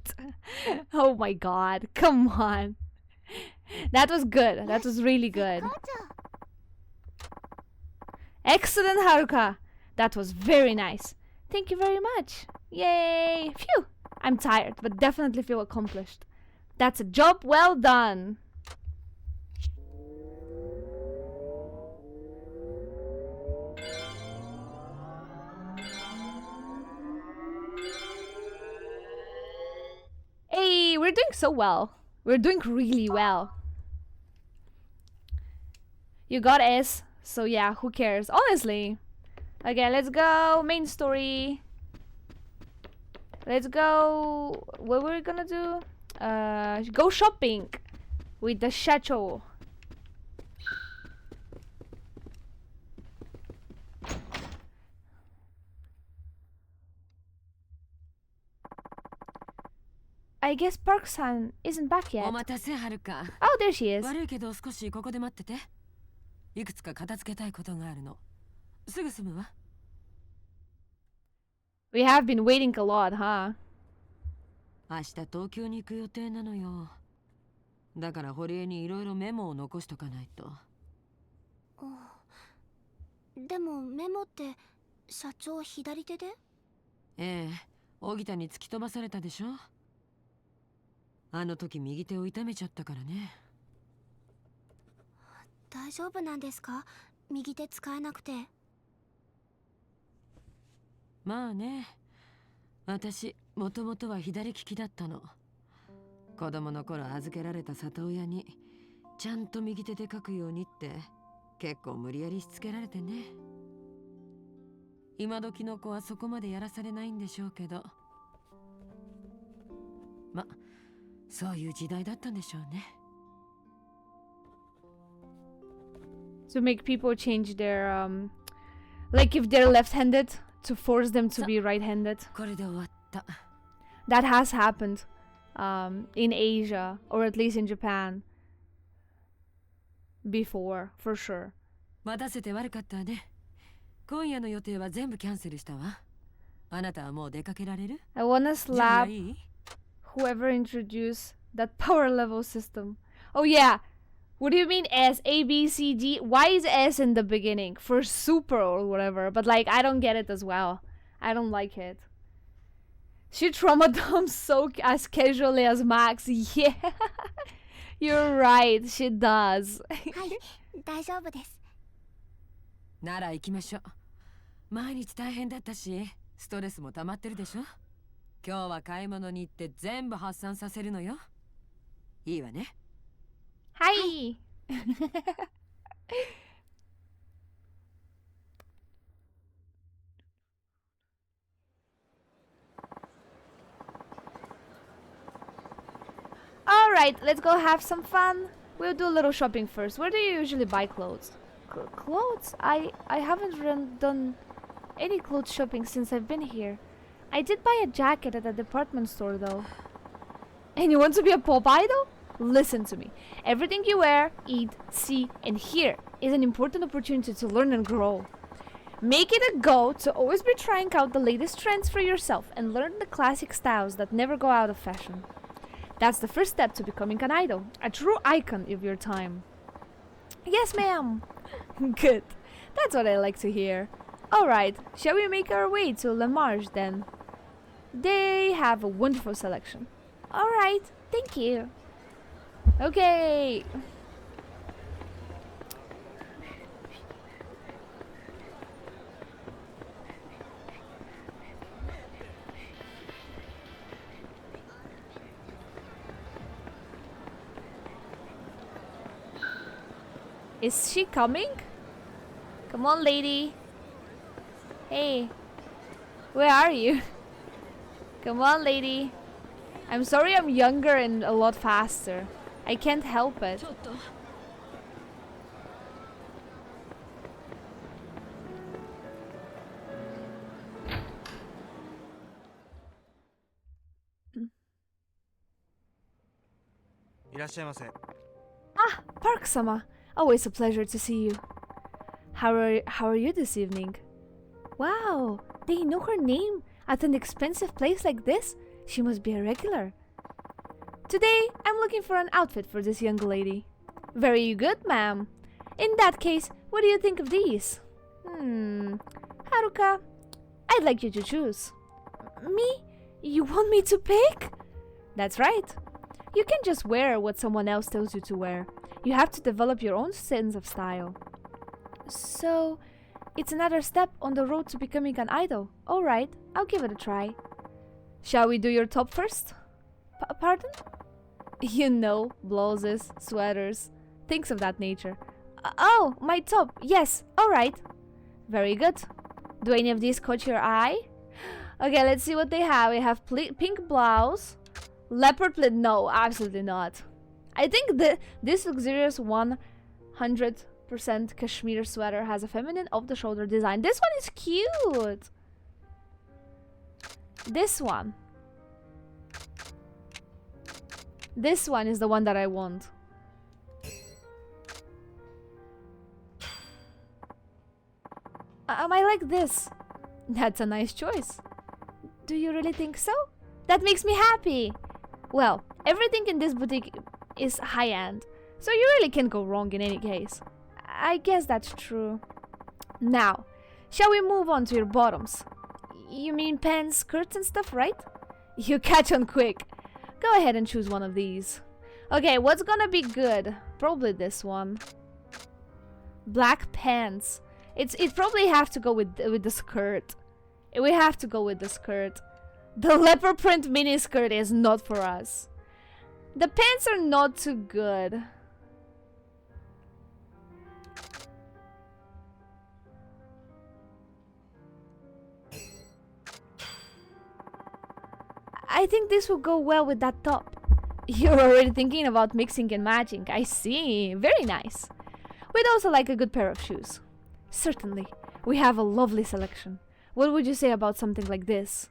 Oh my god, come on. That was good. That was really good. Excellent, Haruka. That was very nice. Thank you very much. Yay. Phew. I'm tired, but definitely feel accomplished. That's a job well done. Hey, we're doing so well. We're doing really well. You got S, so yeah, who cares? Honestly. Okay, let's go. Main story. Let's go. What we're gonna do? Go shopping with the Shacho. I guess Park-san isn't back yet. お待たせはるか。 Oh, there she is. 悪いけど少しここで待ってて。いくつか片付けたいことがあるの。すぐ済むわ。We have been waiting a lot, huh? 明日東京に行く予定なのよ。だから堀江にいろいろメモを残しとかないと。でもメモって社長左手で？ええ、荻田に突き飛ばされたでしょ。あの時右手を痛めちゃったからね。大丈夫なんですか？右手使えなくて。まあね、私もともとは左利きだったの。子供の頃預けられた里親にちゃんと右手で書くようにって結構無理やりしつけられてね。今時の子はそこまでやらされないんでしょうけど、ま、そういう時代だったんでしょうね。To make people change their like if they're left-handed, to force them to be right-handed. これで終わった。 That has happened in Asia, or at least in Japan, before, for sure. 待たせて悪かったね。今夜の予定は全部キャンセルしたわ。あなたはもう出かけられる？ I wanna 準備は slap いい？ whoever introduced that power level system. Oh yeah, what do you mean S? A, B, C, D? Why is S in the beginning? For super or whatever, but like I don't get it as well. I don't like it. She trauma dumps so as casually as Max. Yeah, you're right, she does. はい、大丈夫です。なら行きましょう。毎日大変だったし、ストレスも溜まってるでしょ。今日は買い物に行って全部発散させるのよ。いいわね。Hi. Alright, let's go have some fun. We'll do a little shopping first. Where do you usually buy clothes? Clothes? I haven't done any clothes shopping since I've been here. I did buy a jacket at a department store though. And you want to be a pop idol? Listen to me. Everything you wear, eat, see, and hear is an important opportunity to learn and grow. Make it a goal to always be trying out the latest trends for yourself and learn the classic styles that never go out of fashion. That's the first step to becoming an idol, a true icon of your time. Yes, ma'am. Good. That's what I like to hear. Alright, shall we make our way to La Marge then? They have a wonderful selection. Alright, thank you. Okay. Is she coming? Come on, lady. Hey. Where are you? Come on, lady. I'm sorry I'm younger and a lot faster. I can't help it. Ah, Park-sama. Always a pleasure to see you. How are you this evening? Wow, they know her name at an expensive place like this? She must be a regular. Today, I'm looking for an outfit for this young lady. Very good, ma'am. In that case, what do you think of these? Haruka, I'd like you to choose. Me? You want me to pick? That's right. You can't just wear what someone else tells you to wear. You have to develop your own sense of style. So, it's another step on the road to becoming an idol. Alright, I'll give it a try. Shall we do your top first? Pardon? You know, blouses, sweaters, things of that nature. Oh, my top. Yes, alright. Very good. Do any of these catch your eye? Okay, let's see what they have. We have pink blouse. Leopard print. No, absolutely not. I think this luxurious 100% cashmere sweater has a feminine off-the-shoulder design. This one is cute. This one. This one is the one that I want. I like this. That's a nice choice. Do you really think so? That makes me happy. Well, everything in this boutique is high-end, so you really can't go wrong in any case. I guess that's true. Now, shall we move on to your bottoms? You mean pants, skirts and stuff, right? You catch on quick. Go ahead and choose one of these. Okay, what's gonna be good? Probably this one. Black pants. It probably have to go with the skirt. We have to go with the skirt. The leopard print mini skirt is not for us. The pants are not too good. I think this will go well with that top. You're already thinking about mixing and matching. I see. Very nice. We'd also like a good pair of shoes. Certainly. We have a lovely selection. What would you say about something like this?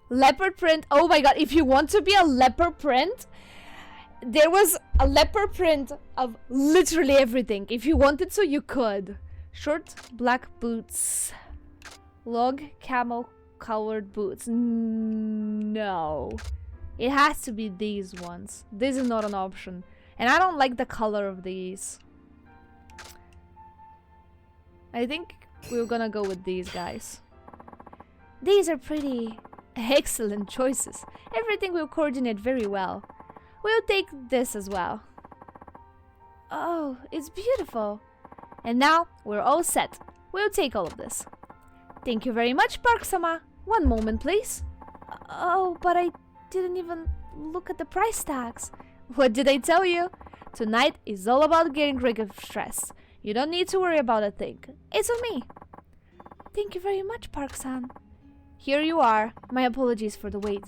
Leopard print. Oh my god, if you want to be a leopard print, there was a leopard print of literally everything. If you wanted to, you could. Short black boots. Log camel colored boots. No. It has to be these ones. This is not an option. And I don't like the color of these. I think we're gonna go with these guys. These are pretty excellent choices. Everything will coordinate very well. We'll take this as well. Oh, it's beautiful. And now we're all set. We'll take all of this. Thank you very much, Park-sama. One moment, please. Oh, but I didn't even look at the price tags. What did I tell you? Tonight is all about getting rid of stress. You don't need to worry about a thing. It's on me. Thank you very much, Park-san. Here you are. My apologies for the wait.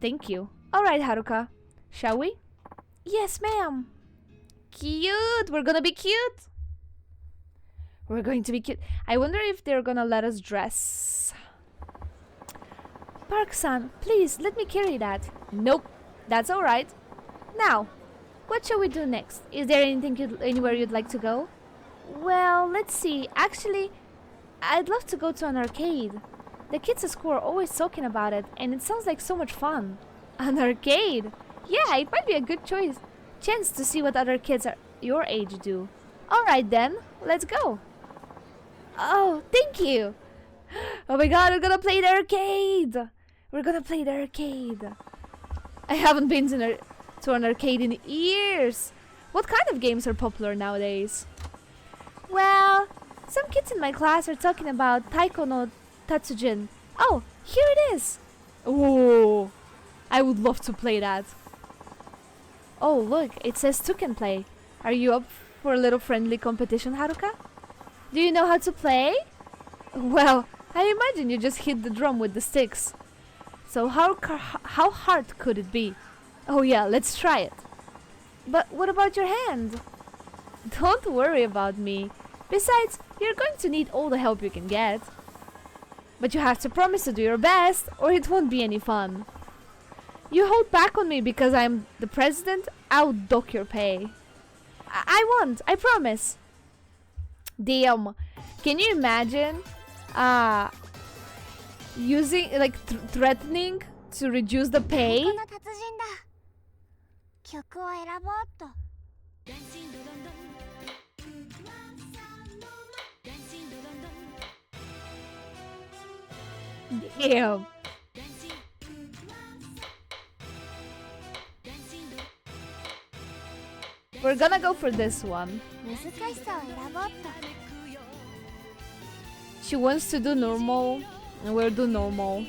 Thank you. Alright, Haruka. Shall we? Yes, ma'am. Cute! We're gonna be cute! We're going to be cute. I wonder if they're gonna let us dress. Park-san, please, let me carry that. Nope. That's alright. Now, what shall we do next? Is there anywhere you'd like to go? Well, let's see. Actually, I'd love to go to an arcade. The kids at school are always talking about it, and it sounds like so much fun. An arcade! Yeah, it might be a good chance to see what other kids your age do. Alright then, let's go. Oh, thank you! Oh my god, we're gonna play the arcade! We're gonna play the arcade. I haven't been to an arcade in years. What kind of games are popular nowadays? Well, some kids in my class are talking about Taiko no Tatsujin. Oh, here it is! Oh, I would love to play that. Oh, look, it says two can play. Are you up for a little friendly competition, Haruka? Do you know how to play? Well, I imagine you just hit the drum with the sticks. So how hard could it be? Oh yeah, let's try it. But what about your hand? Don't worry about me. Besides, you're going to need all the help you can get. But you have to promise to do your best, or it won't be any fun. You hold back on me because I'm the president, I'll dock your pay. I won't, I promise. Damn, can you imagine using, like, threatening to reduce the pay? Damn. We're gonna go for this one. She wants to do normal, and we'll do normal.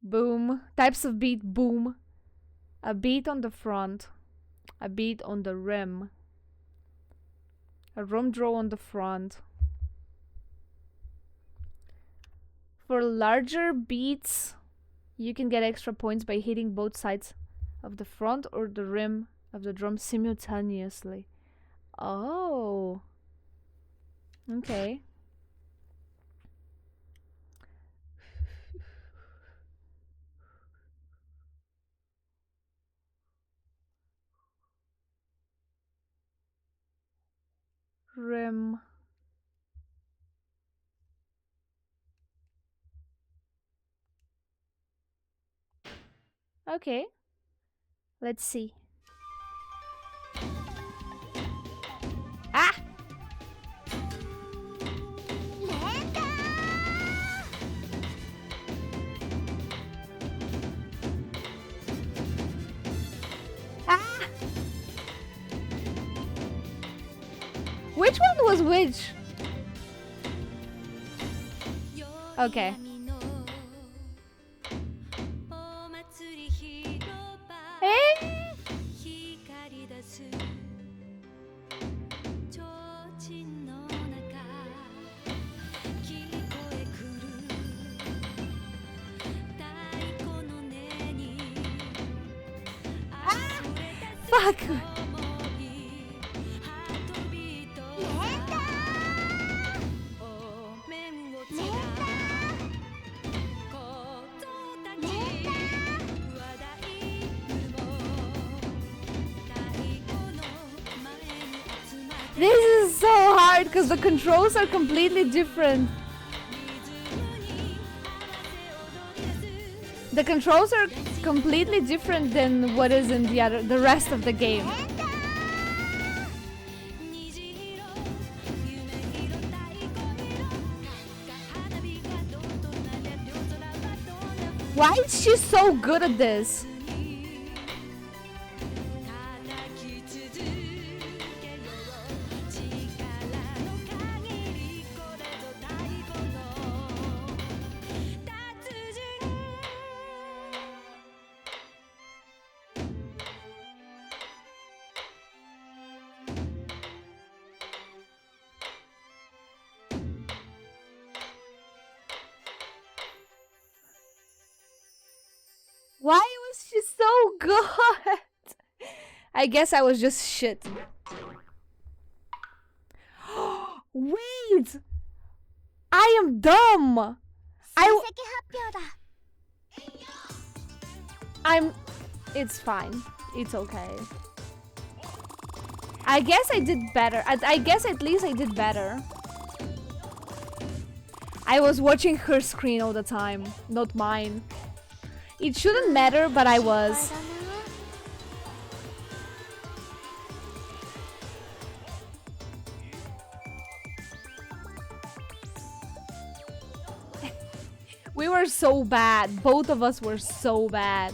Boom. Types of beat, boom. A beat on the front. A beat on the rim. A rim draw on the front. For larger beats, you can get extra points by hitting both sides of the front or the rim of the drum simultaneously. Oh. Okay. Rim. Okay. Let's see. Ah! Ah! Which one was which? Okay. Eh? Fuck! This is so hard because the controls are completely different. The controls are completely different than what is in the rest of the game. Why is she so good at this? Why was she so good? I guess I was just shit. Wait! I am dumb! It's fine. It's okay. I guess I did better. I guess at least I did better. I was watching her screen all the time, not mine. It shouldn't matter, but I was. We were so bad. Both of us were so bad.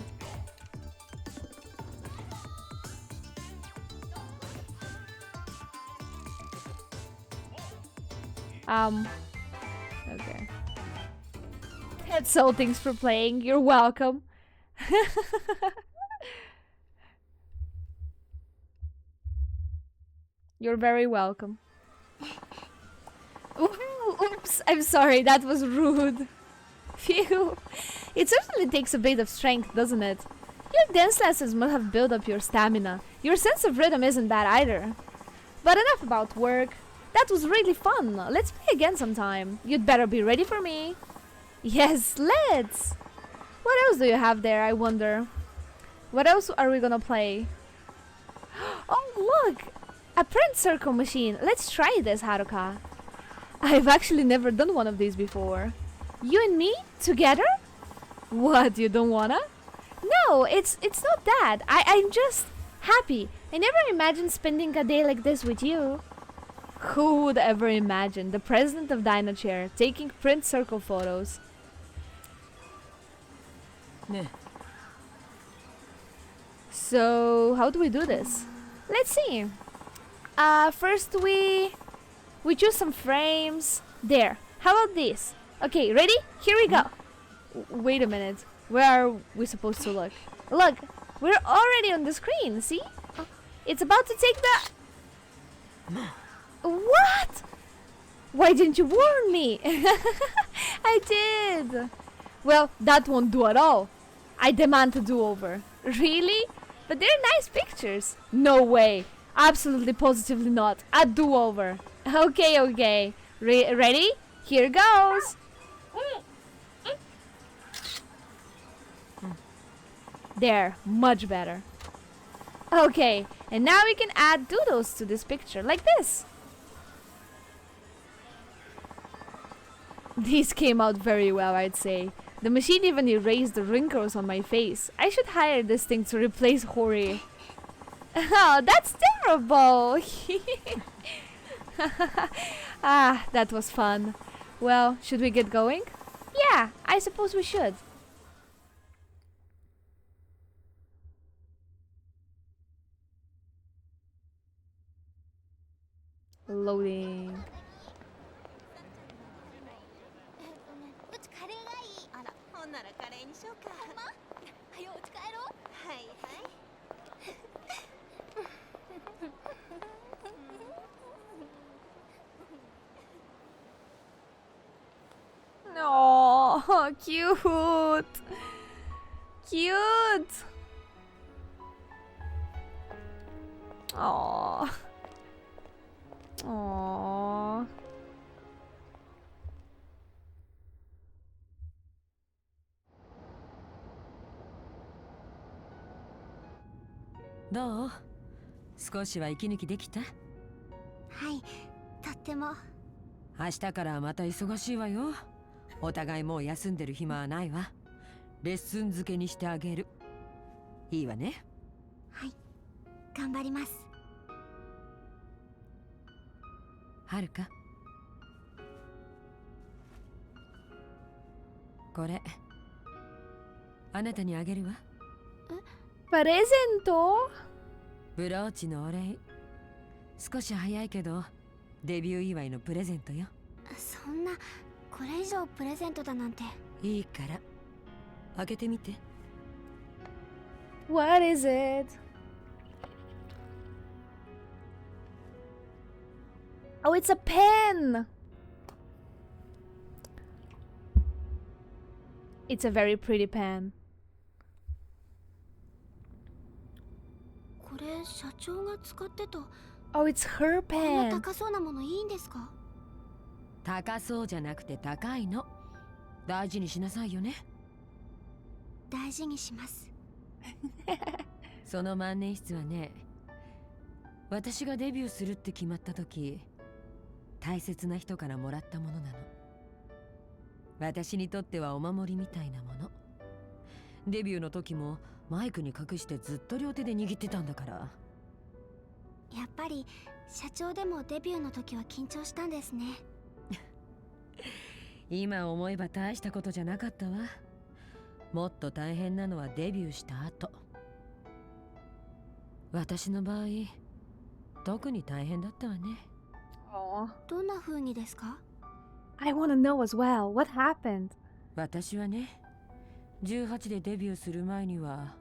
Okay. That's all, thanks for playing. You're welcome. You're very welcome. Oops, I'm sorry, that was rude. Phew. It certainly takes a bit of strength, doesn't it? Your dance lessons must have built up your stamina. Your sense of rhythm isn't bad either. But enough about work. That was really fun. Let's play again sometime. You'd better be ready for me. Yes, let's. What else do you have there, I wonder? What else are we gonna play? Oh, look! A print circle machine. Let's try this, Haruka. I've actually never done one of these before. You and me? Together? What, you don't wanna? No, it's not that. I'm just happy. I never imagined spending a day like this with you. Who would ever imagine the president of Dynachair taking print circle photos? Ne. So, how do we do this? Let's see. First we choose some frames. There. How about this? Okay, ready? Here we go. Wait a minute. Where are we supposed to look? Look, we're already on the screen, see? It's about to take the... What? Why didn't you warn me? I did. Well, that won't do at all. I demand a do-over. Really? But they're nice pictures. No way. Absolutely positively not. A do-over. Okay. Ready? Here goes. There, much better. Okay, and now we can add doodles to this picture, like this. These came out very well, I'd say. The machine even erased the wrinkles on my face. I should hire this thing to replace Hori. Oh, that's terrible! Ah, that was fun. Well, should we get going? Yeah, I suppose we should. Loading. うちカレーがいい。あら、ほんならカレーにしようか。ほんま？はようち帰ろう。はいOh,はい。cute. Cute. Oh. Oh. どう？少しは息抜きできた？はい、とっても。明日からまた忙しいわよ。お互いもう休んでる暇はないわ。レッスン付けにしてあげる。いいわね。はい、頑張ります。はるか。これあなたにあげるわ。Presento? ブローチのお礼。少し早いけどデビュー祝いのプレゼントよ。そんな、これ以上プレゼントだなんて。いいから開けてみて。What is it? Oh, it's a pen! It's a very pretty pen. これ社長が使ってた。Oh, it's her こんな pen. 高そうなものいいんですか？高そうじゃなくて高いの。大事にしなさいよね。大事にします。その万年筆はね、私がデビューするって決まった時、大切な人からもらったものなの。私にとってはお守りみたいなもの。デビューの時もマイクに隠してずっと両手で握ってたんだから。やっぱり社長でもデビューの時は緊張したんですね。今思えば大したことじゃなかったわ。もっと大変なのはデビューした後。私の場合、特に大変だったわね。どんな風にですか？ I want to know as well. What happened? 私はね、18でデビューする前には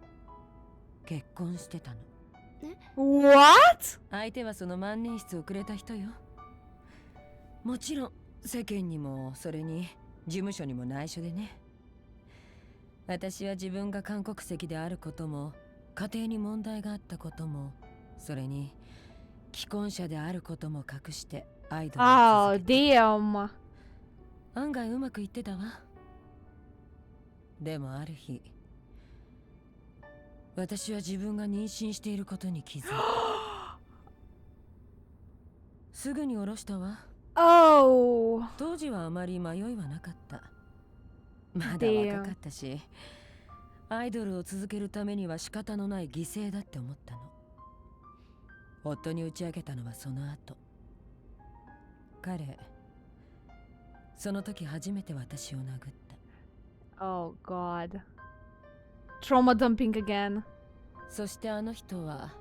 結婚してたの。What? 相手はその万年筆をくれた人よ。もちろん世間にもそれに事務所にも内緒でね。私は自分が韓国籍であることも、家庭に問題があったことも、それに既婚者であることも隠してアイドルを Oh, 続けて、 damn. 案外うまくいってたわ。でもある日、私は自分が妊娠していることに気づいた。すぐに下ろしたわ。Oh. 当時はあまり迷いはなかった。まだ Damn. 若かったし、アイドルを続けるためには仕方のない犠牲だって思ったの。夫に打ち明けたのはその後。彼、その時初めて私を殴った。Oh god. Trauma dumping again. そしてあの人は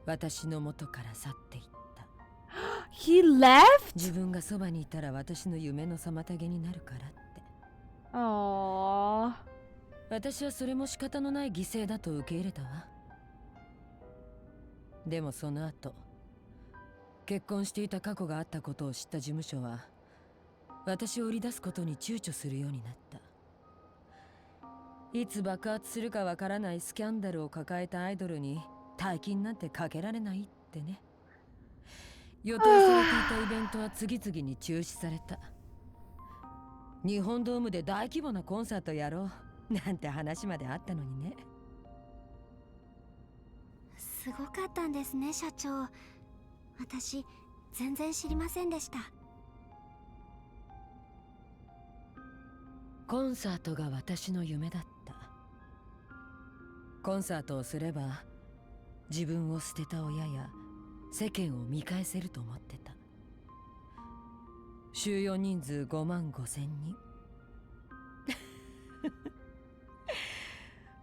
私の元から去っていった。He left? 自分がそばにいたら私の夢の妨げになるからって。Oh. 私はそれも仕方のない犠牲だと受け入れたわ。でもその後、結婚していた過去があったことを知った事務所は私を売り出すことに躊躇するようになった。いつ爆発するかわからないスキャンダルを抱えたアイドルに大金なんてかけられないってね。予定されていたイベントは次々に中止された。日本ドームで大規模なコンサートやろうなんて話まであったのにね。すごかったんですね、社長。私全然知りませんでした。コンサートが私の夢だった。コンサートをすれば自分を捨てた親や世間を見返せると思ってた。収容人数5万5千人。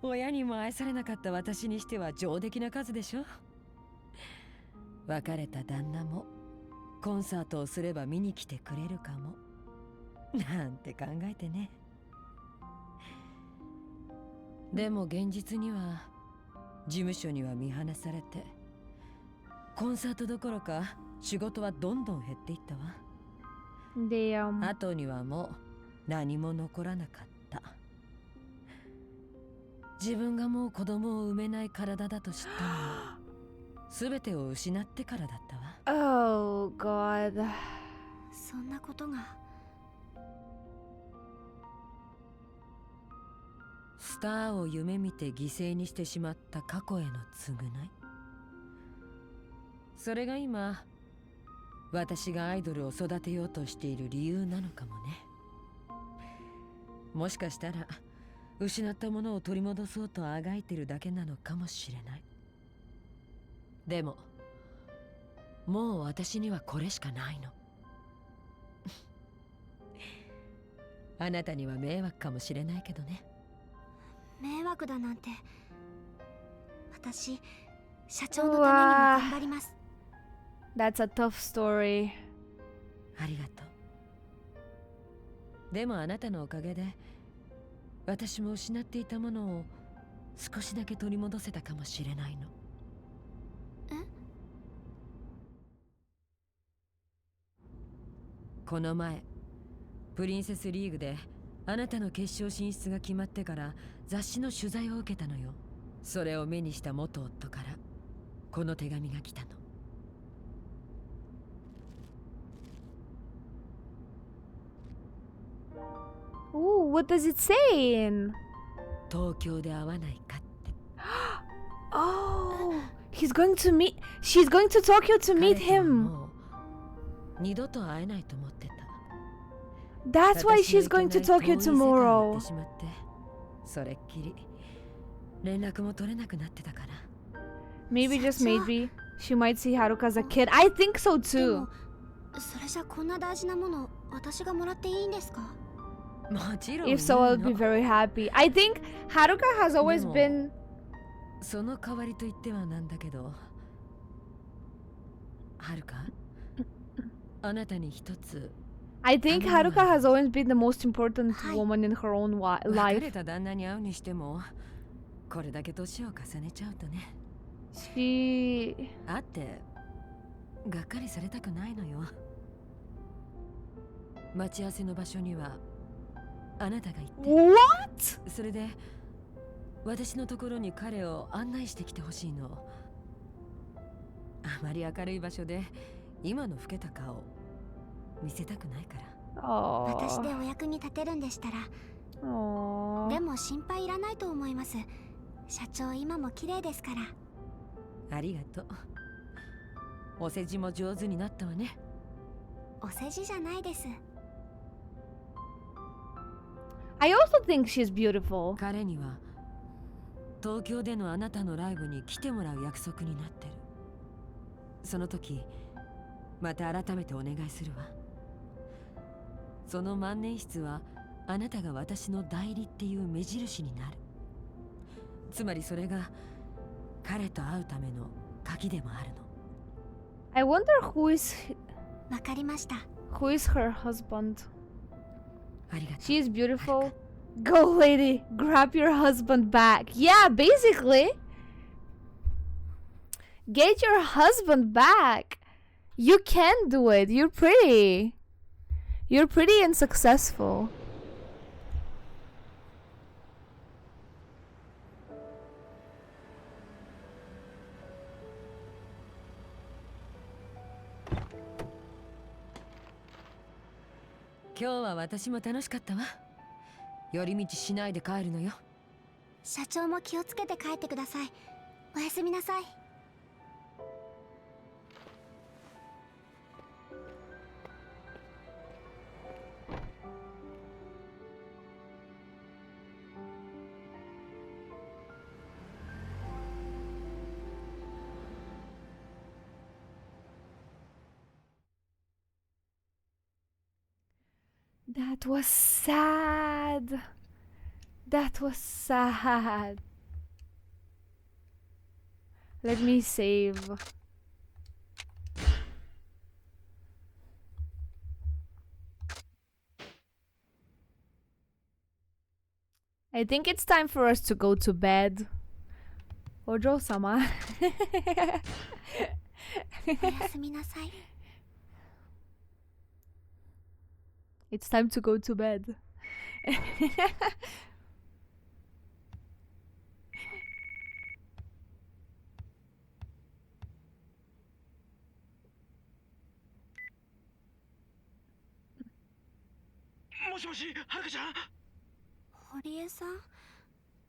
親にも愛されなかった私にしては上出来な数でしょ。別れた旦那もコンサートをすれば見に来てくれるかもなんて考えてね。でも現実には事務所には見放されて、コンサートどころか仕事はどんどん減っていったわ。Damn. 後にはもう何も残らなかった。自分がもう子供を産めない体だと知ったのは全てを失ってからだったわ。Oh god. そんなことが。スターを夢見て犠牲にしてしまった過去への償い。それが今私がアイドルを育てようとしている理由なのかもね。もしかしたら失ったものを取り戻そうとあがいてるだけなのかもしれない。でももう私にはこれしかないの。あなたには迷惑かもしれないけどね。迷惑だなんて。私社長のためにも頑張ります。That's a tough story. ありがとう。でもあなたのおかげで私も失っていたものを少しだけ取り戻せたかもしれないの。この前プリンセスリーグであなたの決勝進出が決まってから雑誌の取材を受けたのよ。それを目にした元夫からこの手紙が来たの。Ooh, what does it say? 東京で会わないかって。She's going to Tokyo to meet 彼とは him. もう二度と会えないと思ってた。 That's why she's going to 私の Tokyo 行けない遠い世界に行 tomorrow. ってしまって、それっきり連絡も取れなくなってたから。 Maybe just maybe she might see Haruka as a kid. I think so で too. もそれじゃこんな大事なもの私がもらっていいんですか？もちろん If so, いい I'll の be very happy. I think Haruka has always でも been. その代わりと言ってはなんだけど、はるか、あなたに一つ I think Haruka has always been the most important Hi. woman in her own 別れ life. た旦那に会うにしても、これだけ年を重ねちゃうとね、 She. 会ってがっかりされたくないのよ。待ち合わせの場所にはあなたが行って、 What? それで私のところに彼を案内してきてほしいの。あまり明るい場所で今の老けた顔見せたくないから。私で Oh. お役に立てるんでしたら。 Oh. でも心配いらないと思います。社長今も綺麗ですから。ありがとう。お世辞も上手になったわね。お世辞じゃないです。 I also think she's beautiful. 彼には東京でのあなたのライブに来てもらう約束になってる。その時また改めてお願いするわ。その万年筆はあなたが私の代理っていう目印になる。つまりそれが彼と会うための鍵でもあるの。 I wonder who is わかりました。 her husband. ありがとう。 She is beautiful. Go, lady, grab your husband back. Yeah, basically. Get your husband back. You can do it. You're pretty. You're pretty and successful. .今日は私も楽しかったわ。寄り道しないで帰るのよ。社長も気をつけて帰ってください。おやすみなさい。That was sad. That was sad. Let me save. I think it's time for us to go to bed. Ojo-sama. おやすみなさい。 It's time to go to bed. もしもし、はるかちゃん。堀江さん、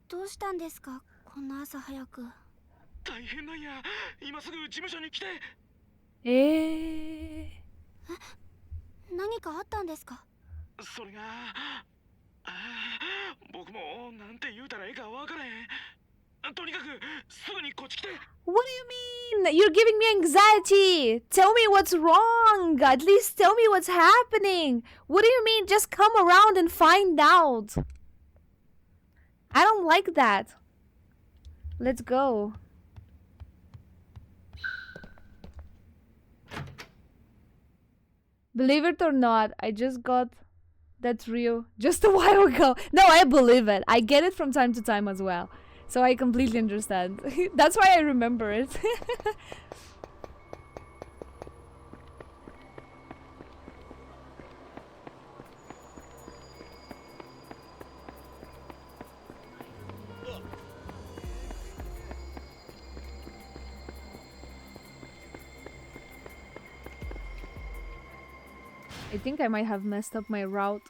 どうしたんですか、こんな朝早く。大変なんや。今すぐ事務所に来て。何かあったんですか？それが、僕もなんて言うたらええかわからへん。とにかくすぐにこっち来て。 What do you mean? You're giving me anxiety. Tell me what's wrong. At least tell me what's happening. What do you mean? Just come around and find out. I don't like that. Let's go. Believe it or not, I just got that Rio just a while ago. No, I believe it. I get it from time to time as well. So I completely understand. That's why I remember it. I think I might have messed up my route.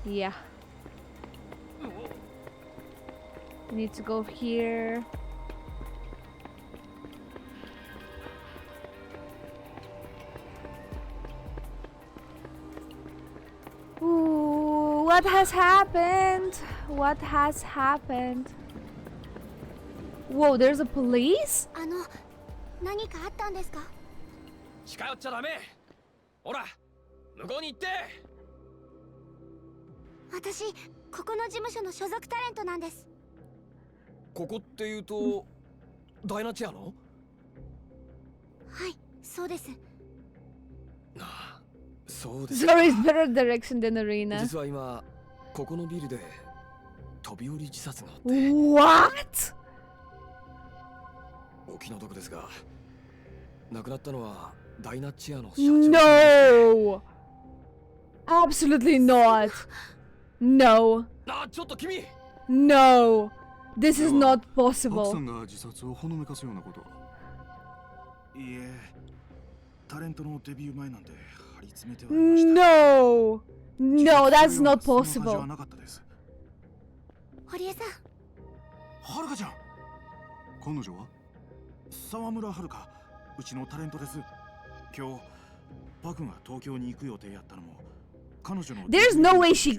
Yeah. Need to go here. What has happened? What has happened? Whoa, there's a police? 何かあったんですか？近寄っちゃダメ。ほら、向こうに行って。私、ここの事務所の所属タレントなんです。ここって言うと、ダイナチアの？はい、そうです。ああ、そうです。Sorry, it's better direction than arena. 実は今、ここのビルで飛び降り自殺があって。What? お気の毒ですが、亡くなったのはダイナチアの社長。No! Absolutely not. No. あ、ちょっと君。No. This is not パクさ possible. んが自殺をほのめかすようなことは。いいえ、タレントのデビュー前なんで張り詰めてはいました。 No. No, that's not その感じは possible. なかったです。堀江さん、はるかちゃん。彼女は沢村はるか、うちのタレントです。今日パクが東京に行く予定やったのも彼女の。 There's no way she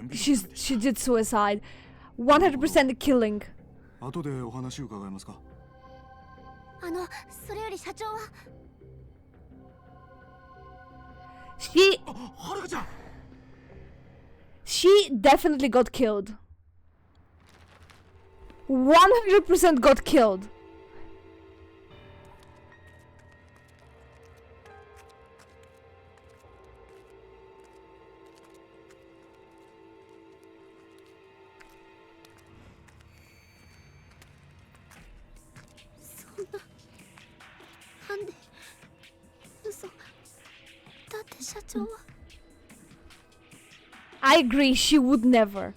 did suicide. 100% killing. 後でお話伺えますか。それより社長は。はるかちゃん。She definitely got killed. 100% got killed. I agree, she would never.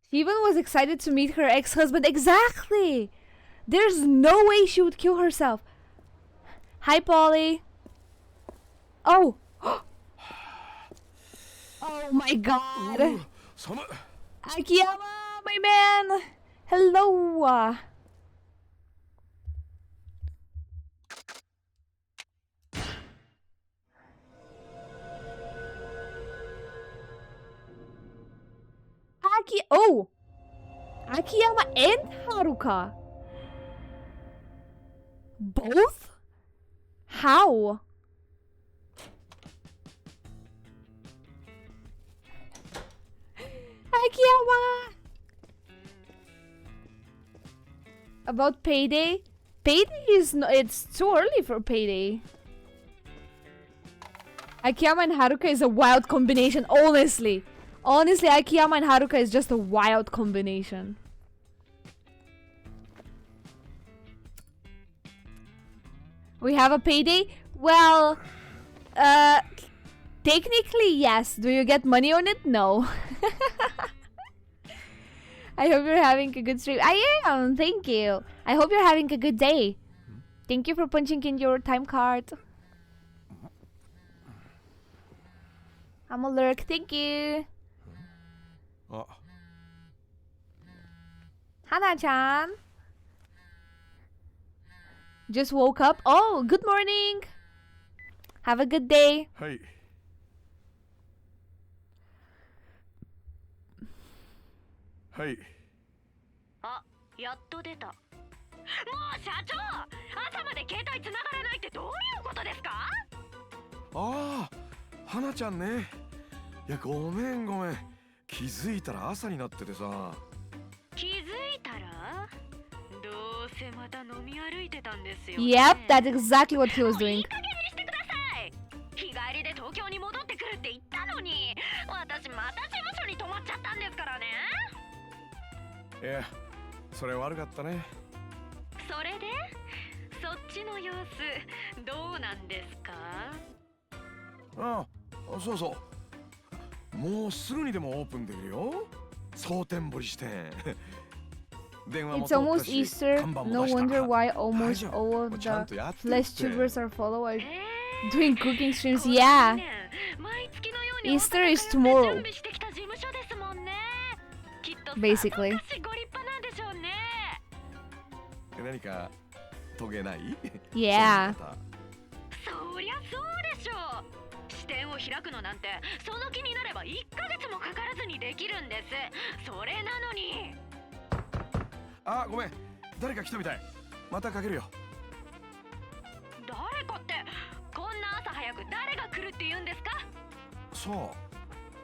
She even was excited to meet her ex-husband. Exactly! There's no way she would kill herself. Hi, Polly. Oh! Oh my god! Akiyama, my man! Hello! Oh! Akiyama and Haruka. Both? How? Akiyama! About Payday? Payday is no, it's too early for Payday. Akiyama and Haruka is a wild combination, honestly. Honestly, Akiyama and Haruka is just a wild combination. We have a Payday? Well, technically yes. Do you get money on it? No. I hope you're having a good stream. I am, thank you. I hope you're having a good day. Thank you for punching in your time card. I'm a lurk, thank you. Hana-chan. Just woke up. Oh, good morning. Have a good day. Hey. Hey. あ、やっと出た。もう社長、朝まで携帯繋がらないってどういうことですか？ああ、花ちゃんね。いや、ごめん。気づいたら朝になっててさ。気づいたら？どうせまた飲み歩いてたんですよ。Yep, that's exactly what he was doing. いい加減にしてください。日帰りで東京に戻ってくるって言ったのに、私また事務所に泊まっちゃったんですからね。いや、それ悪かったね。それで、そっちの様子どうなんですか？ああ、そうそう。もうすぐにでもオープンできるよ。蒼天堀支店。It's almost Easter. No wonder why almost all of the flesh tubers are followers doing cooking streams. Yeah. Easter is tomorrow. Basically. 何か遂げない？ Yeah. そりゃそうでしょう。視点を開くのなんてその気になれば1ヶ月もかからずにできるんです。それなのに。あ、ごめん。誰か来たみたい。またかけるよ。誰かってこんな朝早く誰が来るって言うんですか？そう。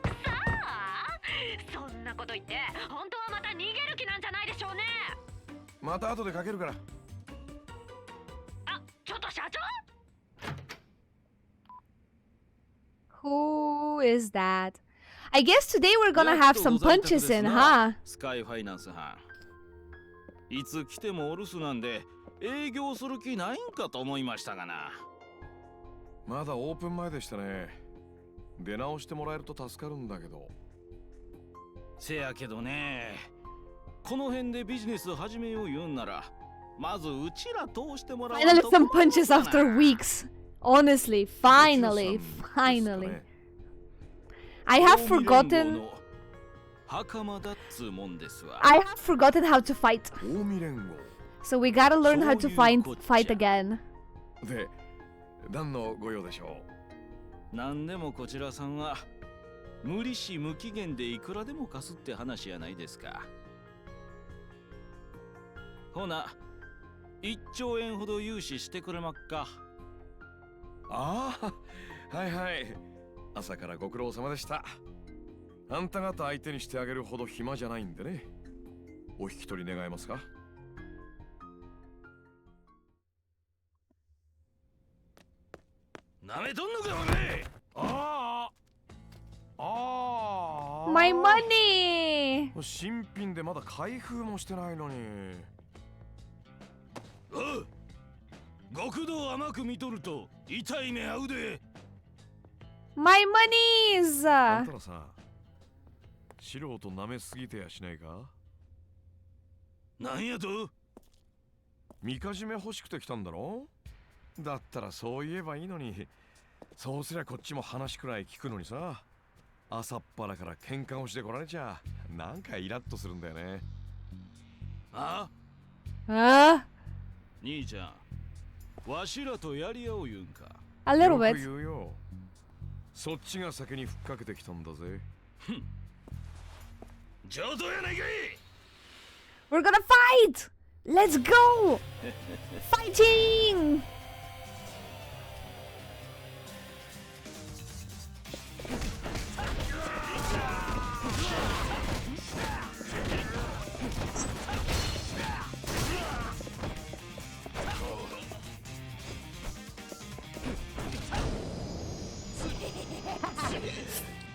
さあ、そんなこと言って本当はまた逃げる気なんじゃないでしょうね。また後でかけるから。あ、ちょっと社長。Who is that? I guess today we're gonna have some punches in, huh? スカイファイナンス班。いつ来てもお留守なんで営業する気ないんかと思いましたがな。まだオープン前でしたね。出直してもらえると助かるんだけど。せやけどね、この辺でビジネス始めよう言うんならまずうちら通してもらわん Finally と some punches after weeks. Honestly, finally. I have forgotten. 袴だっつうもんですわ。I have forgotten how to fight. 近江連合。 So we gotta learn how to そういうこっちゃ。 fight again. で、何のご用でしょなんでもこちらさんは無利子無期限でいくらでも貸すって話やないですか。ほな、1兆円ほど融資してくれまっか。ああ、はいはい。朝からご苦労様でした。あんた方相手にしてあげるほど暇じゃないんでね。お引き取り願えますか？なめとんのかおめえ。ああ。 My money! 新品でまだ開封もしてないのに。おう、極道甘く見とると痛い目合うで。My monies! あんたらさ、素人舐めすぎてやしないか？なんやと？みかじめ欲しくて来たんだろ？だったらそう言えばいいのに。そうすりゃこっちも話くらい聞くのにさ。朝っぱらから喧嘩をしてこられちゃなんかイラッとするんだよね。あ？兄ちゃん、わしらとやり合おう言うんか。 A little よく bit. 言うよ。そっちが先にふっかけてきたんだぜ。上等やないかい。 We're gonna fight! Let's go! Fighting!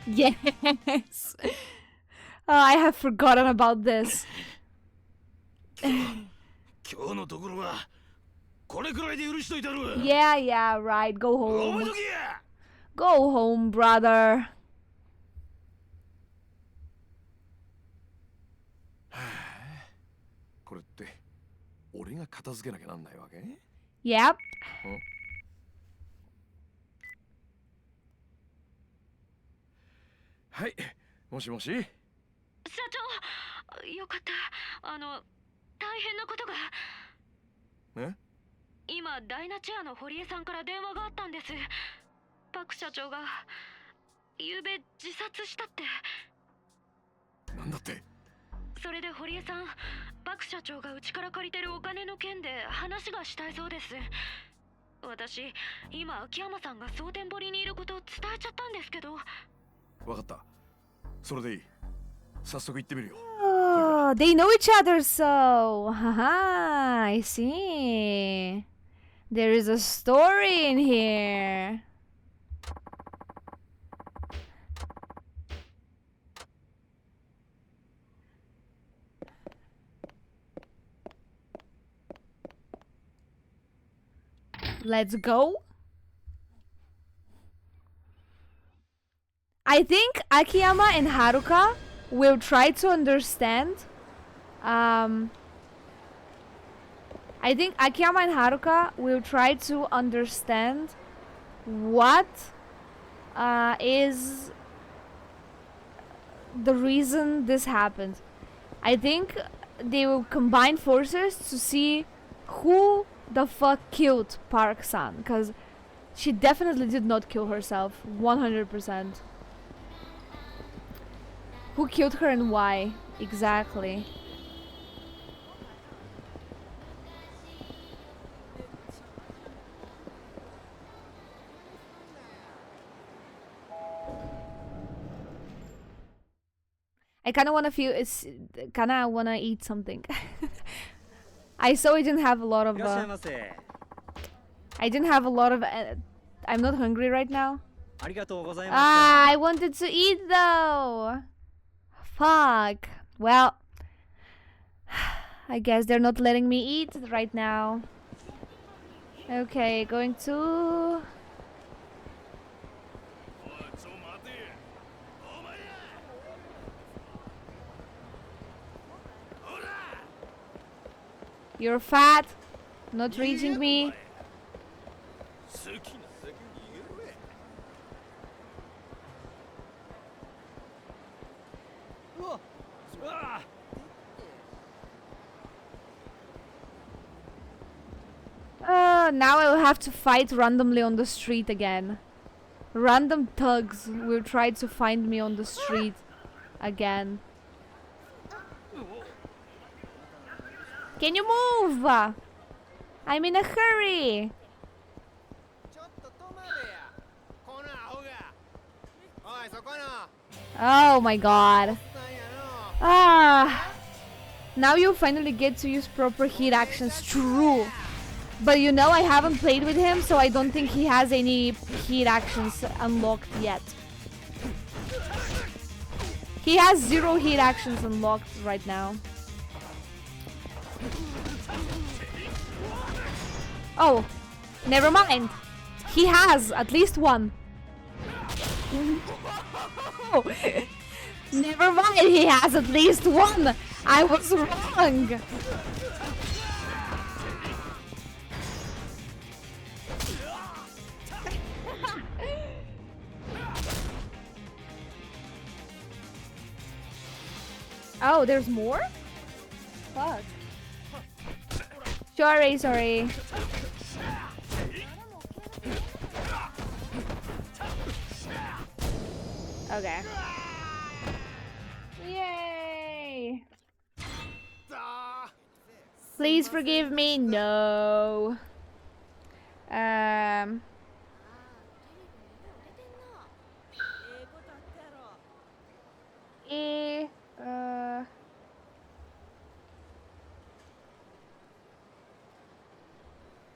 Yes! I have forgotten about this. 今日のところはこれくらいで許しといたる。 Yeah, yeah, right. Go お home. めどきや。 Go home, brother. これって俺が片付けなきゃなんないわけ？ Yep. はい、もしもし。社長、よかった。大変なことが。え？今ダイナチェアの堀江さんから電話があったんです。パク社長が昨べ自殺したって。なんだって？それで堀江さん、パク社長がうちから借りてるお金の件で話がしたいそうです。私、今秋山さんが蒼天堀にいることを伝えちゃったんですけど。わかった。それでいい。早速行ってみるよ。 Oh, they know each other, so. Haha, I see. There is a story in here. Let's go. I think Akiyama and Haruka will try to understand. I think Akiyama and Haruka will try to understand what is the reason this happened. I think they will combine forces to see who the fuck killed Park-san, because she definitely did not kill herself, 100%. Who killed her and why? Exactly. I kind of want to feel it's kind of want to eat something. I saw I didn't have a lot of I didn't have a lot of I'm not hungry right now. Ah, I wanted to eat though. Fuck. Well, I guess they're not letting me eat right now. Okay, going to You're fat, not reaching me. Now I will have to fight randomly on the street again. Random thugs will try to find me on the street again. Can you move? I'm in a hurry. Oh my god. Ah. Now you finally get to use proper hit actions. True. But you know, I haven't played with him, so I don't think he has any hit actions unlocked yet. He has 0 hit actions unlocked right now. Oh, never mind. He has at least 1. Never mind, he has at least 1. I was wrong. Oh, there's more? Fuck. Sorry. Okay. Yay! Please forgive me. No.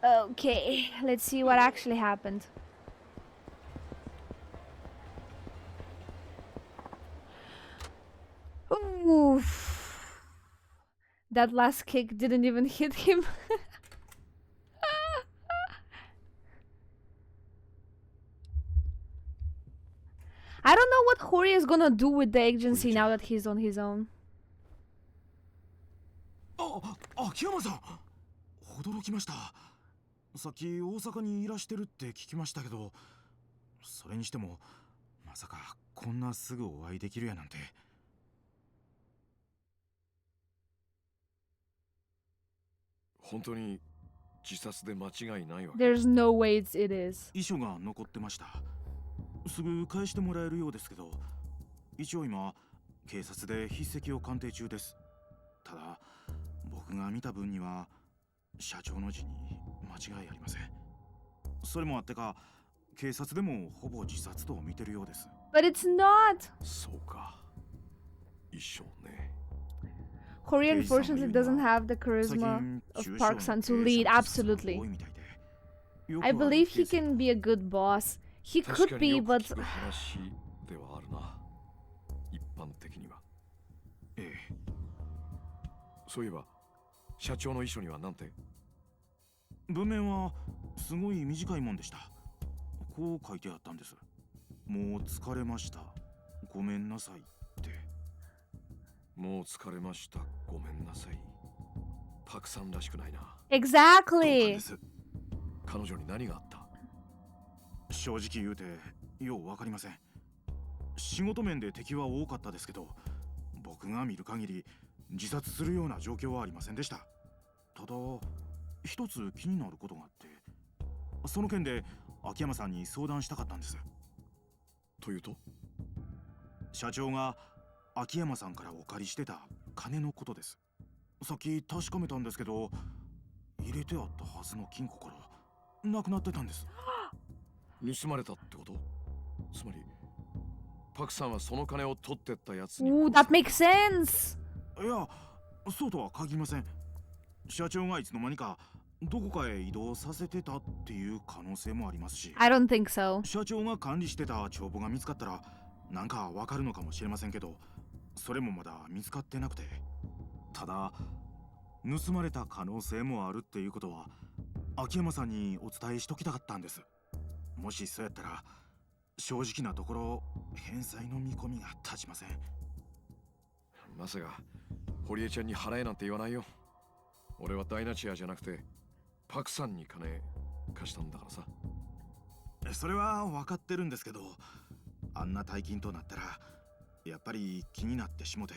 Okay, let's see what actually happened. Oof. That last kick didn't even hit him. I don't know what Hori is gonna do with the agency now that he's on his own.秋山さん、驚きました。さっき大阪にいらしてるって聞きましたけど、それにしてもまさかこんなすぐお会いできるやなんて。本当に自殺で間違いないわけ。There's no way it is. 遺書が残ってました。すぐ返してもらえるようですけど、一応今警察で筆跡を鑑定中です。ただ僕が見た分には社長の字に間違いありません。それもあってか警察でもほぼ自殺と見てるようです。But it's not. そうか。一緒ね。Hori unfortunately doesn't have the charisma of Park-san to lead. Absolutely. I believe he can be a good boss. He could be, but ではあるな。一般的には。ええ。そういえば社長の遺書には何て？文面はすごい短いもんでした。こう書いてあったんです。もう疲れました。ごめんなさいって。もう疲れました。ごめんなさい。パクさんらしくないな。Exactly. 彼女に何があった？正直言うてようわかりません。仕事面で敵は多かったですけど、僕が見る限り自殺するような状況はありませんでした。ただ一つ気になることがあって、その件で秋山さんに相談したかったんです。というと？社長が秋山さんからお借りしてた金のことです。さっき確かめたんですけど、入れてあったはずの金庫からなくなってたんです。盗まれたってこと？つまりパクさんはその金を取ってったやつに。 Ooh, that makes sense. いや、そうとは限りません。社長がいつの間にかどこかへ移動させてたっていう可能性もありますし、 I don't think so. 社長が管理してた帳簿が見つかったらなんかわかるのかもしれませんけど、それもまだ見つかってなくて、ただ盗まれた可能性もあるっていうことは秋山さんにお伝えしときたかったんです。もしそうやったら正直なところ返済の見込みが立ちません。まさか堀江ちゃんに払えなんて言わないよ。俺はダイナチアじゃなくてパクさんに金貸したんだからさ。それは分かってるんですけど、あんな大金となったらやっぱり気になってしもて。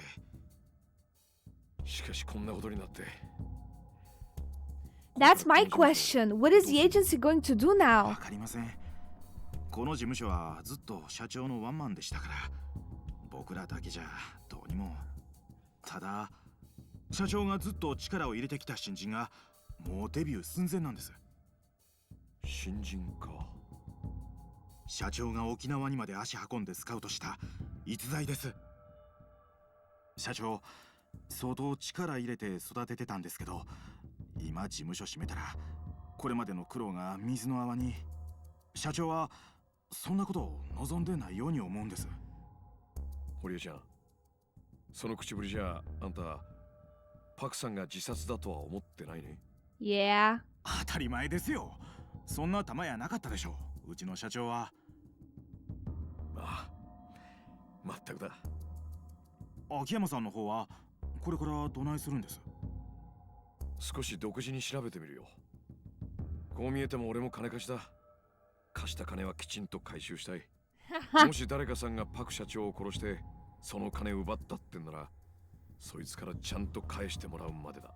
しかしこんなことになって。 That's my question. What is the agency going to do わ now? かりません。この事務所はずっと社長のワンマンでしたから、僕らだけじゃどうにも。ただ社長がずっと力を入れてきた新人がもうデビュー寸前なんです。新人か。社長が沖縄にまで足運んでスカウトした逸材です。社長相当力入れて育ててたんですけど、今事務所閉めたらこれまでの苦労が水の泡に。社長はそんなことを望んでないように思うんです。堀江ちゃん、その口ぶりじゃあんたパクさんが自殺だとは思ってないね。 Yeah. 当たり前ですよ。そんな玉やなかったでしょう、うちの社長は。ああ、まったくだ。秋山さんの方はこれからどないするんです？少し独自に調べてみるよ。こう見えても俺も金貸しだ。貸した金はきちんと回収したい。もし誰かさんがパク社長を殺してその金を奪ったってんなら、そいつからちゃんと返してもらうまでだ。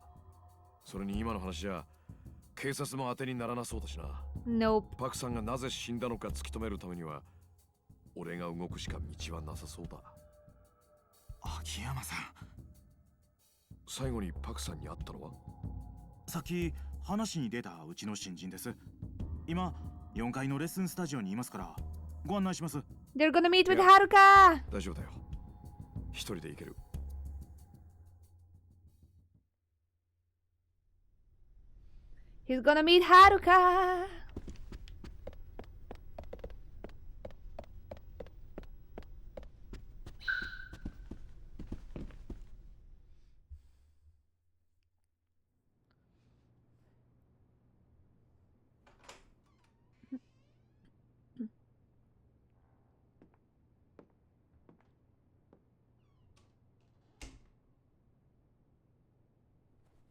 それに今の話じゃ警察も当てにならなそうだしな。 Nope. パクさんがなぜ死んだのか突き止めるためには俺が動くしか道はなさそうだ。秋山さん、最後にパクさんに会ったのは？さっき話に出たうちの新人です。今4階のレッスンスタジオにいますからご案内します。 They're gonna meet with Yeah. Haruka. 大丈夫だよ。一人で行ける。He's gonna meet Haruka.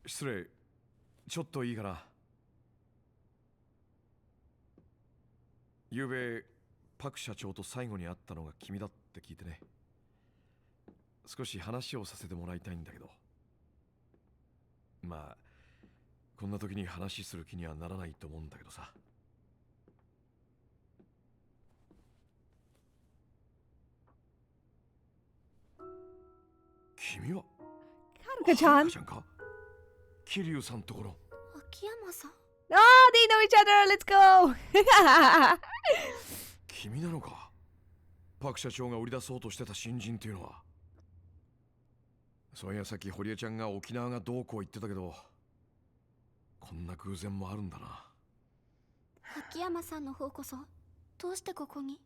失礼、ちょっといいかな。昨べパク社長と最後に会ったのが君だって聞いてね。少し話をさせてもらいたいんだけど。まあこんな時に話する気にはならないと思うんだけどさ。君はHaruka-chan. ちゃんか？桐生さんところ。秋山さん。 Oh, they know each other. Let's go. 君なのか？パク社長が売り出そうとしてた新人っていうのは。そういやさっき堀江ちゃんが沖縄がどうこう言ってたけど、こんな偶然もあるんだな。秋山さんの方こそどうしてここに？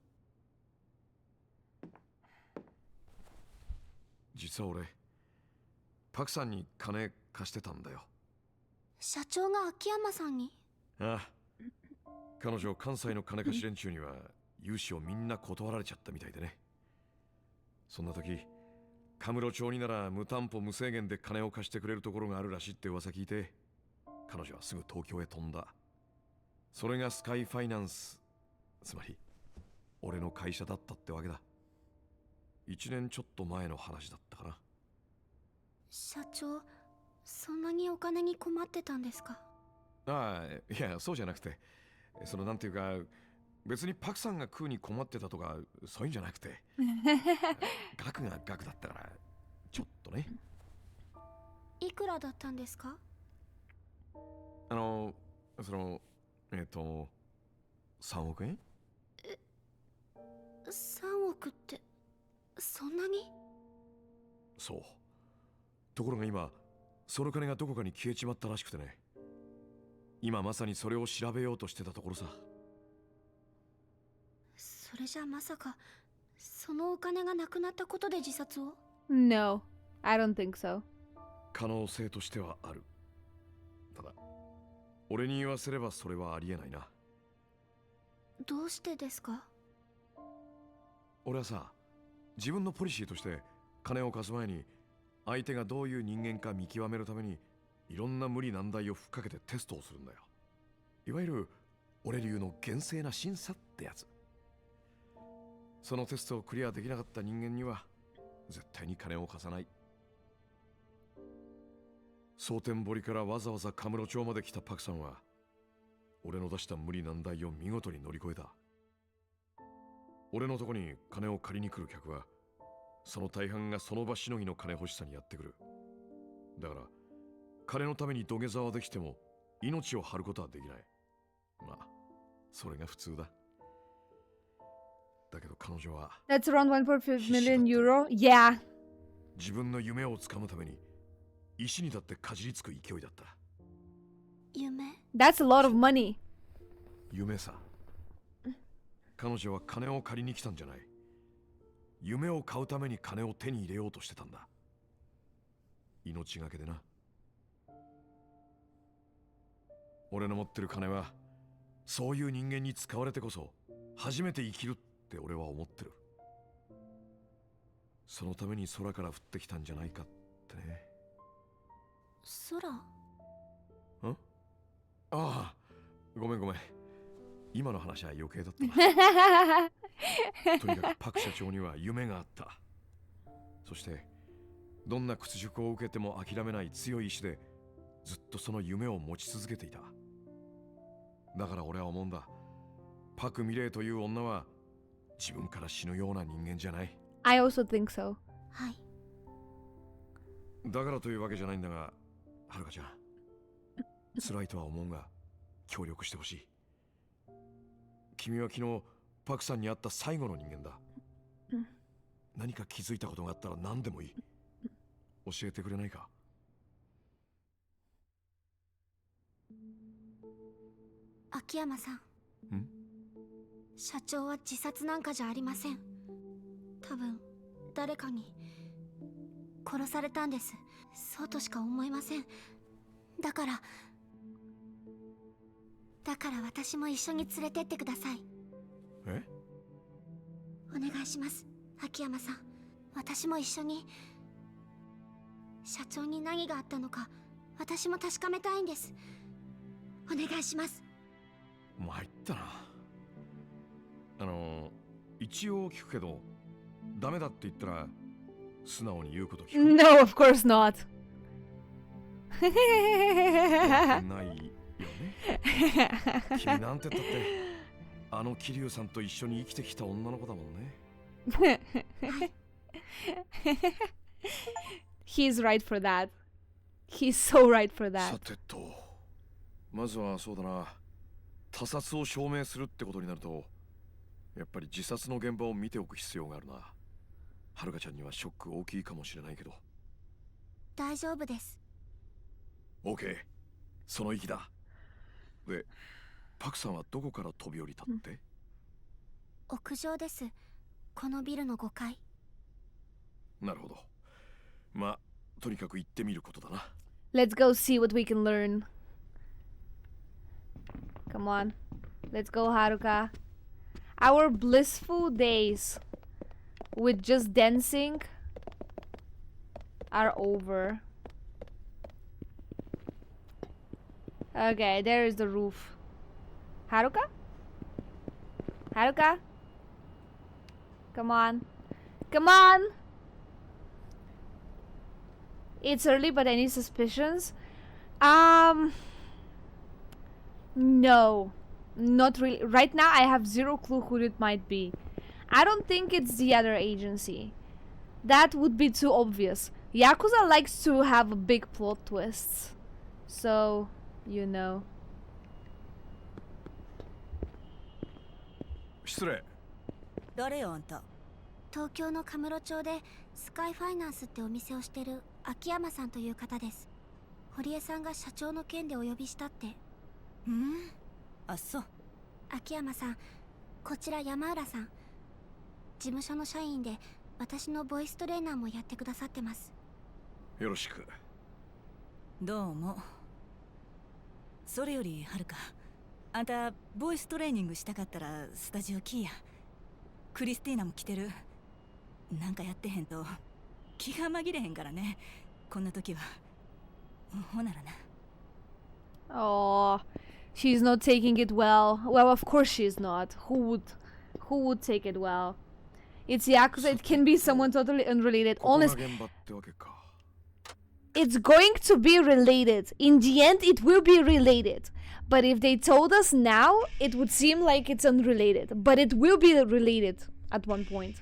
実は俺パクさんに金貸してたんだよ。社長が秋山さんに？ああ、彼女関西の金貸し連中には融資をみんな断られちゃったみたいでね。そんな時カムロ町になら無担保無制限で金を貸してくれるところがあるらしいって噂聞いて、彼女はすぐ東京へ飛んだ。それがスカイファイナンス、つまり俺の会社だったってわけだ。1年ちょっと前の話だったかな。社長、そんなにお金に困ってたんですか？ああ、いや、そうじゃなくて、そのなんていうか、別にパクさんが食うに困ってたとか、そういうんじゃなくて、額が額だったから、ちょっとね。いくらだったんですか？その、3億円？ 3億ってそんなに？そう。ところが今、その金がどこかに消えちまったらしくてね。今まさにそれを調べようとしてたところさ。それじゃまさかそのお金がなくなったことで自殺を？ No, I don't think so. 可能性としてはある。ただ、俺に言わせればそれはありえないな。どうしてですか？俺はさ、自分のポリシーとして金を貸す前に相手がどういう人間か見極めるためにいろんな無理難題をふっかけてテストをするんだよ。いわゆる俺流の厳正な審査ってやつ。そのテストをクリアできなかった人間には絶対に金を貸さない。蒼天堀からわざわざカムロ町まで来たパクさんは俺の出した無理難題を見事に乗り越えた。俺のとこに金を借りに来る客はその大半がその場しのぎの金欲しさにやってくる。だから金のために土下座はできても命を張ることはできない。まあそれが普通だ。だけど彼女は That's around 1.5 million euro. Yeah. 自分の夢をつかむために石にだってかじりつく勢いだった。夢？ That's a lot of money. 夢さ。彼女は金を借りに来たんじゃない。夢を買うために金を手に入れようとしてたんだ。命がけでな。俺の持ってる金はそういう人間に使われてこそ初めて生きるって俺は思ってる。そのために空から降ってきたんじゃないかってね。空？ん？ああ、ごめん。今の話は余計だったな。とにかくパク社長には夢があった。そしてどんな屈辱を受けても諦めない強い意志でずっとその夢を持ち続けていた。だから俺は思うんだ。パク・ミレイという女は自分から死ぬような人間じゃない。I also think so. はい。だからというわけじゃないんだが、はるかちゃん、辛いとは思うが協力してほしい。君は昨日パクさんに会った最後の人間だ。何か気づいたことがあったら何でもいい。教えてくれないか？秋山さん。社長は自殺なんかじゃありません。多分誰かに殺されたんです。そうとしか思いません。だから私も一緒に連れてってください。え？お願いします、秋山さん。私も一緒に。社長に何があったのか私も確かめたいんです。お願いします。参ったな。一応聞くけどダメだって言ったら素直に言うこと聞く。No, of course not. ないよね。君なんて言ったってあの桐生さんと一緒に生きてきた女の子だもんね。He's right for that. He's so right for that. さてと、まずはそうだな、他殺を証明するってことになるとやっぱり自殺の現場を見ておく必要があるな。はるかちゃんにはショック大きいかもしれないけど。大丈夫です。 OK、 その意気だ。で、パクさんはどこから飛び降りたって？屋上です。このビルの5階。なるほど。まあ、とにかく行ってみることだな。Let's go see what we can learn. Come on. Let's go, Haruka. Our blissful days with just dancing are over. Okay, there is the roof. Haruka? Haruka? Come on. Come on! It's early, but any suspicions? No, not really. Right now, I have zero clue who it might be. I don't think it's the other agency. That would be too obvious. Yakuza likes to have big plot twists. So, you know. 失礼。誰よあんた。東京のカムロ町でスカイファイナンスってお店をしてる秋山さんという方です。堀江さんが社長の件でお呼びしたって。あ、そう。秋山さん、こちら山浦さん。事務所の社員で私のボイストレーナーもやってくださってます。よろしく。どうも。それよりはるか、あんたボイストレーニングしたかったらスタジオ来いや。クリスティーナも来てる。なんかやってへんと気が紛れへんからね、こんな時は。ほならな。Oh, she's not taking it well. Well, of course she's not. Who would take it well? It's Yakuza. It can be someone totally unrelated. Honestly, it's going to be related. In the end, it will be related. But if they told us now, it would seem like it's unrelated. But it will be related at one point.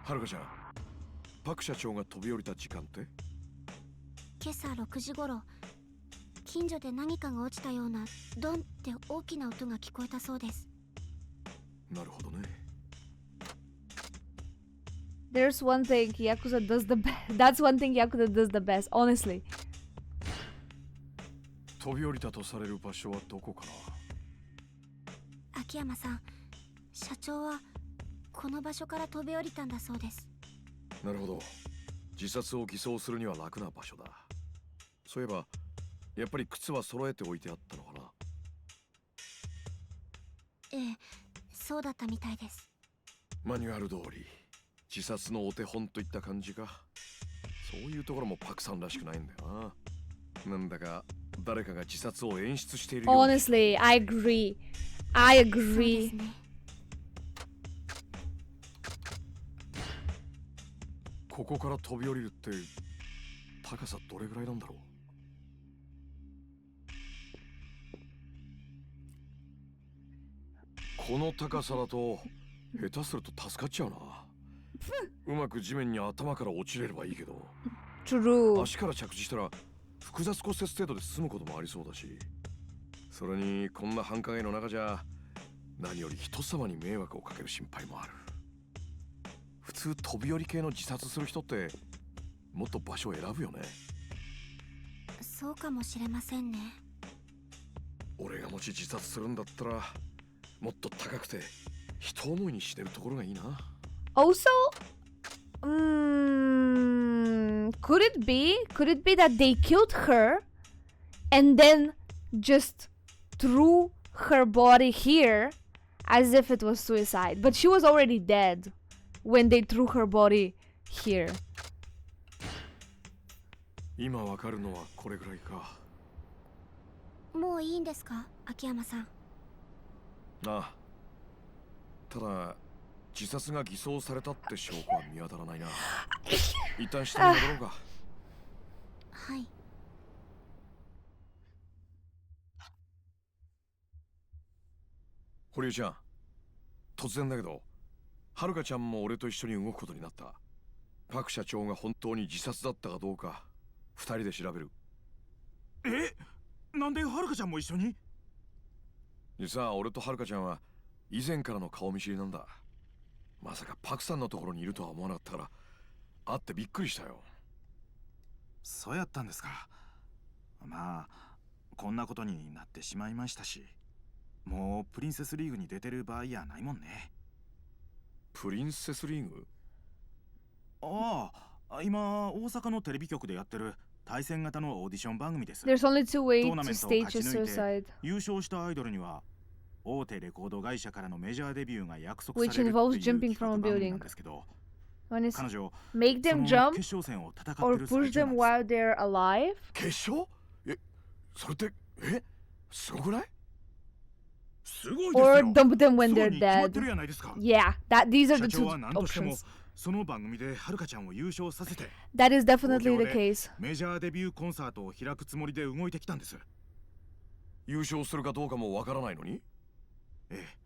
はるかちゃん、パク社長が飛び降りた時間って？今朝6時頃、近所で何かが落ちたようなドンって大きな音が聞こえたそうです。なるほどね。There's one thing Yakuza does the best. That's one thing Yakuza does the best, honestly. 飛び降りたとされる場所はどこかな？秋山さん、社長はこの場所から飛び降りたんだそうです。なるほど。自殺を偽装するには楽な場所だ。そういえば、やっぱり靴は揃えておいてあったのかな？ええ、そうだったみたいです。マニュアル通り、自殺のお手本といった感じか。そういうところもパクさんらしくないんだよな。なんだか誰かが自殺を演出しているように。Honestly, I agree. I agree. ここから飛び降りるって高さどれぐらいなんだろう？この高さだと下手すると助かっちゃうな。うまく地面に頭から落ちれればいいけど。True. 足から着地したら複雑骨折程度で済むこともありそうだし、それにこんな繁華街の中じゃ何より人様に迷惑をかける心配もある。普通飛び降り系の自殺する人ってもっと場所を選ぶよね。そうかもしれませんね。俺がもし自殺するんだったらもっと高くて人思いにしてるところがいいな。Also, could it be that they killed her and then just threw her body here as if it was suicide? But she was already dead when they threw her body here. 今わかるのはこれぐらいか。もういいんですか、秋山さん。ああ。ただ自殺が偽装されたって証拠は見当たらないな。一旦下に戻ろうか。はい。堀江ちゃん、突然だけど、はるかちゃんも俺と一緒に動くことになった。パク社長が本当に自殺だったかどうか、二人で調べる。え？なんではるかちゃんも一緒に？実は俺とはるかちゃんは以前からの顔見知りなんだ。まさかパクさんのところにいるとは思わなかったから会ってびっくりしたよ。そうやったんですか。まあこんなことになってしまいましたし、もうプリンセスリーグに出てる場合やないもんね。プリンセスリーグ？ああ、今大阪のテレビ局でやってる対戦型のオーディション番組です。 There's only two ways トーナ to メントを stage 勝 a ち抜い suicide, て優勝したアイドルには大手レコード会社からのメジャーデビューが約束 which される involves っていう jumping 企画 from a 番組な building. んですけど、 One is 彼女 make そ them の jump 決勝戦を戦って or る push 最中な them んです。 while they're alive. 決勝？え、それってすごくない？すごいですよ。 or dump them when そう they're に決まって dead. るやないですか。 Yeah, these are 社 the 長 two は何としても options. その番組ではるかちゃんを優勝させて That is definitely the 東京で case. メジャーデビューコンサートを開くつもりで動いてきたんです。優勝するかどうかもわからないのに。ええ、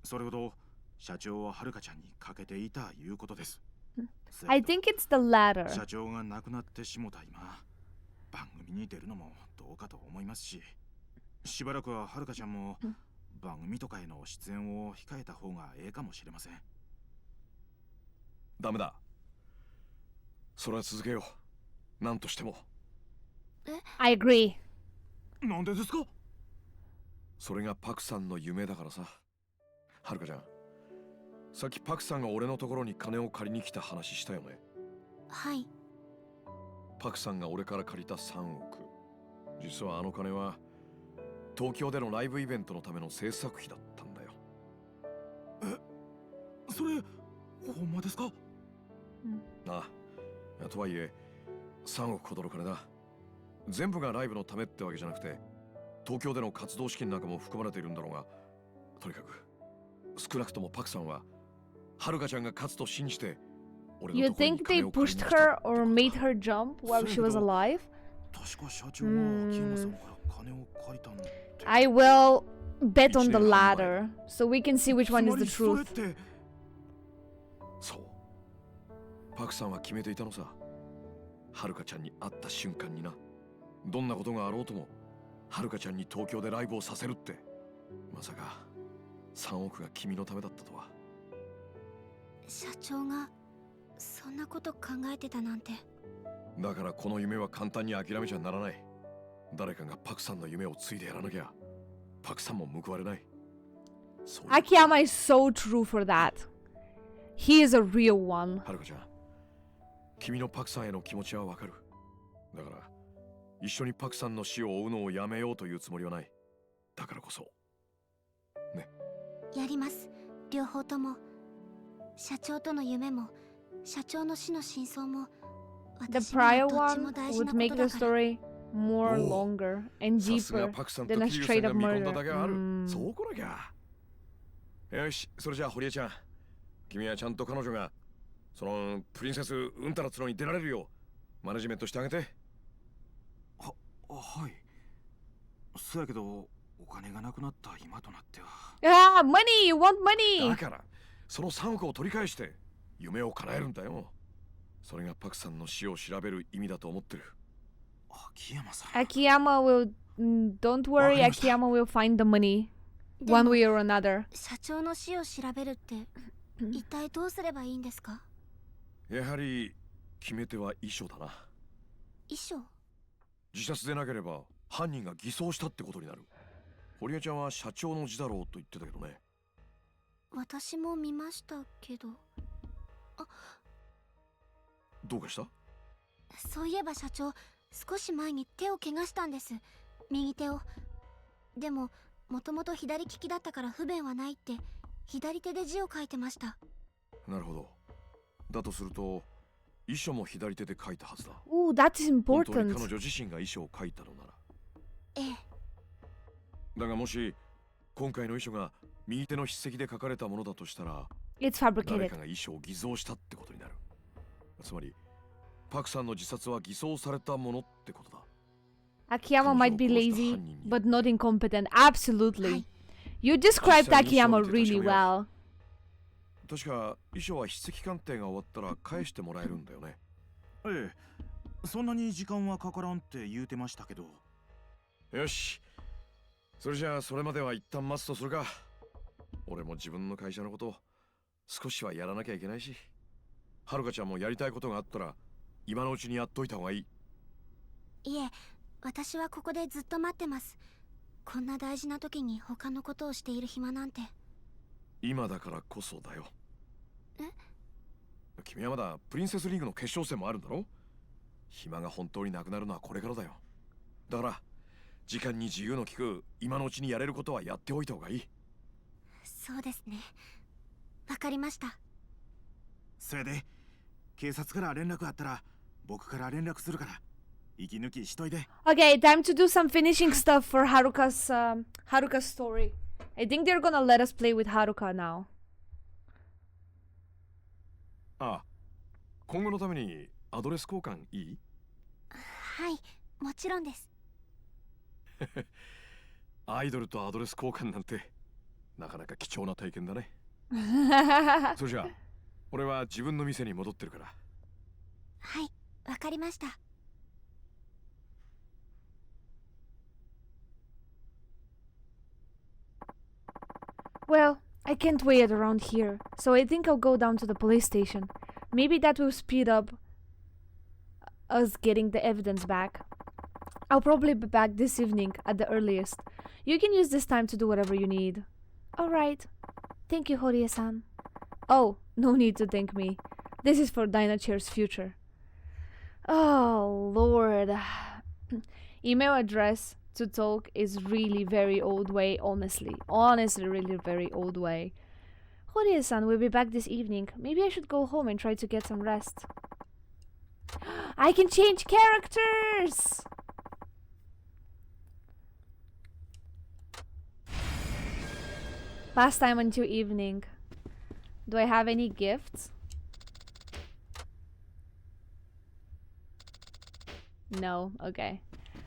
それほど社長ははるかちゃんにかけていたいうことです。 I think it's the latter. 社長が亡くなってしもた今、番組に出るのもどうかと思いますし、しばらくははるかちゃんも番組とかへの出演を控えた方がええかもしれません。ダメだ。それは続けよう。何としても。I agree. なんでですか？それがパクさんの夢だからさ。はるかちゃん、さっきパクさんが俺のところに金を借りに来た話したよね。はい。パクさんが俺から借りた3億。実はあの金は東京でのライブイベントのための制作費だったんだよ。え、それほんまですか？ああ、とはいえ3億ほどの金だ。全部がライブのためってわけじゃなくて、東京での活動資金なんかも含まれているんだろうが、とにかく少なくともパクさんははるかちゃんが勝つと信じて俺の You ところに think 金 they を借り pushed に来た her or made her jump while she was alive? 確か社長は秋山さんから金を借りたんで。I will bet on the latter, so we can see which one is the つまり truth. それってそう。パクさんは決めていたのさ。はるかちゃんに会った瞬間にな。どんなことがあろうとも、はるかちゃんに東京でライブをさせるって。まさか、3億が君のためだったとは。社長がそんなこと考えてたなんて。だからこの夢は簡単に諦めちゃならない。誰かがパクさんの夢を継いでやらなきゃ、パクさんも報われない。Akiyama is so true for that. He is a real one. はるかちゃん、君のパクさんへの気持ちはわかる。だから、一緒にパクさんの死を追うのをやめようというつもりはない。だからこそ。ね。やります。両方とも。社長との夢も、社長の死の真相も、 The 私には prior どっちも one 大事 would な make こ the とだから。 story more Oh. longer and さすが deeper パクさんと than a キリュウ straight さん up が見込んだだ murder. けある。そうこなきゃ。よし、それじゃあ堀江ちゃん、君はちゃんと彼女がそのプリンセスうんたらつのに出られるようマネジメントしてあげて。はい。そうやけどお金がなくなった今となっては。Ah, money! You want money! だからその3億を取り返して夢を叶えるんだよ。それがパクさんの死を調べる意味だと思ってる。秋山さん。 Akiyama will. Don't worry, Akiyama will find the money. One way or another. 社長の死を調べるって一体どうすればいいんですか？やはり決め手は遺書だな。遺書？自殺でなければ犯人が偽装したってことになる。堀江ちゃんは社長の字だろうと言ってたけどね。私も見ましたけど。どうかした？そういえば社長、少し前に手を怪我したんです。右手を。でももともと左利きだったから不便はないって左手で字を書いてました。なるほど。だとすると遺書も左手で書いたはずだ。 Ooh, that is 本当に important. 彼女自身が遺書を書いたのなら。ええ。だがもし今回の遺書が右手の筆跡で書かれたものだとしたら、 It's 誰 fabricated. かが遺書を偽造したってことになる。つまりパクさんの自殺は偽装されたものってことだ。 Akiyama might be lazy, but not incompetent. Absolutely. You described Akiyama really well. 確か遺書は筆跡鑑定が終わったら返してもらえるんだよね。ええ、そんなに時間はかからんって言うてましたけど。よし、それじゃあそれまでは一旦待つとするか。俺も自分の会社のこと少しはやらなきゃいけないし、はるかちゃんもやりたいことがあったら今のうちにやっといた方がいい。いえ、私はここでずっと待ってます。こんな大事な時に他のことをしている暇なんて。今だからこそだよ。え？君はまだプリンセスリーグの決勝戦もあるんだろ？暇が本当になくなるのはこれからだよ。だから時間に自由の利く今のうちにやれることはやっておいた方がいい。そうですね。わかりました。それで警察から連絡あったら僕から連絡するから息抜きしといて。 Okay, time to do some finishing stuff for Haruka's story. I think they're gonna let us play with Haruka now. あ、今後のためにアドレス交換いい？はい、もちろんです。アイドルとアドレス交換なんてなかなか貴重な体験だね。それじゃあ、俺は自分の店に戻ってるから。はい、わかりました。Well, I can't wait around here, so I think I'll go down to the police station. Maybe that will speed up us getting the evidence back. I'll probably be back this evening at the earliest. You can use this time to do whatever you need. Alright. Thank you, Horie-san. Oh, no need to thank me. This is for Dynachair's future. Oh, Lord. Email address to talk is really very old way, honestly. Honestly, really very old way. Horie-san will be back this evening. Maybe I should go home and try to get some rest. I can change characters! Last time until evening. Do I have any gifts? No, okay.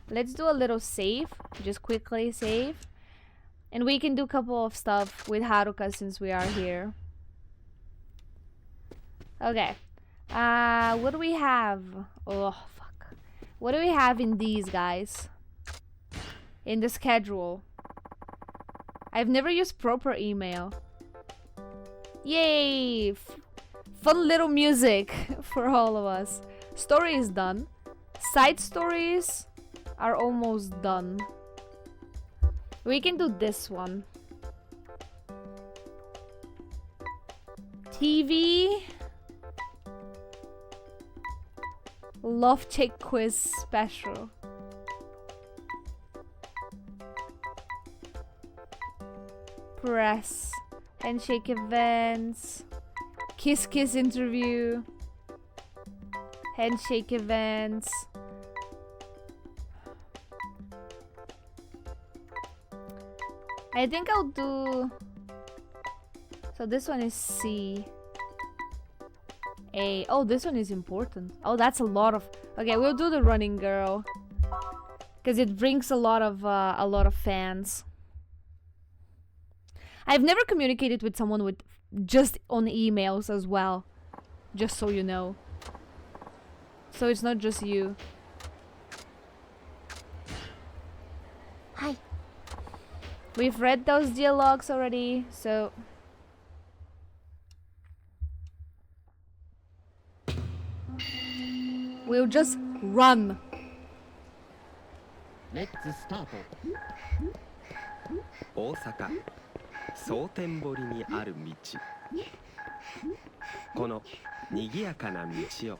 Let's do a little save. Just quickly save. And we can do a couple of stuff with Haruka since we are here. Okay. What do we have? Oh, fuck. What do we have in these, guys? In the schedule. I've never used proper email. Yay! Fun little music for all of us. Story is done. Side stories are almost done. We can do this one. TV. Love check quiz special. Press. Handshake events. Kiss kiss interview. Handshake events. I think I'll do... So this one is C. A. Oh, this one is important. Oh, that's a lot of... Okay, we'll do the running girl. Because it brings a lot of fans. I've never communicated with someone with just on emails as well. Just so you know. So it's not just you. Hi. We've read those dialogues already, so... We'll just run. Let's start. 大阪蒼天堀にある道、この賑やかな道を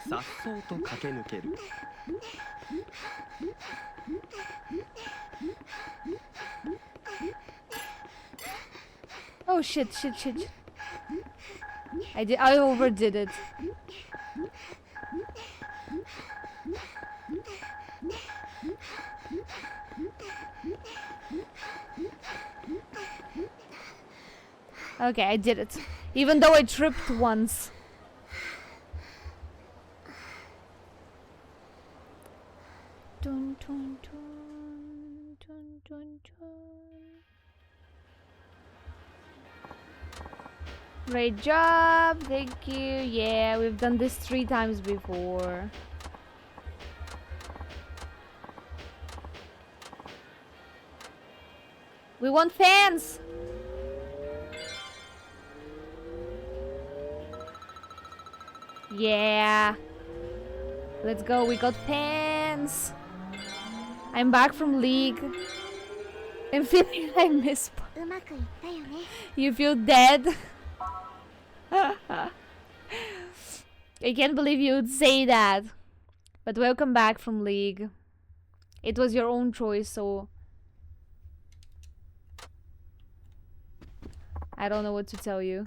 さっそうと駆け抜ける。Oh shit. I overdid it. Okay, I did it. Even though I tripped once. Dun, dun, dun, dun, dun, dun. Great job, thank you. Yeah, we've done this 3 times before. We want fans! Yeah. Let's go, we got fans. I'm back from League. I'm feeling I miss. You feel dead? I can't believe you would say that. But welcome back from League. It was your own choice, so... I don't know what to tell you.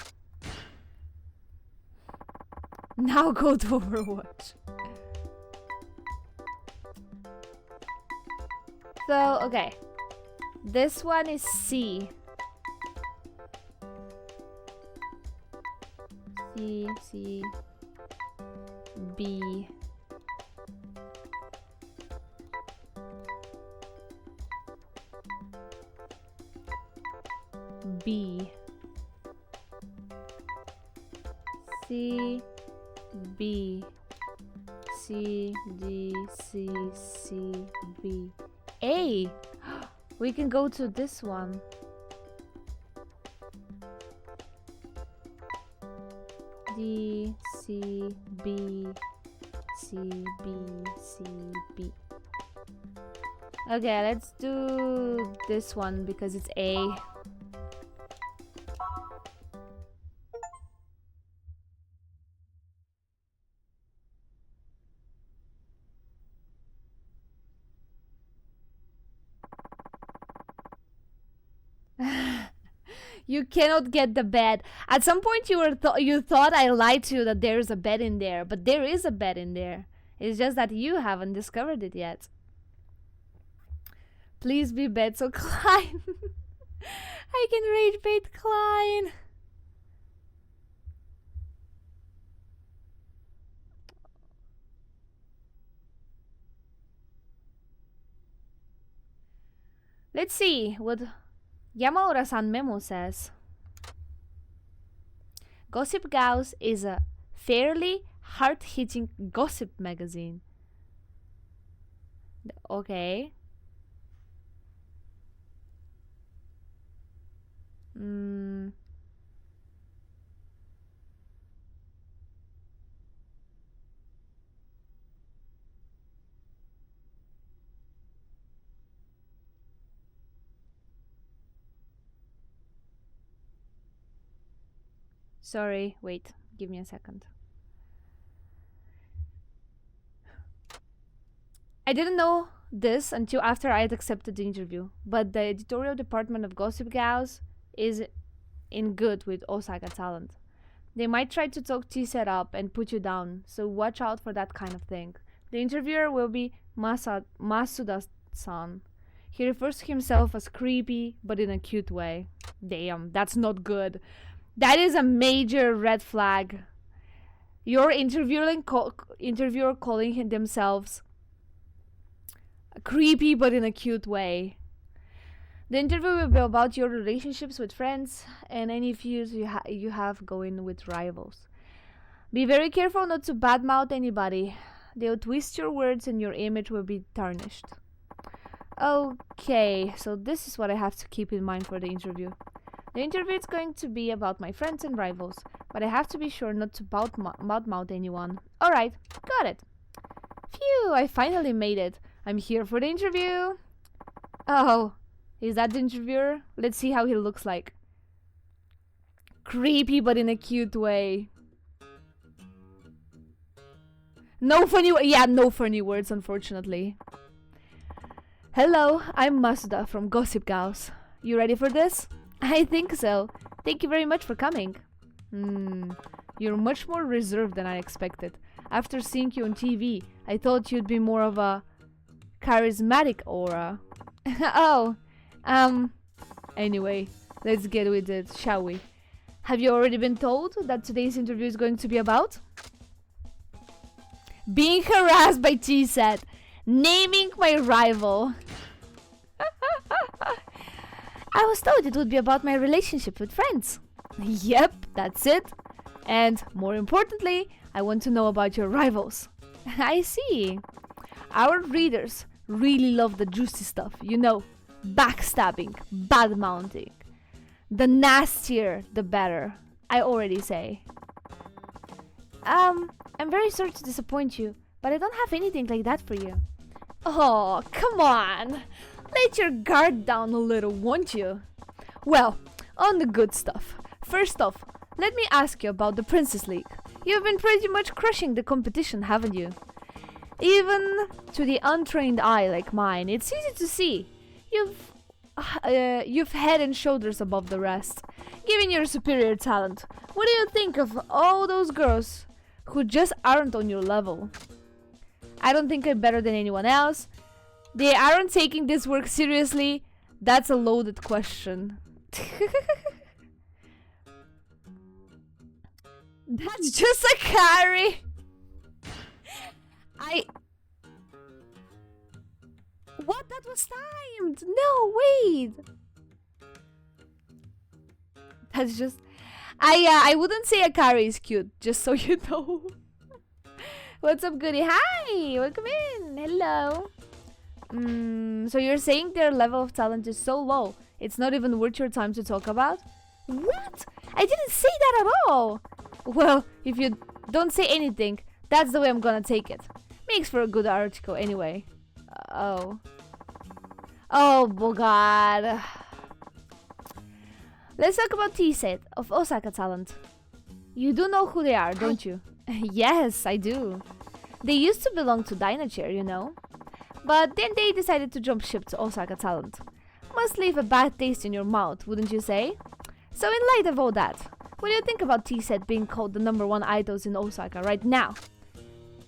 Now go to Overwatch. So, okay. This one is C. C, B. B. C, B. C, D, C, C, B. A! We can go to this one. D, C, B, C, B, C, B. Okay, let's do this one because it's A. You cannot get the bed. At some point you thought I lied to you that there's a bed in there, but there is a bed in there. It's just that you haven't discovered it yet. Please be bed so Klein. I can rage bait Klein. Let's see what Yamaura-san memo says. Gossip Gauss is a fairly hard-hitting gossip magazine. Okay. Sorry, wait, give me a second. I didn't know this until after I had accepted the interview, but the editorial department of Gossip Gauss is in good with Osaka talent. They might try to talk T-set up and put you down, so watch out for that kind of thing. The interviewer will be Masuda-san. He refers to himself as creepy, but in a cute way. Damn, that's not good. That is a major red flag. Your interviewer calling themselves creepy but in a cute way. The interview will be about your relationships with friends and any fears you have going with rivals. Be very careful not to badmouth anybody. They'll twist your words and your image will be tarnished. Okay, so this is what I have to keep in mind for the interview. The interview is going to be about my friends and rivals, but I have to be sure not to badmouth anyone. Alright, got it. Phew, I finally made it. I'm here for the interview. Oh, is that the interviewer? Let's see how he looks like. Creepy, but in a cute way. No funny words, unfortunately. Hello, I'm Masuda from Gossip Gauss. You ready for this? I think so. Thank you very much for coming. You're much more reserved than I expected. After seeing you on TV, I thought you'd be more of a charismatic aura. Anyway, let's get with it, shall we? Have you already been told that today's interview is going to be about? Being harassed by T-set. Naming my rival. I was told it would be about my relationship with friends. Yep, that's it. And more importantly, I want to know about your rivals. I see. Our readers really love the juicy stuff, you know, backstabbing, bad-mouthing. The nastier, the better, I already say. I'm very sorry to disappoint you, but I don't have anything like that for you. Oh, come on. Let your guard down a little, won't you? Well, on the good stuff. First off, let me ask you about the Princess League. You've been pretty much crushing the competition, haven't you? Even to the untrained eye like mine, it's easy to see. You've head and shoulders above the rest, given your superior talent. What do you think of all those girls who just aren't on your level? I don't think I'm better than anyone else. They aren't taking this work seriously. That's a loaded question. That's just a carry. What? That was timed. No, wait. That's just... I wouldn't say a carry is cute, just so you know. What's up, goodie? Hi! Welcome in! Hello! So you're saying their level of talent is so low, it's not even worth your time to talk about? What? I didn't say that at all! Well, if you don't say anything, that's the way I'm gonna take it. Makes for a good article anyway. Oh, God. Let's talk about T-Set of Osaka Talent. You do know who they are, don't you? Yes, I do. They used to belong to Dynachair, you know. But then they decided to jump ship to Osaka Talent. Must leave a bad taste in your mouth, wouldn't you say? So in light of all that, what do you think about T-Set being called the #1 idols in Osaka right now?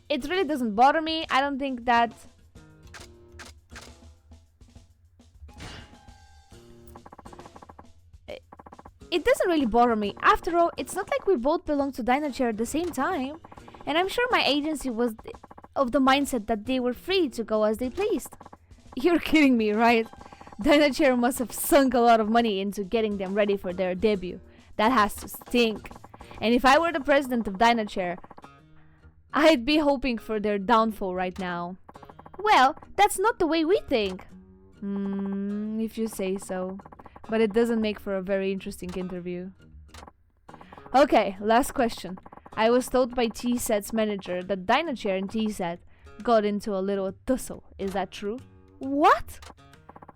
It really doesn't bother me. I don't think that... It doesn't really bother me. After all, it's not like we both belong to Dynachair at the same time. And I'm sure my agency was of the mindset that they were free to go as they pleased. You're kidding me, right? Dynachair must have sunk a lot of money into getting them ready for their debut. That has to stink. And if I were the president of Dynachair, I'd be hoping for their downfall right now. Well, that's not the way we think. If you say so. But it doesn't make for a very interesting interview. Okay, last question. I was told by T-Set's manager that Dynachair and T-Set got into a little tussle. Is that true? What?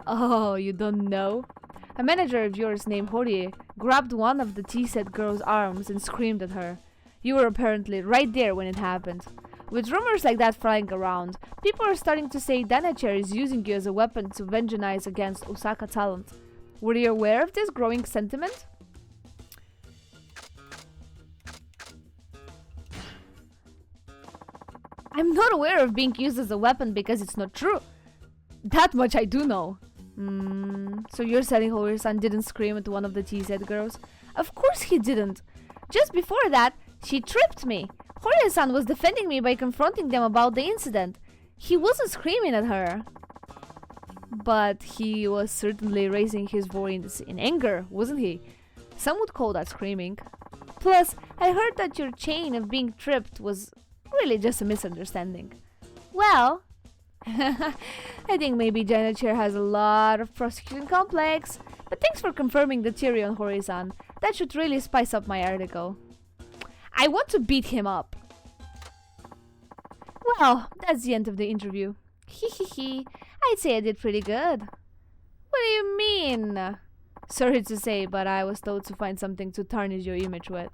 Oh, you don't know? A manager of yours named Horie grabbed one of the T-Set girl's arms and screamed at her. You were apparently right there when it happened. With rumors like that flying around, people are starting to say Dynachair is using you as a weapon to vengeance against Osaka Talent. Were you aware of this growing sentiment? I'm not aware of being used as a weapon because it's not true. That much I do know. So you're saying Horie-san didn't scream at one of the T-Set girls? Of course he didn't. Just before that, she tripped me. Horie-san was defending me by confronting them about the incident. He wasn't screaming at her. But he was certainly raising his voice in anger, wasn't he? Some would call that screaming. Plus, I heard that your chain of being tripped was really just a misunderstanding. Well, I think maybe Dynachair has a lot of prosecution complex, but thanks for confirming the theory on Horie-san. That should really spice up my article. I want to beat him up. Well, that's the end of the interview. Hehehe, I'd say I did pretty good. What do you mean? Sorry to say, but I was told to find something to tarnish your image with.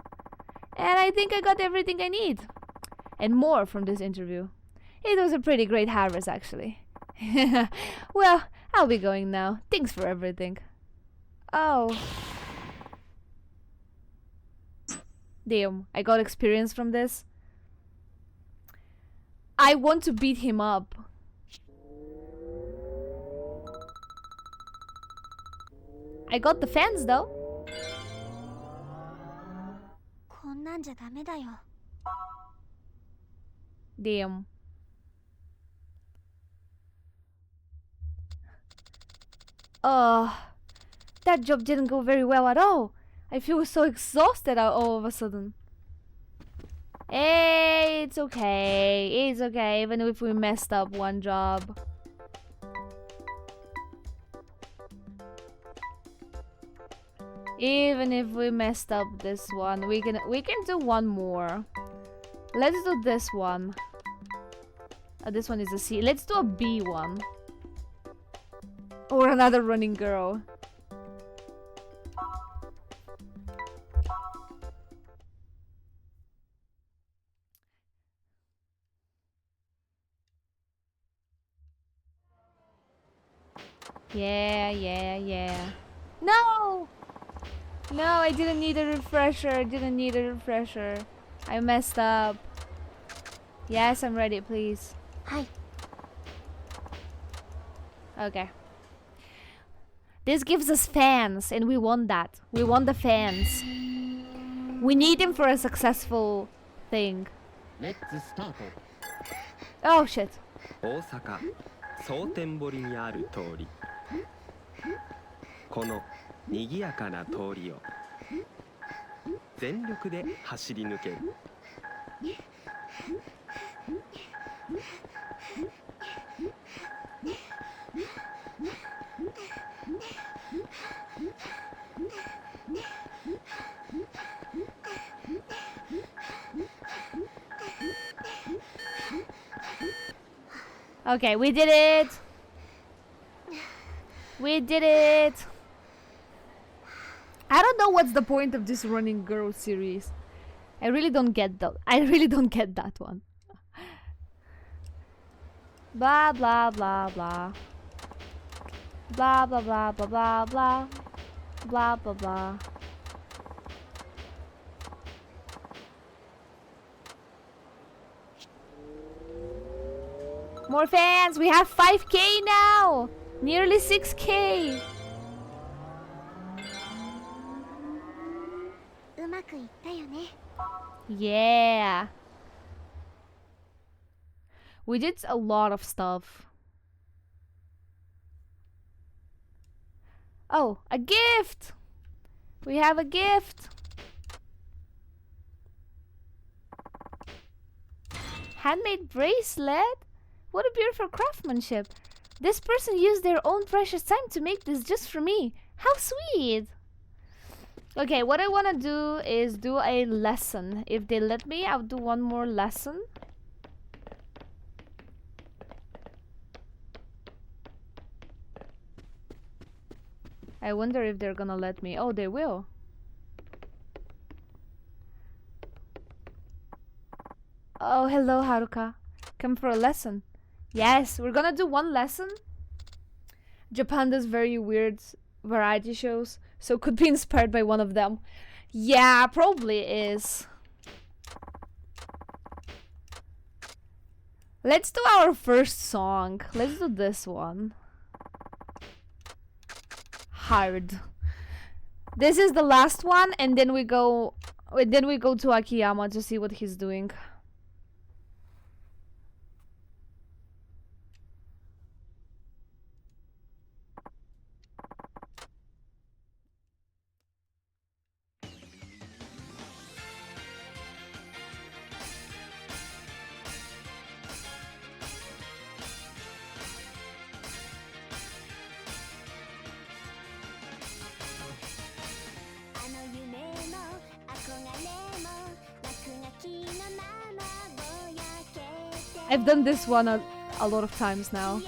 And I think I got everything I need. And more from this interview. It was a pretty great harvest, actually. Well, I'll be going now. Thanks for everything. Oh. Damn, I got experience from this. I want to beat him up. I got the fans though. Damn. That job didn't go very well at all. I feel so exhausted all of a sudden. Hey, it's okay. It's okay, even if we messed up one job. Even if we messed up this one, we can do one more. Let's do this one. This one is a C. Let's do a B one. Or another running girl. Yeah. No! No, I didn't need a refresher. I messed up. Yes, I'm ready, please. Hi. Okay. This gives us fans, and we want that. We want the fans. We need them for a successful thing. Let's start. Oh shit. 大阪蒼天堀にある通り。この賑やかな通りを全力で走り抜ける。Okay, we did it. We did it. I don't know what's the point of this Running Girl series. I really don't get that. I really don't get that one. Blah blah blah blah. Blah blah blah blah blah blah. Blah blah blah. More fans! We have 5k now! Nearly 6k! Yeah! We did a lot of stuff. Oh, a gift! We have a gift! Handmade bracelet? What a beautiful craftsmanship. This person used their own precious time to make this just for me. How sweet. Okay, what I want to do is do a lesson. If they let me, I'll do one more lesson. I wonder if they're gonna let me. Oh, they will. Oh, hello, Haruka. Come for a lesson. Yes, we're gonna do one lesson. Japan does very weird variety shows, so could be inspired by one of them. Yeah, probably is. Let's do our first song. Let's do this one. Hard. This is the last one, and then we go to Akiyama to see what he's doing. I've done this one a lot of times now.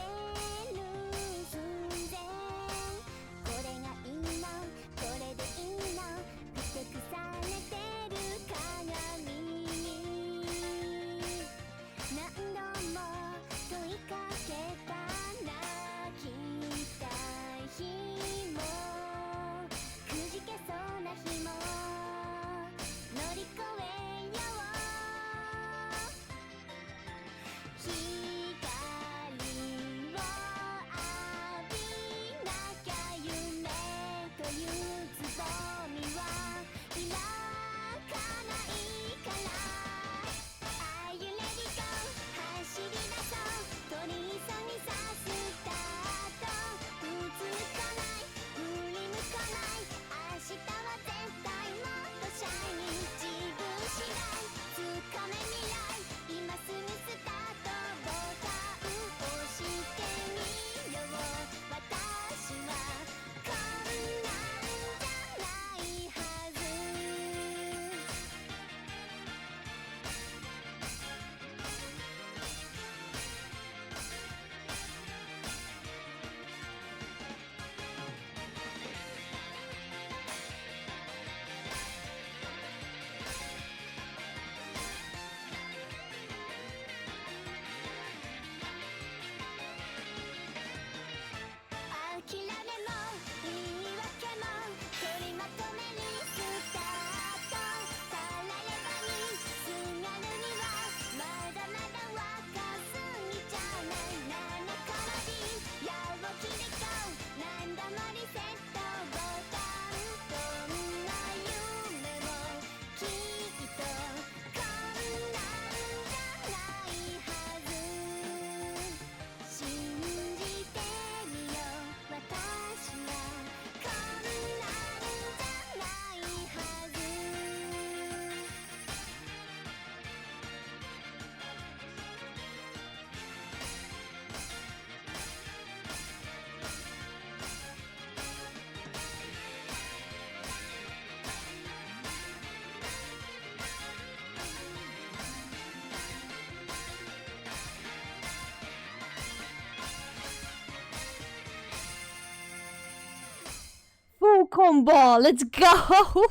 full combo. Let's go.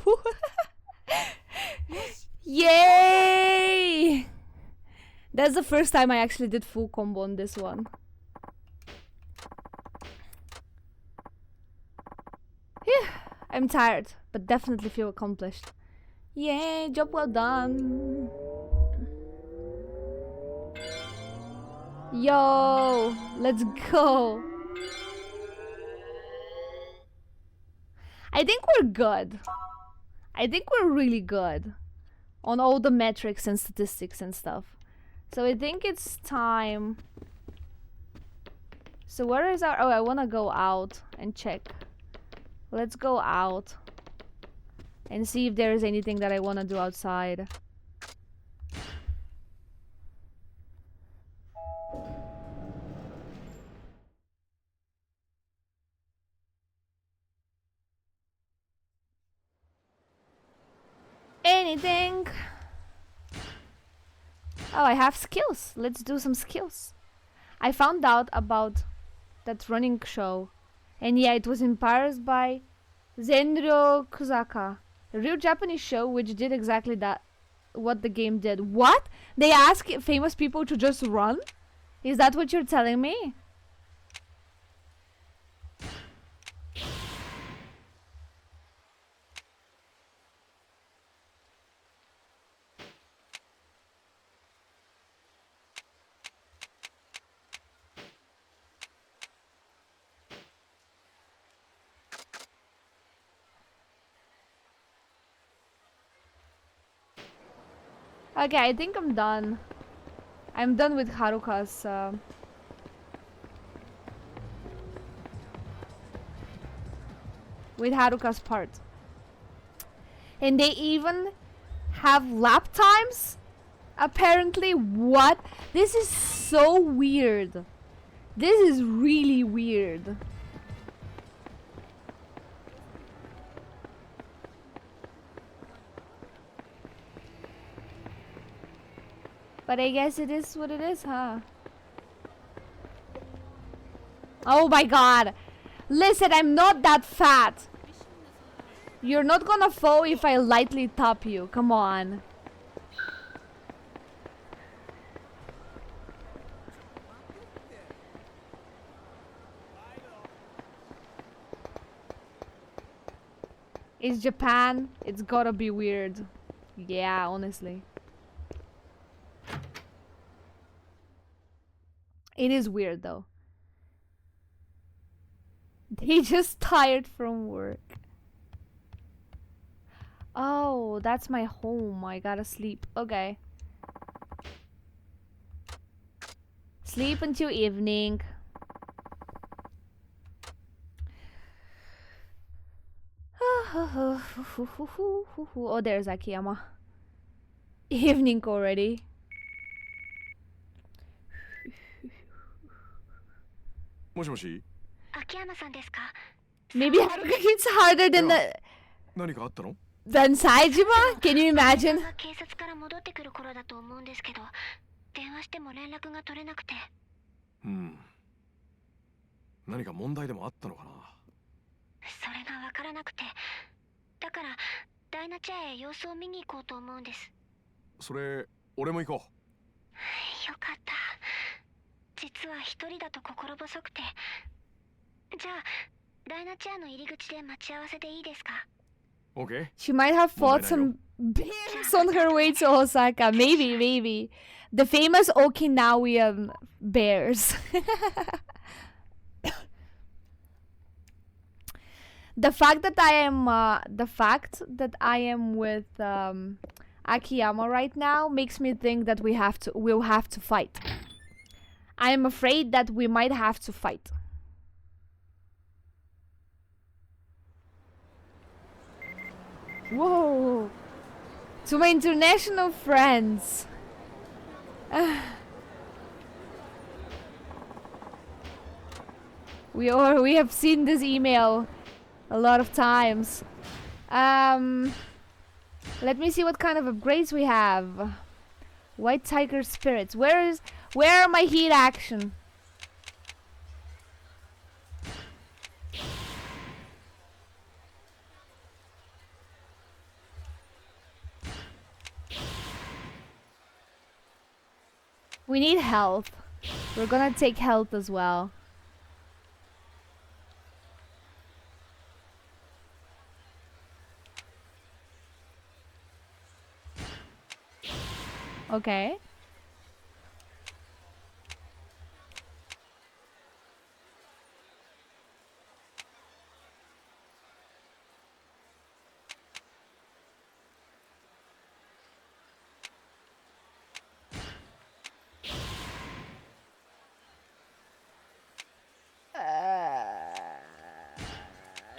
Yay! That's the first time I actually did full combo on this one. Phew, I'm tired, but definitely feel accomplished. Yay, job well done. Yo, let's go. I think we're good. I think we're really good on all the metrics and statistics and stuff. So I think it's time. So where is our... Oh, I want to go out and check. Let's go out and see if there is anything that I want to do outside. Anything? Oh, I have skills. Let's do some skills. I found out about that running show. And yeah, it was in Paris by Zenryo Kusaka. A real Japanese show which did exactly that. What the game did. What? They ask famous people to just run? Is that what you're telling me? Okay, I think I'm done. I'm done with Haruka's part. And they even have lap times? Apparently. What? This is so weird. This is really weird. But I guess it is what it is, huh? Oh my god. Listen, I'm not that fat. You're not gonna fall if I lightly top you. Come on. It's Japan. It's gotta be weird. Yeah, honestly. It is weird though. They just tired from work. Oh, that's my home. I gotta sleep. Okay. Sleep until evening. Oh, there's Akiyama. Evening already. Maybe Haruka hits harder than Saejima? Can you imagine? 警察から戻ってくる頃だと思うんですけど、電話しても連絡が取れなくて。何か問題でもあったのかな。それがわからなくて、だからダイナチャへ様子を見に行こうと思うんです。それ、俺も行こう。よかった。実は一人だと心細くて。じゃあダイナチャの入り口で待ち合わせでいいですか？ Okay. She might have fought some bears on her way to Osaka. Maybe. The famous Okinawan bears. The fact that I am with Akiyama right now makes me think that we'll have to fight. I am afraid that we might have to fight. Whoa! To my international friends. We have seen this email a lot of times. Let me see what kind of upgrades we have. White Tiger Spirits. Where are my heat action? We need health. We're gonna take health as well. Okay.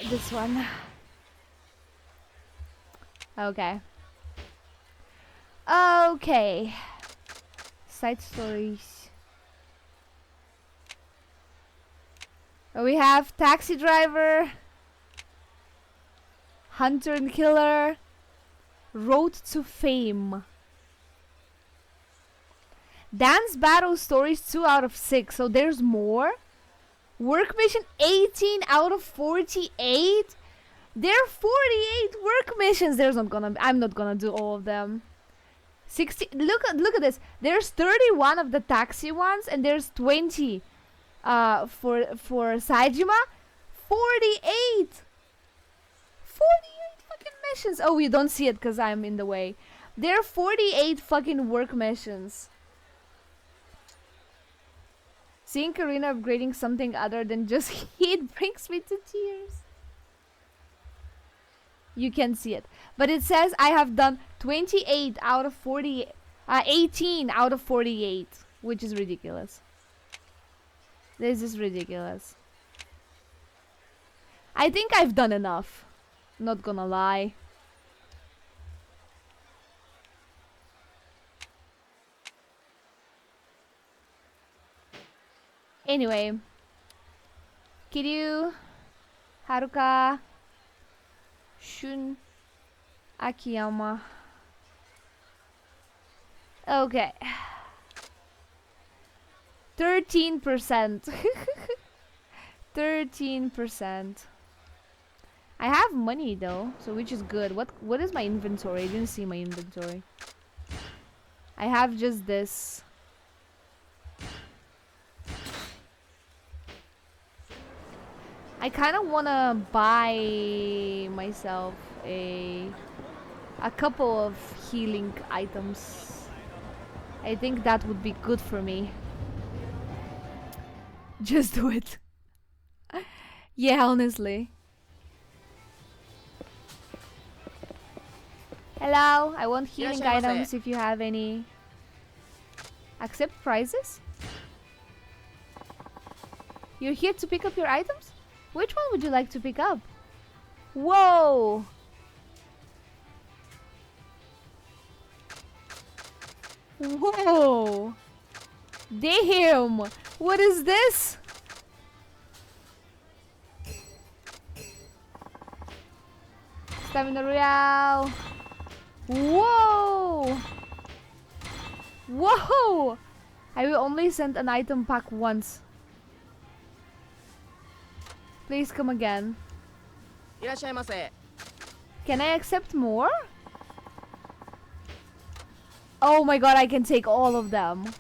This one. Okay. Okay. Side stories. We have taxi driver, hunter and killer, road to fame. Dance battle stories 2 out of 6. So there's more. Work mission 18 out of 48. There are 48 work missions. I'm not gonna do all of them. 60. Look at this. There's 31 of the taxi ones, and there's 20 for Saejima. 48 fucking missions. Oh, you don't see it because I'm in the way. There are 48 fucking work missions. Seeing Karina upgrading something other than just heat brings me to tears. You can see it. But it says I have done 28 out of 40, 18 out of 48, which is ridiculous. This is ridiculous. I think I've done enough. Not gonna lie. Anyway, Kiryu, Haruka, Shun, Akiyama. Okay. 13%. 13%. I have money though, so which is good. What is my inventory? I didn't see my inventory. I have just this. I kind of want to buy myself a couple of healing items. I think that would be good for me. Just do it. Yeah, honestly. Hello, I want healing items if you have any. Accept prizes? You're here to pick up your items? Which one would you like to pick up? Whoa! Whoa! Damn! What is this? Stamina Royale! Whoa! Whoa! I will only send an item pack once. Please come again. Can I accept more? Oh my god, I can take all of them.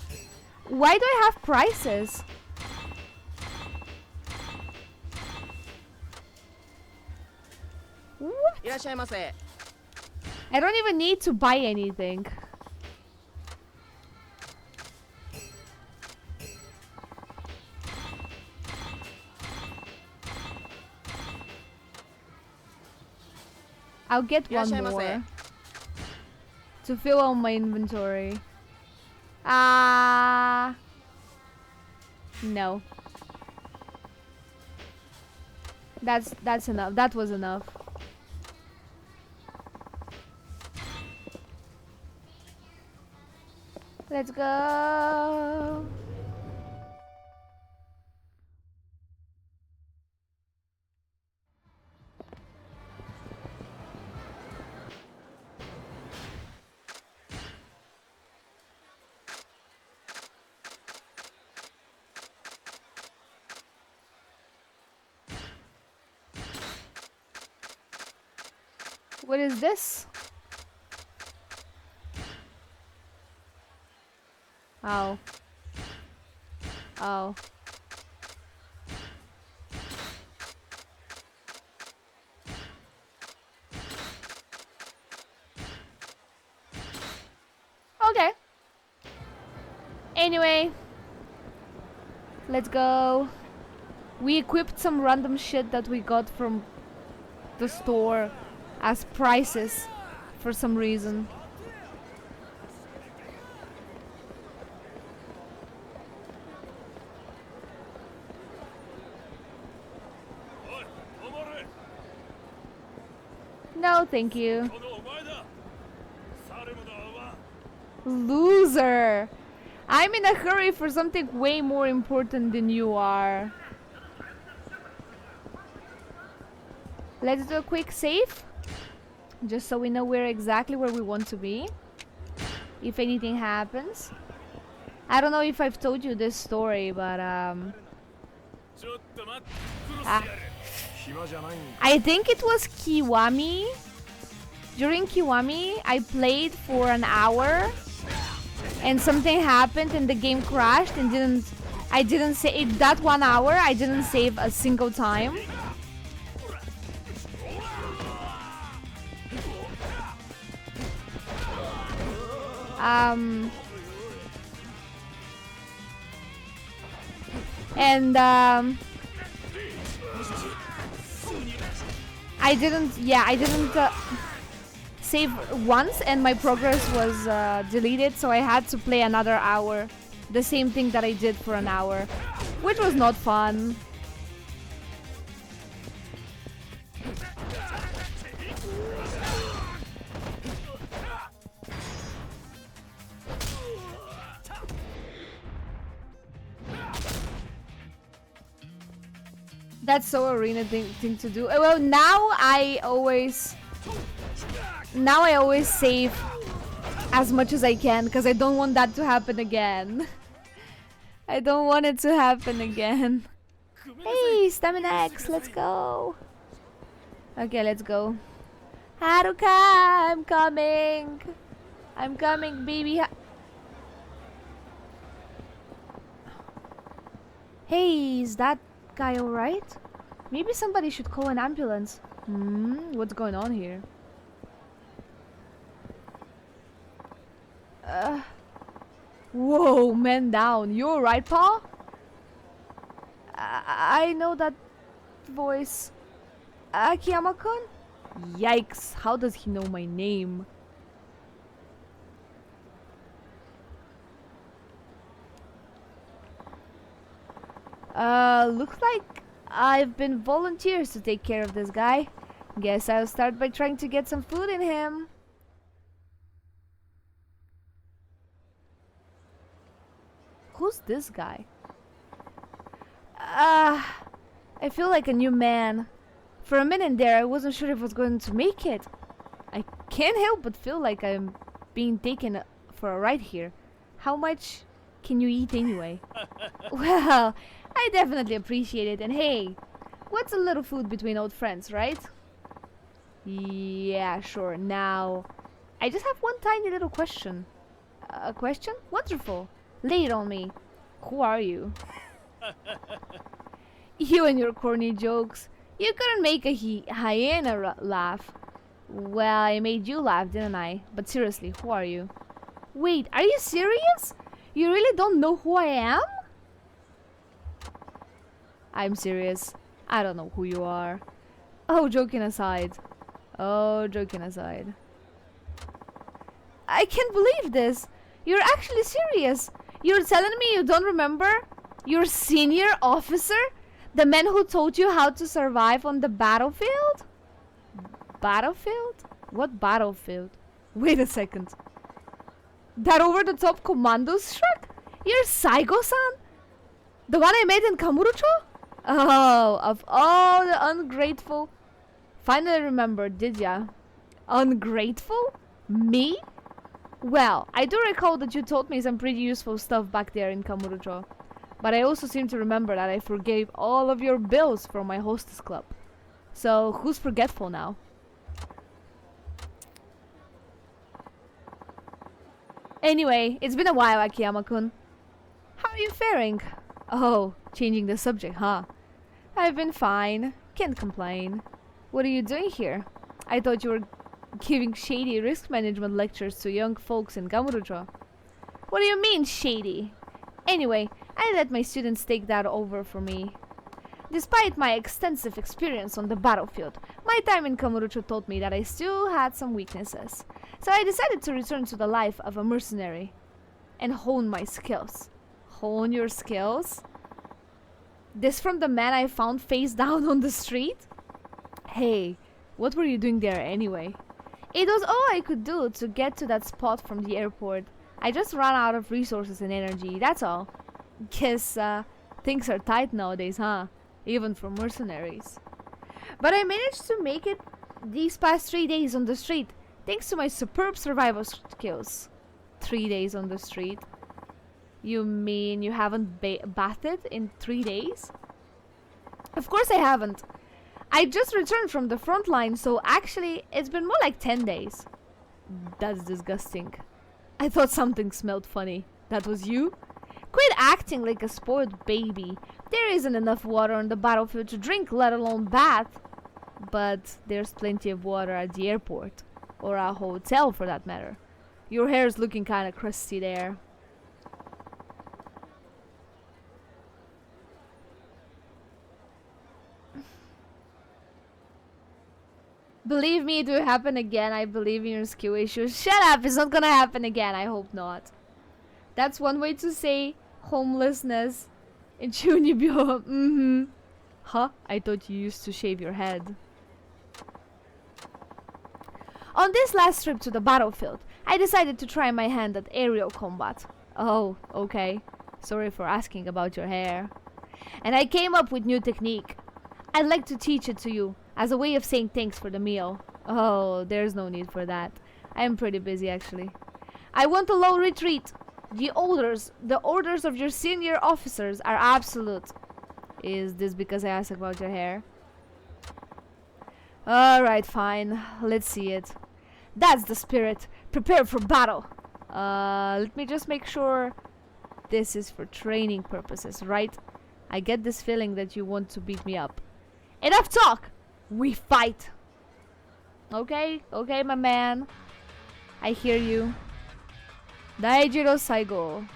Why do I have prices? What? I don't even need to buy anything. I'll get one more to fill out my inventory. No. That's enough. That was enough. Let's go. What is this? Oh. Oh. Okay. Anyway, let's go. We equipped some random shit that we got from the store as prizes for some reason. No, thank you. Loser! I'm in a hurry for something way more important than you are. Let's do a quick save. Just so we know we're exactly where we want to be. If anything happens. I don't know if I've told you this story, but I think it was Kiwami. During Kiwami, I played for an hour and something happened and the game crashed and I didn't save that 1 hour. I didn't save a single time. I didn't save once and my progress was deleted, so I had to play another hour. The same thing that I did for an hour, which was not fun. That's so arena thing to do. Well, now I always save as much as I can because I don't want that to happen again. I don't want it to happen again. Hey, Stamina X, let's go. Okay, let's go. Haruka, I'm coming. I'm coming, baby. Hey, is that guy alright? Maybe somebody should call an ambulance. What's going on here? Whoa, man down. You alright, Paul? I know that voice. Akiyama-kun? Yikes, how does he know my name? Looks like I've been volunteers to take care of this guy. Guess I'll start by trying to get some food in him. Who's this guy? I feel like a new man. For a minute there, I wasn't sure if I was going to make it. I can't help but feel like I'm being taken for a ride here. How much can you eat anyway? Well, I definitely appreciate it. And hey, what's a little food between old friends, right? Yeah, sure. Now, I just have one tiny little question. A question? Wonderful. Lay it on me. Who are you? You and your corny jokes. You couldn't make a hyena laugh. Well, I made you laugh, didn't I? But seriously, who are you? Wait, are you serious? You really don't know who I am? I'm serious. I don't know who you are. Oh, joking aside. Oh, joking aside. I can't believe this. You're actually serious. You're telling me you don't remember? Your senior officer? The man who taught you how to survive on the battlefield? Battlefield? What battlefield? Wait a second. That over-the-top commando struck? You're Saigo-san? The one I made in Kamurocho? Oh, of all the ungrateful... Finally remembered, did ya? Ungrateful? Me? Well, I do recall that you taught me some pretty useful stuff back there in Kamurocho. But I also seem to remember that I forgave all of your bills from my hostess club. So, who's forgetful now? Anyway, it's been a while, Akiyama-kun. How are you faring? Oh, changing the subject, huh? I've been fine. Can't complain. What are you doing here? I thought you were giving shady risk management lectures to young folks in Gamurucho. What do you mean, shady? Anyway, I let my students take that over for me. Despite my extensive experience on the battlefield, my time in Kamurocho taught me that I still had some weaknesses. So I decided to return to the life of a mercenary and hone my skills. Hone your skills? This from the man I found face down on the street? Hey, what were you doing there anyway? It was all I could do to get to that spot from the airport. I just ran out of resources and energy, that's all. Guess things are tight nowadays, huh? Even for mercenaries. But I managed to make it these past 3 days on the street, thanks to my superb survival skills. 3 days on the street? You mean you haven't bathed in 3 days? Of course I haven't. I just returned from the front line, so actually it's been more like 10 days. That's disgusting. I thought something smelled funny. That was you? Quit acting like a spoiled baby. There isn't enough water on the battlefield to drink, let alone bath. But there's plenty of water at the airport. Or a hotel, for that matter. Your hair's looking kinda crusty there. Believe me, it will happen again. I believe in your skill issues. Shut up! It's not gonna happen again. I hope not. That's one way to say homelessness in Chunibyo. Huh? I thought you used to shave your head. On this last trip to the battlefield, I decided to try my hand at aerial combat. Oh, okay. Sorry for asking about your hair. And I came up with new technique. I'd like to teach it to you as a way of saying thanks for the meal. Oh, there's no need for that. I am pretty busy actually. I want a low retreat. The orders of your senior officers are absolute. Is this because I asked about your hair? Alright, fine. Let's see it. That's the spirit. Prepare for battle. Let me just make sure this is for training purposes, right? I get this feeling that you want to beat me up. Enough talk! We fight! Okay, okay, my man. I hear you. Daijiro Saigo.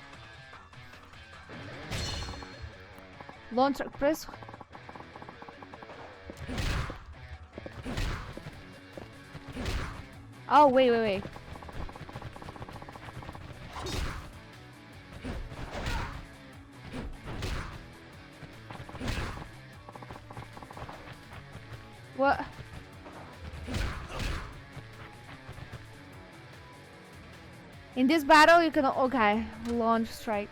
Launch track, press. Oh, wait. What? In this battle, you can... Okay, launch strike.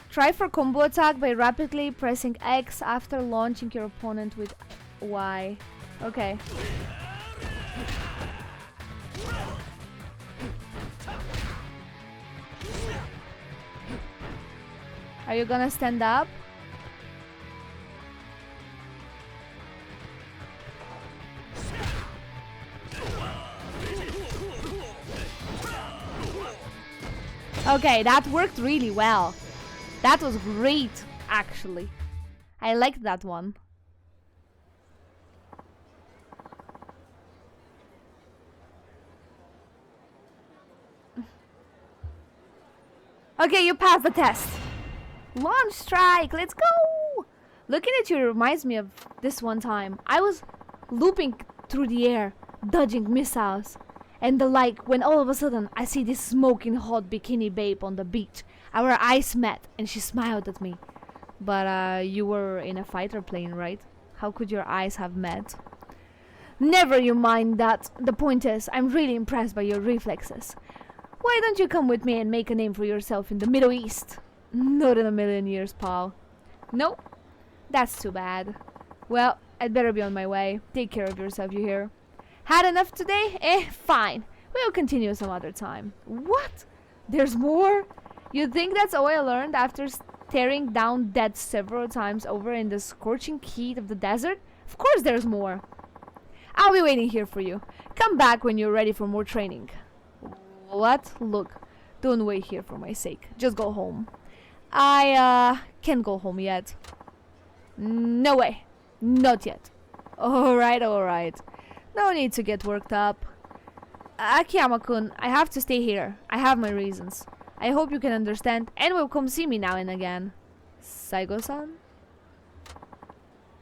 Try for combo attack by rapidly pressing X after launching your opponent with Y. Okay. Are you gonna stand up? Okay, that worked really well. That was great, actually. I liked that one. Okay, you passed the test. Launch strike, let's go! Looking at you reminds me of this one time. I was looping through the air, dodging missiles and the like, when all of a sudden I see this smoking hot bikini babe on the beach. Our eyes met and she smiled at me. But you were in a fighter plane, right? How could your eyes have met? Never you mind that. The point is, I'm really impressed by your reflexes. Why don't you come with me and make a name for yourself in the Middle East? Not in a million years, pal. Nope. That's too bad. Well, I'd better be on my way. Take care of yourself, you hear? Had enough today? Fine. We'll continue some other time. What? There's more? You think that's all I learned after staring down dead several times over in the scorching heat of the desert? Of course there's more. I'll be waiting here for you. Come back when you're ready for more training. What? Look, Don't wait here for my sake. Just go home. I can't go home yet. No way. Not yet. Alright, alright. No need to get worked up. Akiyama-kun, I have to stay here. I have my reasons. I hope you can understand and will come see me now and again. Saigo-san?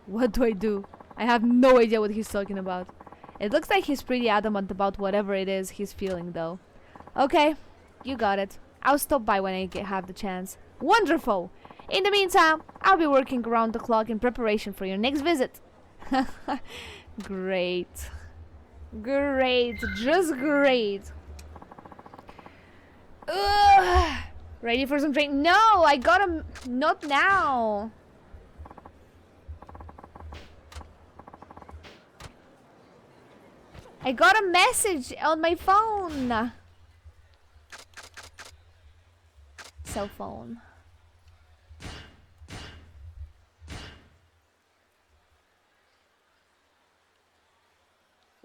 What do I do? I have no idea what he's talking about. It looks like he's pretty adamant about whatever it is he's feeling though. Okay, you got it. I'll stop by when I have the chance. Wonderful! In the meantime, I'll be working around the clock in preparation for your next visit. Great. Great. Just great. Ugh. Ready for some drink? No, I gotta... Not now. I got a message on my phone. Cell phone.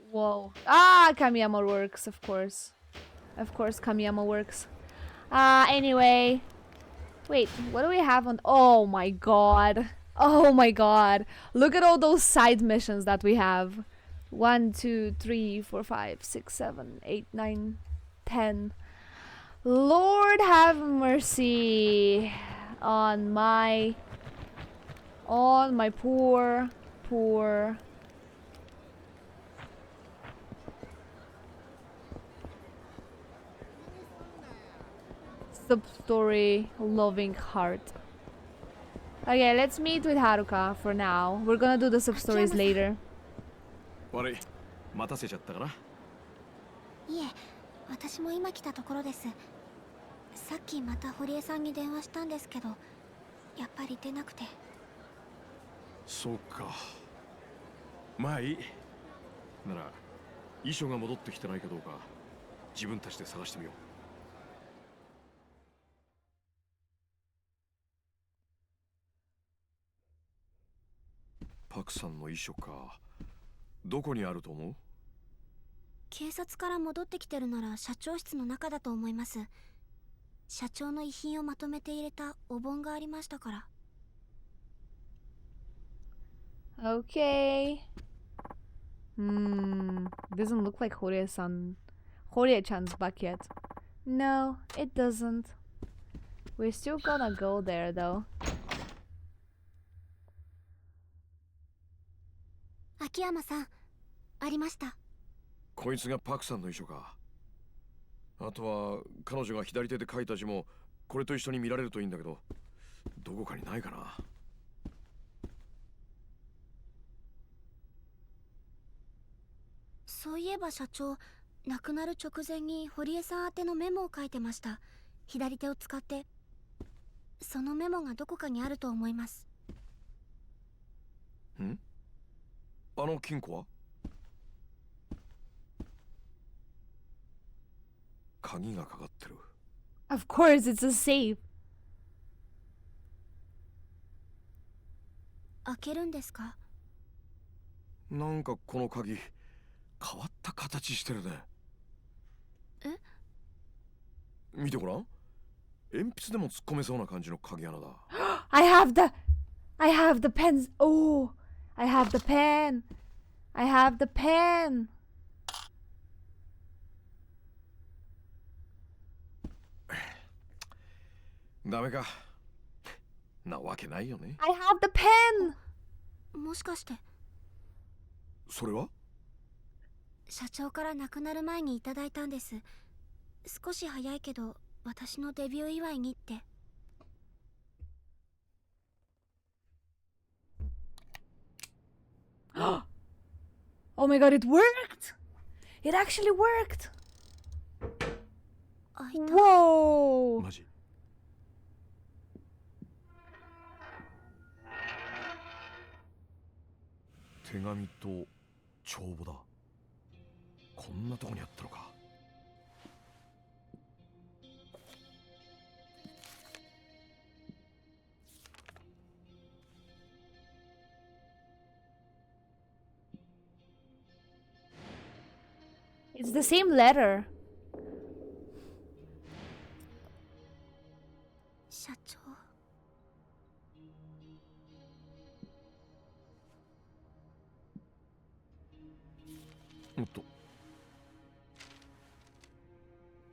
Whoa. Ah, Kamiyama works, of course. Of course, Kamiyama works. Anyway. Wait, what do we have on... Oh my god. Oh my god. Look at all those side missions that we have. 1, 2, 3, 4, 5, 6, 7, 8, 9, 10. Lord have mercy on my poor sub-story loving heart. Okay, let's meet with Haruka for now. We're gonna do the sub-stories later. 悪い、待たせちゃったかな。いえ、私も今来たところです。さっきまた堀江さんに電話したんですけど、やっぱり出なくて。そうか。まあいい。なら、遺書が戻ってきてないかどうか、自分たちで探してみよう。パクさんの遺書か。どこにあると思う？警察から戻ってきてるなら社長室の中だと思います。社長の遺品をまとめて入れたお盆がありましたから。Okay. Doesn't look like Horie-chan's back yet. No, it doesn't. We're still gonna go there though. 秋山さん、ありました。こいつがパクさんの遺書か。あとは彼女が左手で書いた字もこれと一緒に見られるといいんだけど、どこかにないかな。そういえば社長、亡くなる直前に堀江さん宛てのメモを書いてました。左手を使って。そのメモがどこかにあると思います。ん？あの金庫は？鍵がかかってる。Of course, it's a safe. 開けるんですか？なんかこの鍵変わった形してるね。え？見てごらん。鉛筆でも突っ込めそうな感じの鍵穴だ。I have the pens. Oh, I have the pen. I have the pen. ダメか。なわけないよね。I have the pen. もしかして。それは？社長から亡くなる前にいただいたんです。少し早いけど私のデビュー祝いにって。Oh my god, it worked! It actually worked! Whoa! マジ？手紙と帳簿だ。こんなとこにあったのか。It's the same letter. 社長。おっと、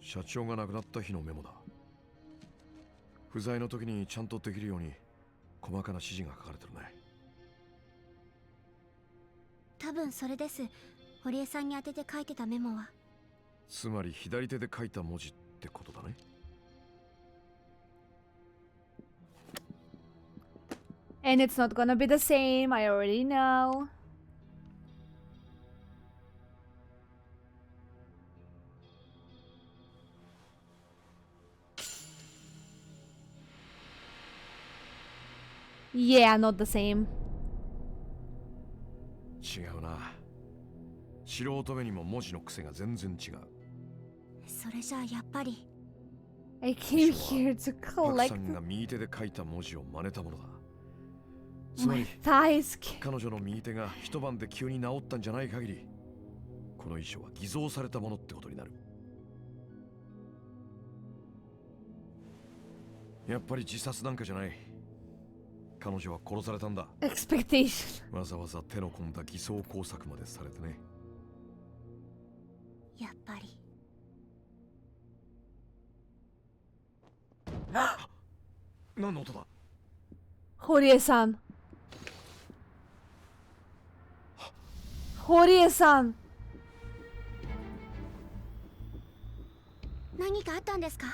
社長が亡くなった日のメモだ。不在の時にちゃんとできるように細かな指示が書かれてるね。多分それです。堀江さんに当てて書いてたメモは。つまり左手で書いた文字ってことだね。And it's not gonna be the same, I already know. Yeah, not the same. 違うな。素人目にも文字の癖が全然違う。それじゃあやっぱり。I came here to パク collect さんが右手で書いた文字を真似たものだ。つま my り thighs. 彼女の右手が一晩で急に治ったんじゃない限り、この遺書は偽造されたものってことになる。やっぱり自殺なんかじゃない。彼女は殺されたんだ。Expectation. わざわざ手の込んだ偽装工作までされてね。やっぱり。何の音だ。堀江さん。堀江さん。何かあったんですか？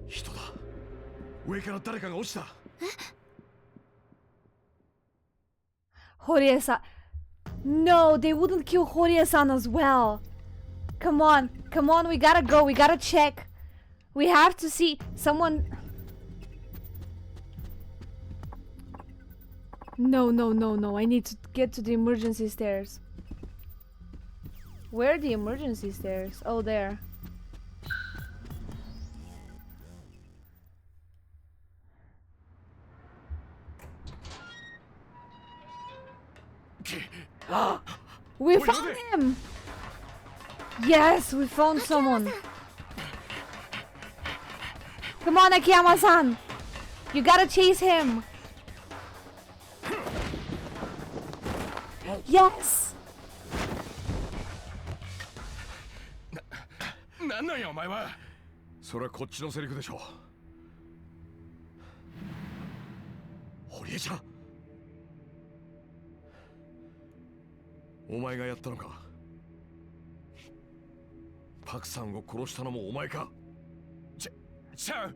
人だ。上から誰かが落ちた。堀江さん. No, they wouldn't kill Horie-san as well. Come on, come on, we gotta go, we gotta check. We have to see someone. No, no, no, no, I need to get to the emergency stairs. Where are the emergency stairs? Oh, there. We found him! Yes, we found someone. Come on, Akiyama-san! You gotta chase him! Yes! なんなんやお前は。それはこっちのセリフでしょ。堀江ちゃん、お前がやったのか。パクさんを殺したのもお前か。ちゃう。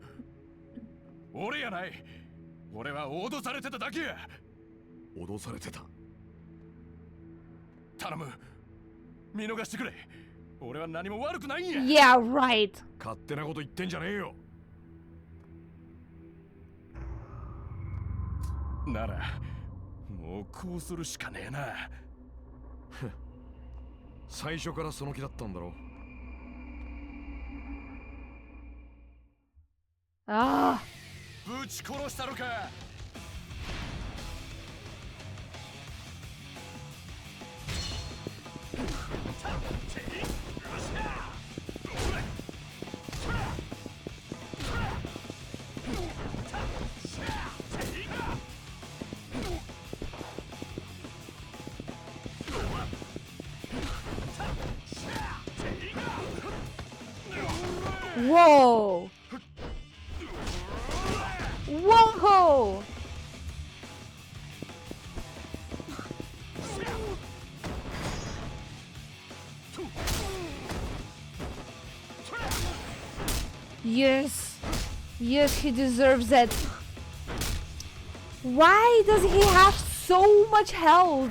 俺やない。俺は脅されてただけや。脅されてた。頼む、見逃してくれ。俺は何も悪くないんや。Yeah, right. 勝手なこと言ってんじゃねえよ。ならもうこうするしかねえな。最初からその気だったんだろう。ああ。ぶち殺したのか。Whoa! Whoa! Yes. Yes, he deserves it. Why does he have so much health?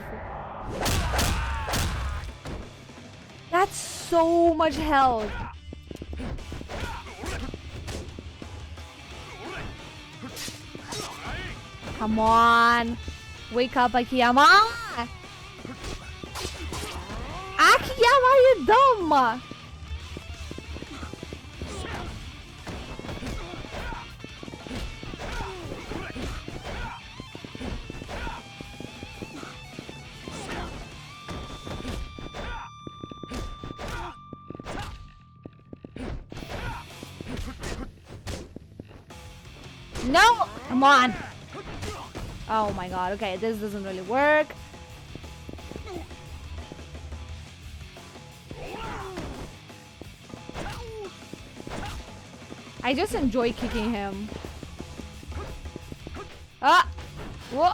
That's so much health. Come on. Wake up, Akiyama. Akiyama, you're dumb. No! Come on! Oh my god, okay, this doesn't really work. I just enjoy kicking him. Ah! Whoa!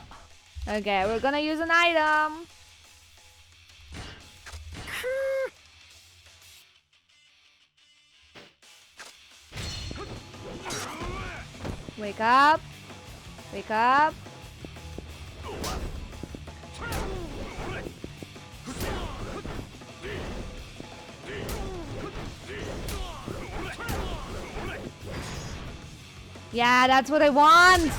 Okay, we're gonna use an item. Wake up. Wake up. Yeah, that's what I want.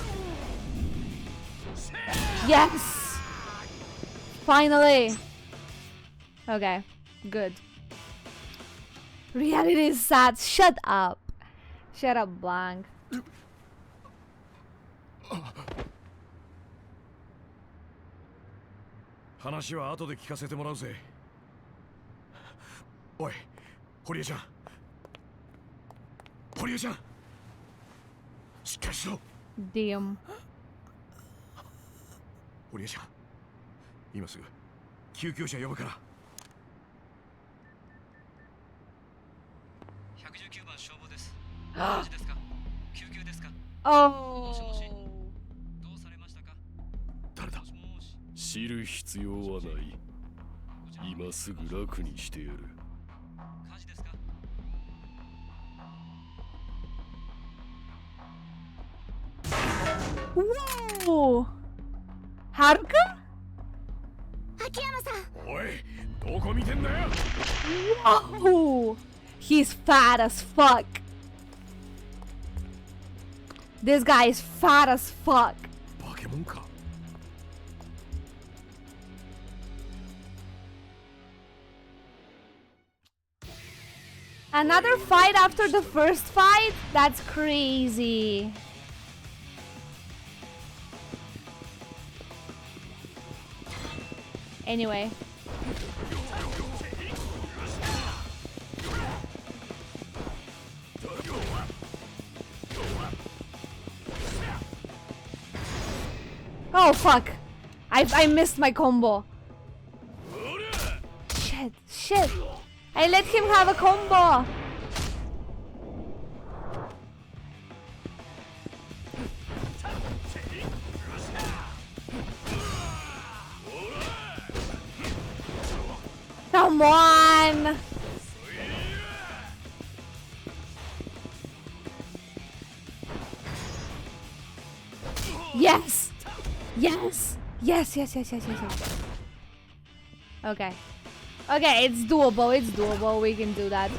Yes. Finally. Okay, good. Reality is sad. Shut up. Shut up, Blanc. 話は後で聞かせてもらうぜ。おい、堀江ちゃん。堀江ちゃん。しっかりしろ。Damn. 堀江ちゃん。今すぐ救急車呼ぶから。119番消防です。大事ですか？救急ですか？ Oh. どうされましたか？誰だ？知る必要はない。今すぐ楽にしてやる。火事ですか？Whoa! Haruka? 秋山さん。おい、どこ見てんだよ。Whoa! He's fat as fuck. This guy is fat as fuck. バケモンか。Another fight after the first fight? That's crazy. Anyway. Oh fuck. I missed my combo. Shit, shit. I let him have a combo. Come on. Yes. Yes. Yes, yes, yes, yes, yes, yes. Okay. Okay, it's doable, it's doable, we can do that.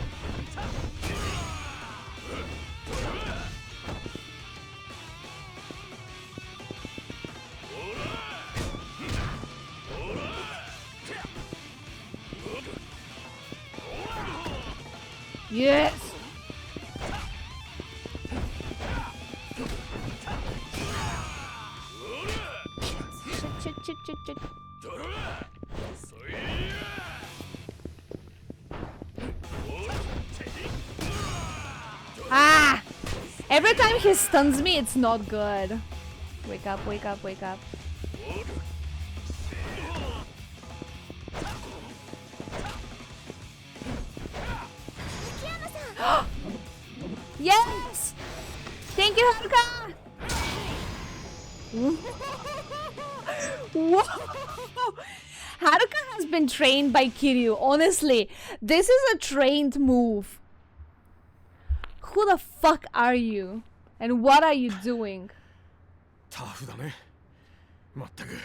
Yes! Chick, chick, chick, chick, chick. Ah! Every time he stuns me, it's not good. Wake up, wake up, wake up. Yes! Thank you, Haruka! Whoa! Haruka has been trained by Kiryu. Honestly, this is a trained move. Who the fuck are you? And what are you doing? タフだね。まったく。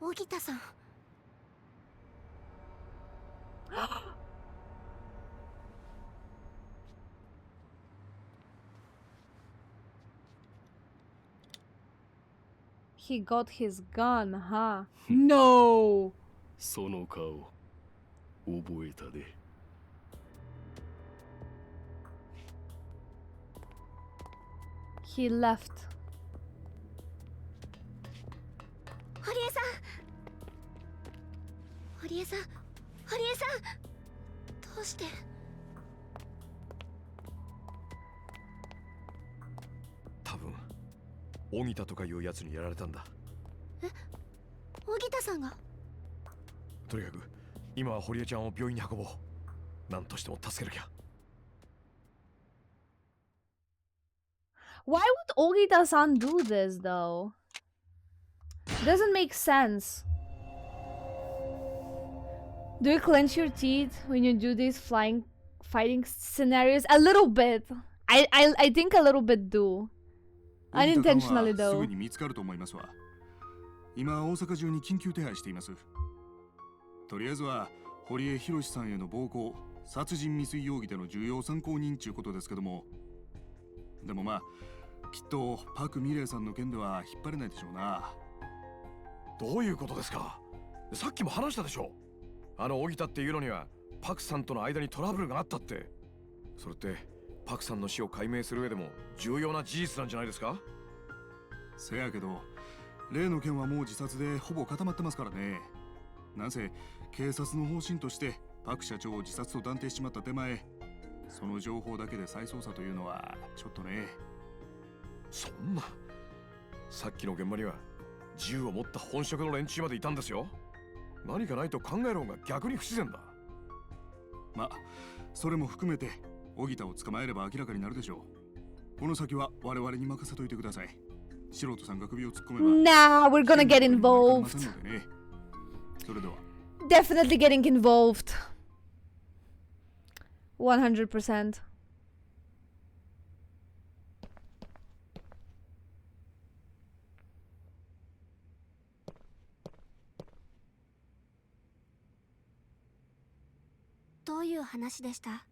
荻田さん。He got his gun, huh? No! その顔覚えたで。He left. 堀江さん、堀江さん、どうして。多分荻田とかいうやつにやられたんだ。荻田さんが。とにかく今は堀江ちゃんを病院に運ぼう。何としても助けなきゃ。Why would Ogita-san do this though? Doesn't make sense. Do you clench your teeth when you do these fighting scenarios? A little bit. I think a little bit do. Unintentionally す though. ぐに見つかると思いますわ。今大阪中に緊急手配しています。とりあえずは堀江博さんへの暴行、殺人未遂容疑での重要参考人ちゅうことですけども、でもまあきっとパク・ミレイさんの件では引っ張れないでしょうな。どういうことですか？さっきも話したでしょ。あの荻田っていうのにはパクさんとの間にトラブルがあったって。それってパクさんの死を解明する上でも重要な事実なんじゃないですか？せやけど例の件はもう自殺でほぼ固まってますからね。なんせ警察の方針としてパク社長を自殺と断定しまった手前、その情報だけで再捜査というのはちょっとね。そんな、さっきの現場には銃を持った本職の連中までいたんですよ。何かないと考える方が逆に不自然だ。まあそれも含めて荻田を捕まえれば明らかになるでしょう。この先は我々に任せといてください。素人さんが首を突っ込めば。Nah, we're gonna get involved. それでは。Definitely getting involved. 100%. どういう話でした？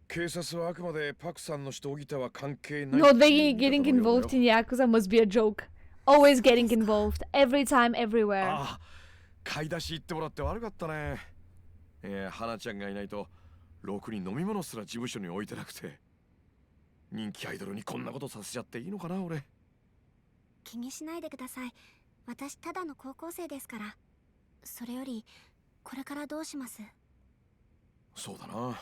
警察はあくまでパクさんの死と荻田は関係ない。 No, they getting involved in Yakuza must be a joke. Always getting involved. Every time, everywhere. ああ、買い出し行ってもらって悪かったね。花ちゃんがいないとろくに飲み物すら事務所に置いてなくて。人気アイドルにこんなことさせちゃっていいのかな俺。気にしないでください。私ただの高校生ですから。それよりこれからどうします？そうだな。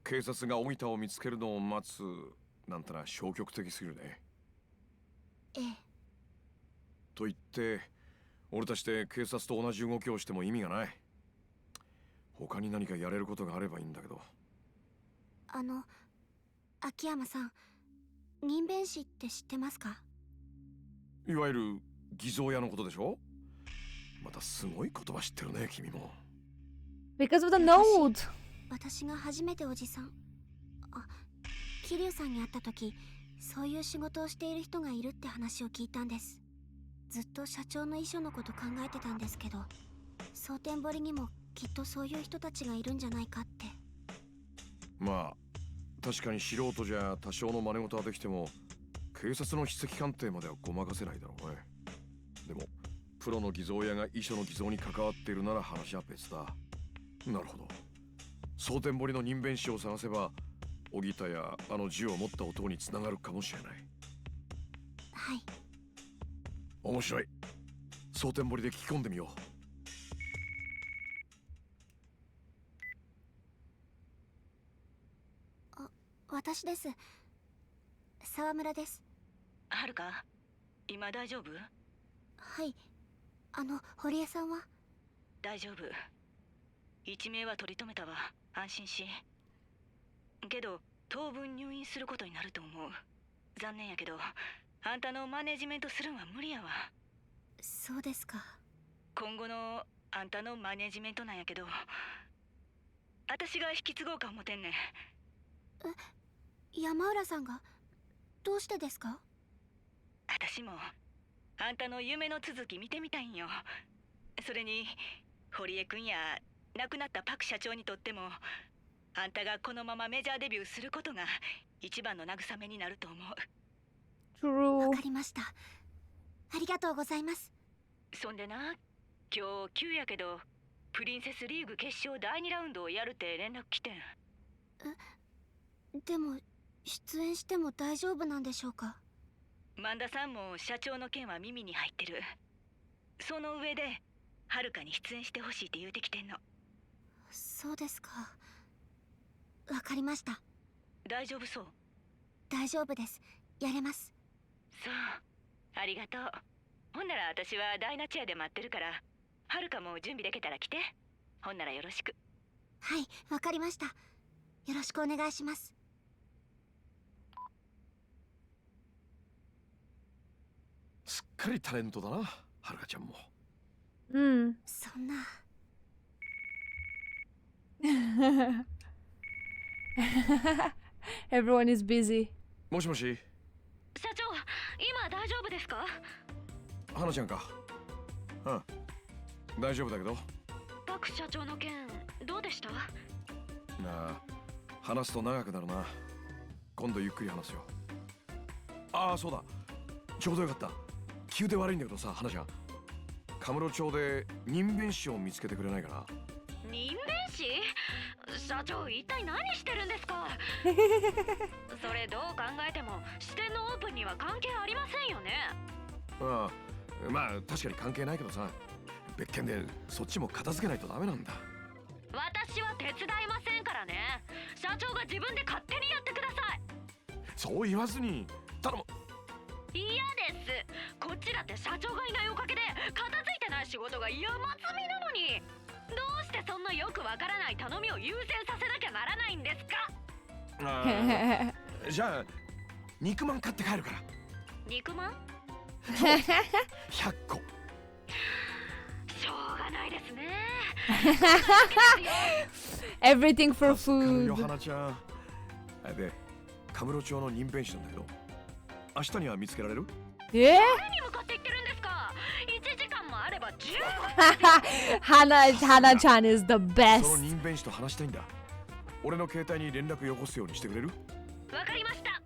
警察が荻田を見つけるのを待つなんてのは消極的すぎるね。ええ。と言って俺たちで警察と同じ動きをしても意味がない。他に何かやれることがあればいいんだけど。秋山さん、人弁士って知ってますか？いわゆる偽造屋のことでしょ。またすごい言葉知ってるね君も。Because of the note. 私が初めておじさん、桐生さんに会った時、そういう仕事をしている人がいるって話を聞いたんです。ずっと社長の遺書のこと考えてたんですけど、蒼天堀にもきっとそういう人たちがいるんじゃないかって。まあ確かに素人じゃ多少の真似事はできても警察の筆跡鑑定まではごまかせないだろうね。でもプロの偽造屋が遺書の偽造に関わっているなら話は別だ。なるほど。蒼天堀の人弁士を探せば荻田やあの銃を持った男に繋がるかもしれない。はい。面白い。蒼天堀で聞き込んでみよう。私です。沢村です。はるか、今大丈夫？はい。堀江さんは？大丈夫。一命は取り留めたわ。安心し。けど当分入院することになると思う。残念やけどあんたのマネジメントするんは無理やわ。そうですか。今後のあんたのマネジメントなんやけど、私が引き継ごうか思てんねん。山浦さんが？どうしてですか？私もあんたの夢の続き見てみたいんよ。それに堀江君や亡くなったパク社長にとってもあんたがこのままメジャーデビューすることが一番の慰めになると思う。わかりました。ありがとうございます。そんでな、今日急やけどプリンセスリーグ決勝第2ラウンドをやるって連絡来てん。でも出演しても大丈夫なんでしょうか？萬田さんも社長の件は耳に入ってる。その上ではるかに出演してほしいって言うてきてんの。そうですか。わかりました。大丈夫そう？大丈夫です。やれます。そう、ありがとう。ほんなら私はダイナチェアで待ってるから、はるかも準備できたら来て。ほんならよろしく。はい、わかりました。よろしくお願いします。すっかりタレントだな、はるかちゃんも。そんな。Everyone is busy. もしもし。社長、今大丈夫ですか？花ちゃんか。うん、大丈夫だけど。パク社長の件どうでした？なあ、話すと長くなるな。今度ゆっくり話すよ。ああ、そうだ、ちょうどよかった。急で悪いんだけどさ、花ちゃん、カムロ町で人弁師を見つけてくれないかな。人弁師？社長、一体何してるんですか？それどう考えても支店のオープンには関係ありませんよね。ああ、まあ確かに関係ないけどさ、別件でそっちも片付けないとダメなんだ。私は手伝いませんからね。社長が自分で勝手にやってください。そう言わずに頼む。嫌です。こっちだって社長がいないおかげで片付いてない仕事が山積みなのに、どうしてそんなよくわからない頼みを優先させなきゃならないんですか？じゃあ肉まん買って帰るから。肉まん100個。しょうがないですね。Everything for 助かる food. よ、花ちゃん。で、カムロ町の人弁師なんだけど、明日には見つけられる？え？誰に向かって言ってるんですか？1時間もあれば十分。Hana-chan is the その best. 人弁師と話したいんだ。俺の携帯に連絡よこすようにしてくれる？わかりました。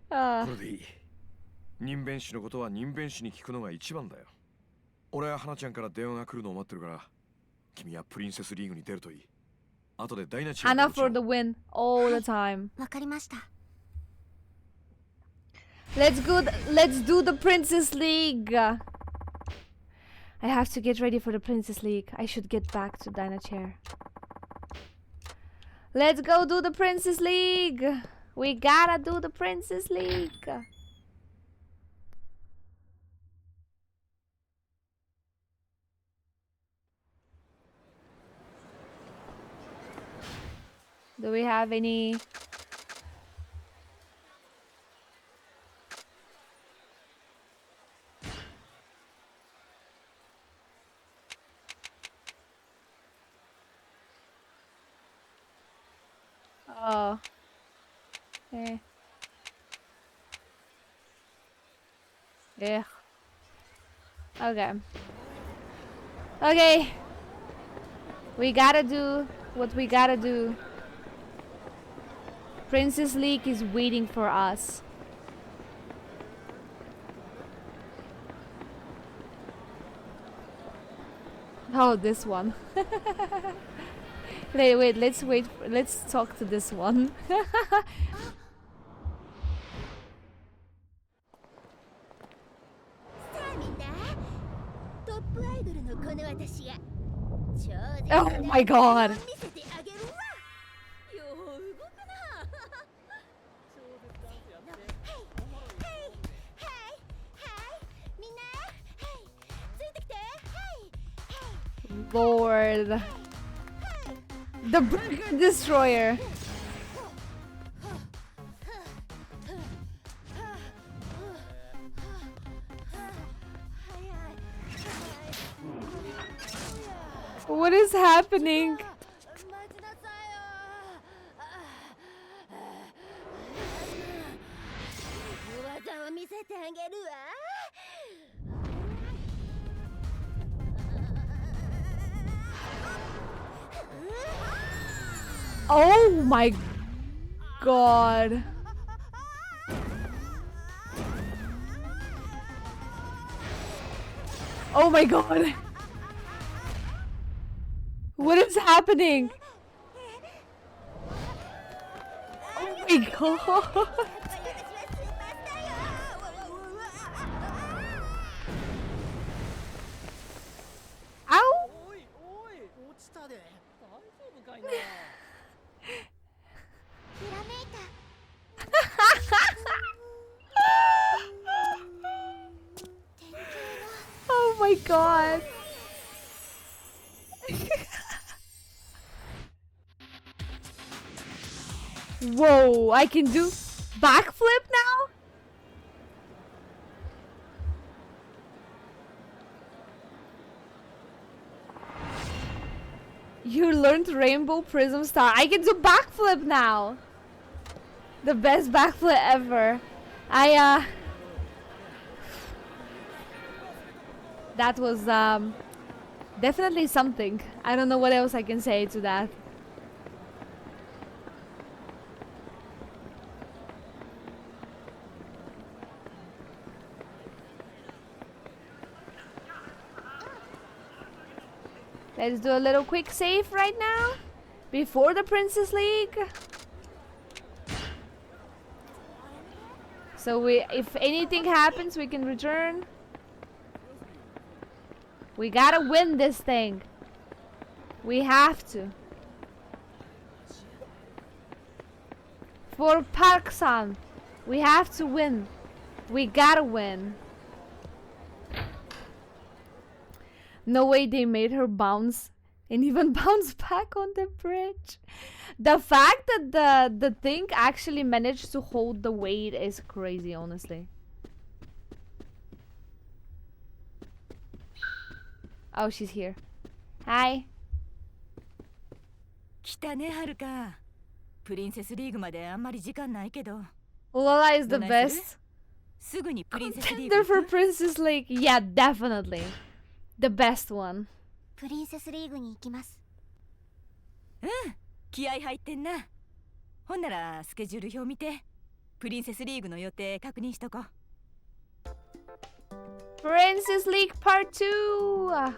これでいい。人弁師のことは人弁師に聞くのが一番だよ。俺は花ちゃんから電話が来るのを待ってるから、君はプリンセスリーグに出るといい。後でダイナチア Hana for the win all the time. わかりました。Let's do the Princess League. I have to get ready for the Princess League. I should get back to Dinah Chair. Let's go do the Princess League. We gotta do the Princess League. Do we have any? Oh. Okay. Yeah. Okay. Okay. We gotta do what we gotta do. Princess League is waiting for us. Oh, this one. Wait, let's talk to this one. トップアイドルのこの私が Oh my god. 見せてあげるわ。よう動くな。みんな、ついてきて。Lord. The Burger Destroyer. What is happening? 技を見せてあげるわ。Oh my god. Oh my god. What is happening? Oh my god. たで。大丈夫かいな。ひらめいた。Oh my god. Whoa, I can do backflip now? You learned Rainbow Prism Star. I can do backflip now. The best backflip ever. That was definitely something. I don't know what else I can say to that. Let's do a little quick save right now before the Princess League. So if anything happens, we can return. We gotta win this thing. We have to. For Park-san, we have to win. We gotta win. No way they made her bounce and even bounce back on the bridge. The fact that the thing actually managed to hold the weight is crazy, honestly. Oh, she's here. Hi. 来たね、はるか。プリンセスリーグまであんまり時間ないけど。Lola is the best すぐにプリンセスリーグ contender for Princess League. Yeah, definitely. The best one. プリンセスリーグに行きます。うん、気合入ってんな。ほんならスケジュール表見て、プリンセスリーグの予定確認しとこう。Princess League Part 2.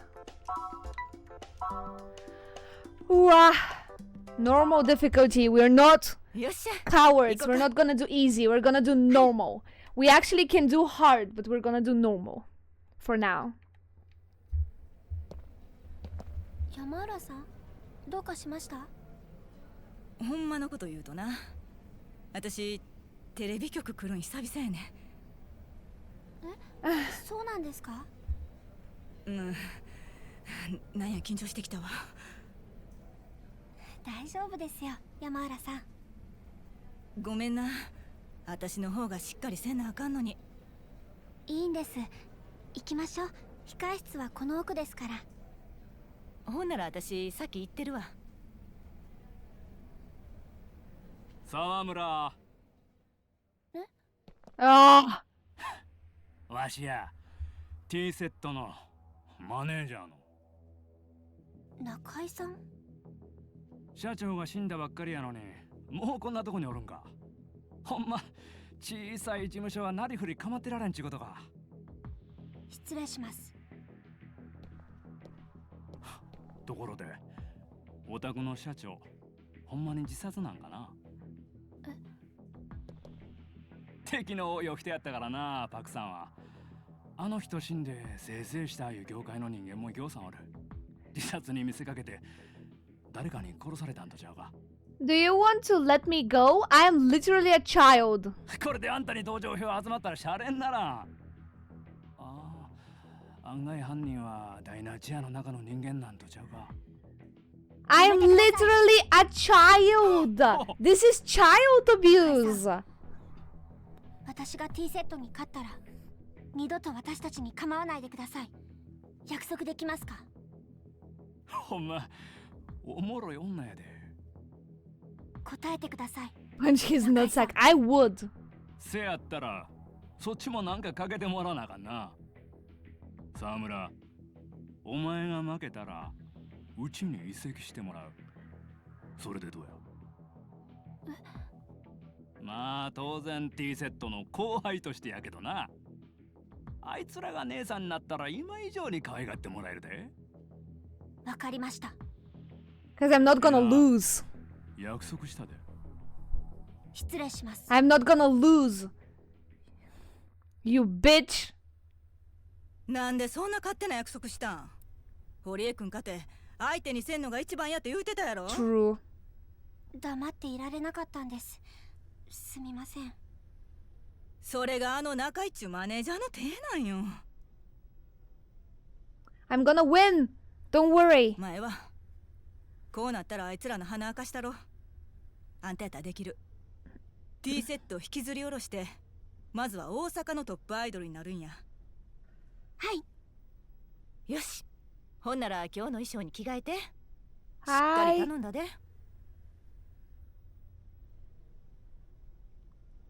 Ooh, normal difficulty. We're not cowards. We're not gonna do easy. We're gonna do normal. We actually can do hard, but we're gonna do normal for now. 山浦さん、どうかしました？ほんまのこと言うとな、私テレビ局来るん久々やね。そうなんですか？うん、なんや緊張してきたわ。大丈夫ですよ、山浦さん。ごめんな、私の方がしっかりせなあかんのに。いいんです。行きましょう。控室はこの奥ですから。ほんなら私さっき言ってるわ。沢村。ああ。わしや T セットのマネージャーの中井さん。社長が死んだばっかりやのに、もうこんなとこにおるんか。ほんま小さい事務所はなりふり構ってられんちゅうことか。失礼します。ところでお宅の社長ほんまに自殺なんかな。敵の多いお人やったからな、パクさんは。あの人死んでせいせいしたいう業界の人間もぎょうさんおる。自殺に見せかけて誰かに殺されたんとちゃうか。 Do you want to let me go? I am literally a child. これであんたに同情票集まったらシャレにならん。ああ、案外犯人はダイナチアの中の人間なんとちゃうか。I am literally a child. This is child abuse. 私が T セットに勝ったら二度と私たちに構わないでください。約束できますか？ほんまおもろい女やで。答えてください。 When she's not sick, I would. せやったらそっちもなんかかけてもらわなあかんな。沢村、お前が負けたらうちに移籍してもらう。それでどうや？まあ当然 T セットの後輩としてやけどな。あいつらが姉さんになったら今以上に可愛がってもらえるで。わかりました。 Because I'm not gonna lose. 約束したで。失礼します。 I'm not gonna lose. You bitch. なんでそんな勝手な約束したん？堀江君かて相手にせんのが一番やって言うてたやろ。 True. 黙っていられなかったんです。すみません。それがあの中一マネージャーの手なんよ。 I'm gonna win. Don't worry. 前はこうなったらあいつらの鼻明かしたろ。あんたやったらできる。 T セットを引きずり下ろしてまずは大阪のトップアイドルになるんや。はい。よし、ほんなら今日の衣装に着替えて。しっはーい。かり頼んだで。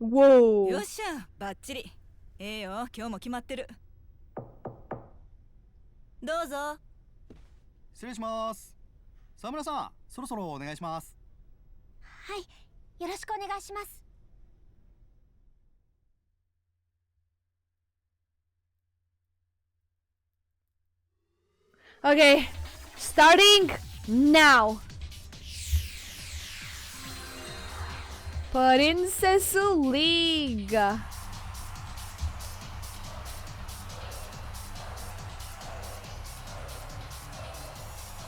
Whoa. よっしゃ、バッチリ。ええよ、今日も決まってる。どうぞ。失礼します。沢村さん、そろそろお願いします。はい。よろしくお願いします。 Okay, starting now. Princess League.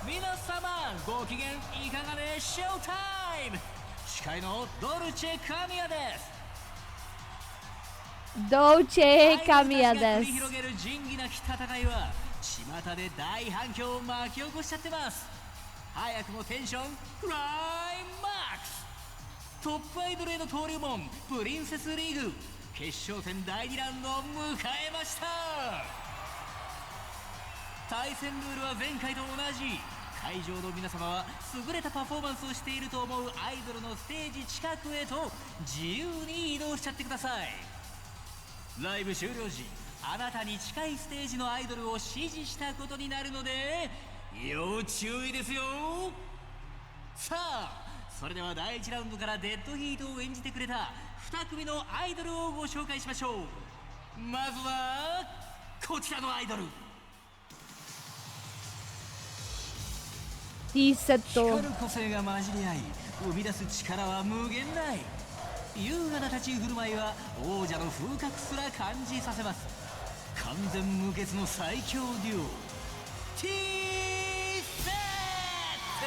皆様ご機嫌いかがでしょうタイム。司会のドルチェカミヤです。 Dolce Camilla 繰りです。広げる仁義なき戦いは巷で大反響を巻き起こしちゃってます。早くもテンションクライマックス。トップアイドルへの登竜門プリンセスリーグ決勝戦第2ラウンドを迎えました。対戦ルールは前回と同じ。会場の皆様は優れたパフォーマンスをしていると思うアイドルのステージ近くへと自由に移動しちゃってください。ライブ終了時あなたに近いステージのアイドルを指示したことになるので要注意ですよ。さあそれでは第1ラウンドからデッドヒートを演じてくれた2組のアイドルをご紹介しましょう。まずはこちらのアイドル。 T セット。光る個性が混じり合い生み出す力は無限大。優雅な立ち振る舞いは王者の風格すら感じさせます。完全無欠の最強デュオ T セット。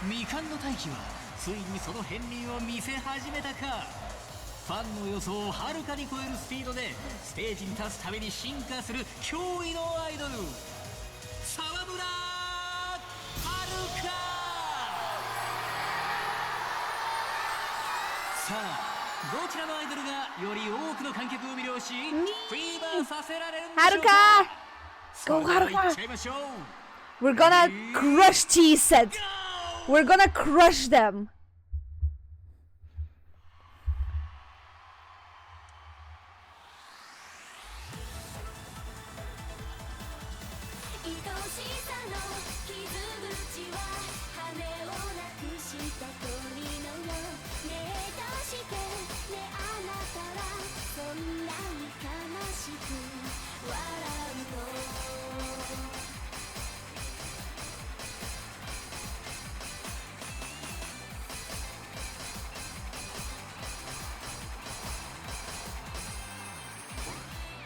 未完の大器はついにその片鱗を見せ始めたか。ファンの予想をはるかに超えるスピードでステージに立つたびに進化する驚異のアイドル沢村はるか。さあどちらのアイドルがより多くの観客を魅了しフィーバーさせられるんでしょうか。Go はるか。いっちゃいましょう。 We're gonna crush T set. We're gonna crush them. 愛しさの傷口は羽をなくした鳥のよう。ねえどうしてねあなたはそんなに悲しく笑うの。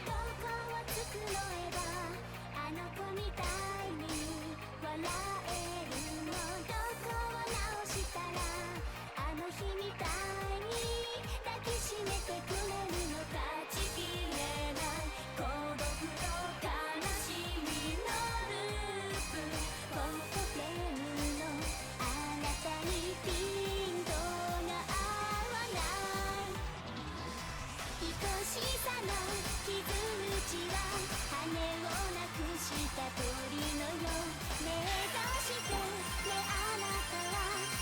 どこを繕えばあの子みたいに笑えるの。どこを直したらあの日みたいに抱きしめてくれるの。断ち切れない孤独と悲しみのループほっとけるの。あなたにピントが合わない。愛しさの傷口は羽をなくした鳥のよう。ねえどうしてねあなたは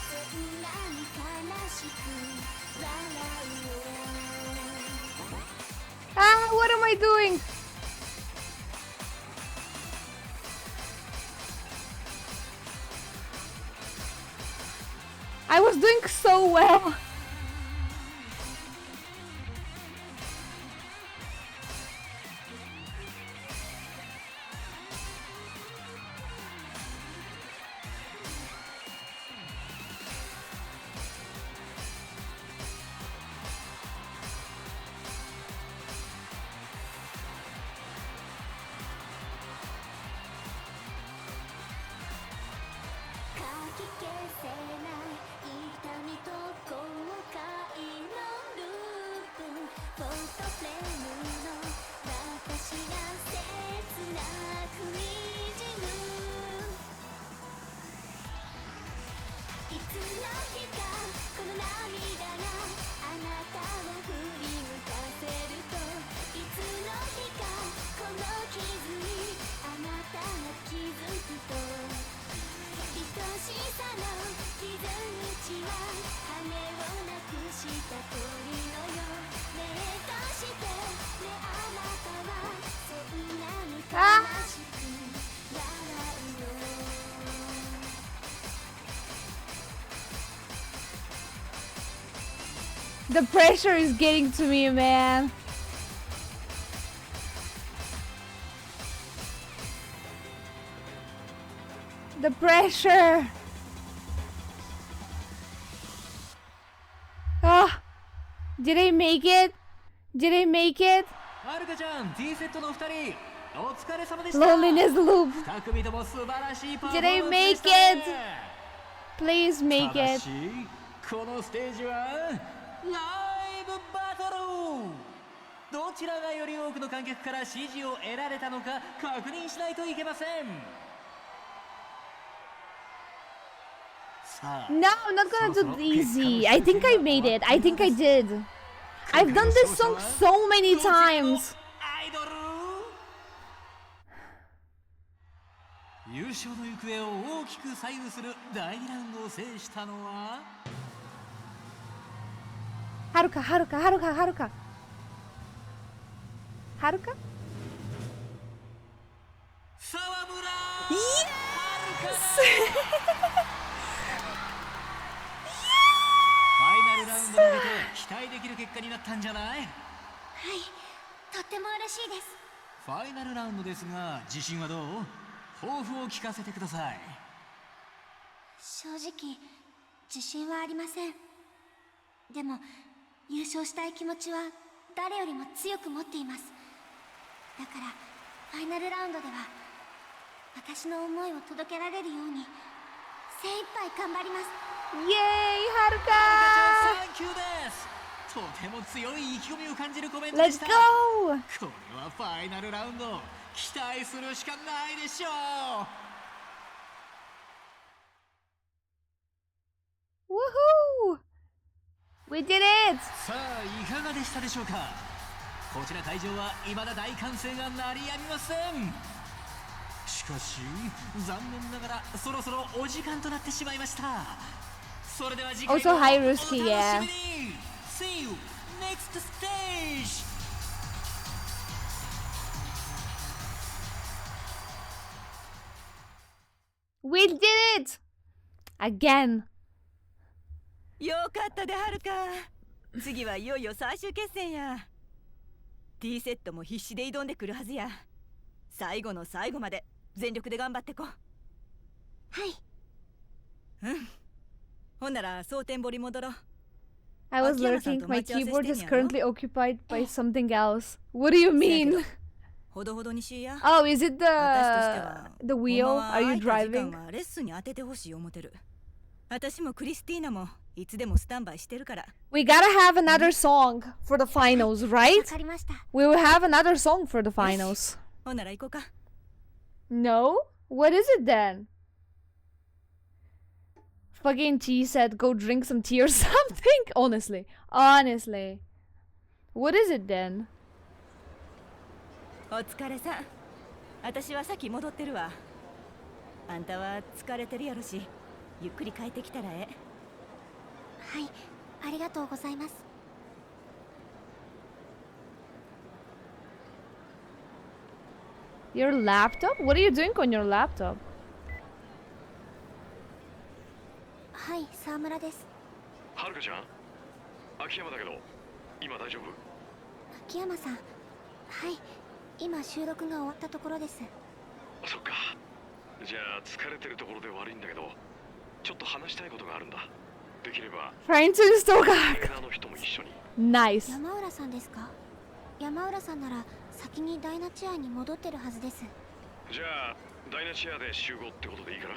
そんなに悲しく笑うの。 Ah, what am I doing? I was doing so well. The pressure is getting to me, man. The pressure. Ah, did I make it? Did I make it? はるかちゃん T セットの2人お疲れ様でした。 Loneliness loop. 2組とも素晴らしいパフォ Did ー I マンスで make したね it? Please make ただ it. しこのステージはライブバトル。どちらがより多くの観客から支持を得られたのか確認しないといけません。さあ No, I'm not gonna do it easy. I think I made it. I think I did. I've done this song so many times. 優勝の行方を大きく左右する第2ラウンドを制したのははるかはるかはるかはるかはるか沢村 Yes! ファイナルラウンドに出て期待できる結果になったんじゃない？はい、とっても嬉しいです。ファイナルラウンドですが自信はどう？抱負を聞かせてください。正直自信はありません。でも優勝したい気持ちは誰よりも強く持っています。だからファイナルラウンドでは私の思いを届けられるように精一杯頑張ります。イエーイはるかサンキューです。とても強い意気込みを感じるコメント Let's でした。 go! これはファイナルラウンド期待するしかないでしょう。 Woohoo! We did it! さあいかがでしたでしょうか。こちら会場は未だ大歓声が鳴りやみません。しかし残念ながらそろそろお時間となってしまいました。それでは次回も Also, hi, お楽 Ruski, しみに。 yeah. See you next stage! We did it! Again. よかったではるか。次はいよいよ最終決戦や。T セットも必死で挑んでくるはずや。最後の最後まで全力で頑張ってこ。はい。うん。ほんなら蒼天堀戻ろう。I was lurking. My keyboard is currently occupied by something else. What do you mean? ほどほどにしや。 Oh, is it 私としては the wheel? Are you 空いた時 driving? 間はレッスンに当ててほしい思てる。私もクリスティーナもいつでもスタンバイしてるから。We gotta have another song for the finals, right? わかりました。 We will have another song for the finals. ほんなら行こうか。 No? What is it then? Fucking T said go drink some tea or something? Honestly. Honestly. What is it then? お疲れさん。私は先戻ってるわ。あんたは疲れてるやろし、ゆっくり帰ってきたらええ。はい、ありがとうございます。 Your laptop? What are you doing on your laptop? はい、沢村です。はるかちゃん、秋山だけど今大丈夫？秋山さん、はい、今収録が終わったところです。そっか。じゃあ疲れてるところで悪いんだけど、ちょっと話したいことがあるんだ。できれば Trying to install トレーナーの人も一緒に。 Nice. 山浦さんですか？山浦さんなら先にダイナチアに戻ってるはずです。じゃあダイナチアで集合ってことでいいかな？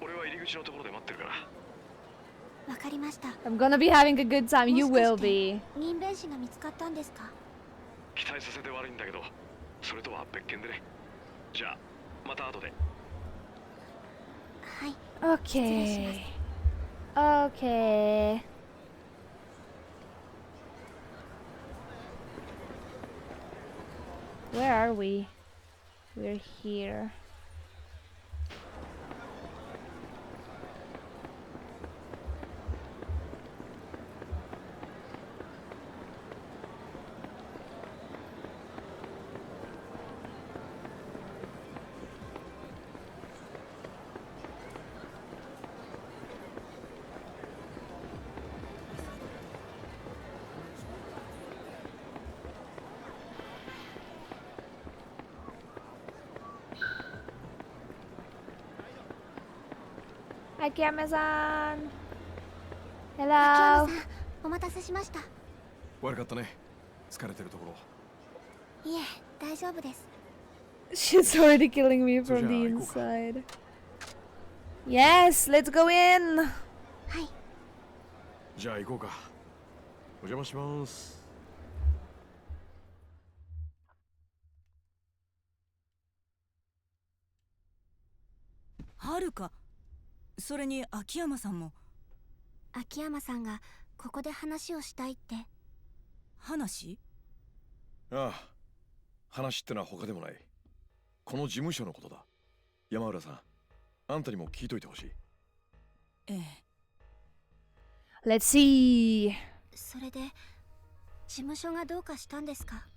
俺は入り口のところで待ってるから。わかりました。 I'm gonna be having a good time. You will be. 人弁士が見つかったんですか？期待させて悪いんだけど、それとは別件でね。じゃあまた後で。はい。 Okay. Okay. Where are we? We're here. Akiyama-san. 秋山 Hello. さん、お待たせしました。悪かったね。疲れてるところ。いえ、大丈夫です。She's already killing me from the inside. Yes, let's go in. はい。じゃあ行こうか。お邪魔します。はるか、それに秋山さんも。秋山さんがここで話をしたいって。話？ああ、話ってのは他でもない。この事務所のことだ。山浦さん、あんたにも聞いといてほしい。ええ。Let's see. それで事務所がどうかしたんですか？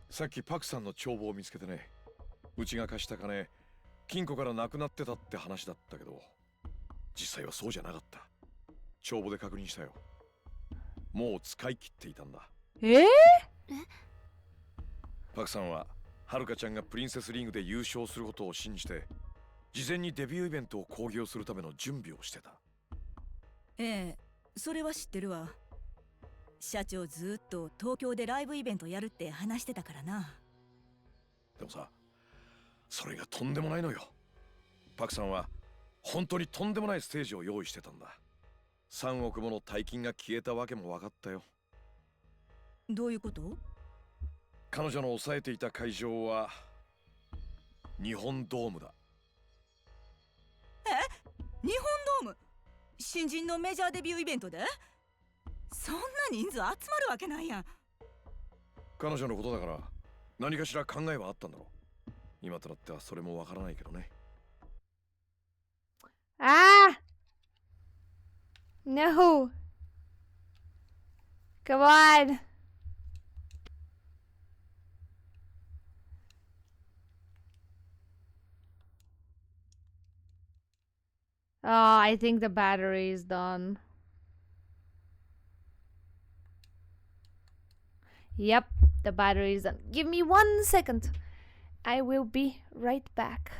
さっきパクさんの帳簿を見つけてね。うちが貸した金、金庫からなくなってたって話だったけど、実際はそうじゃなかった。帳簿で確認したよ。もう使い切っていたんだ。パクさんははるかちゃんがプリンセスリーグで優勝することを信じて、事前にデビューイベントを興行するための準備をしてた。ええ、それは知ってるわ。社長ずっと東京でライブイベントやるって話してたからな。でもさ、それがとんでもないのよ。パクさんは本当にとんでもないステージを用意してたんだ。3億もの大金が消えたわけも分かったよ。どういうこと？彼女の抑えていた会場は日本ドームだ。え？日本ドーム？新人のメジャーデビューイベントで？そんな人数集まるわけないやん。彼女のことだから何かしら考えはあったんだろう。今となってはそれもわからないけどね。Ah! No! Come on! Oh, I think the battery is done. Yep, the battery is done. Give me 1 second. I will be right back.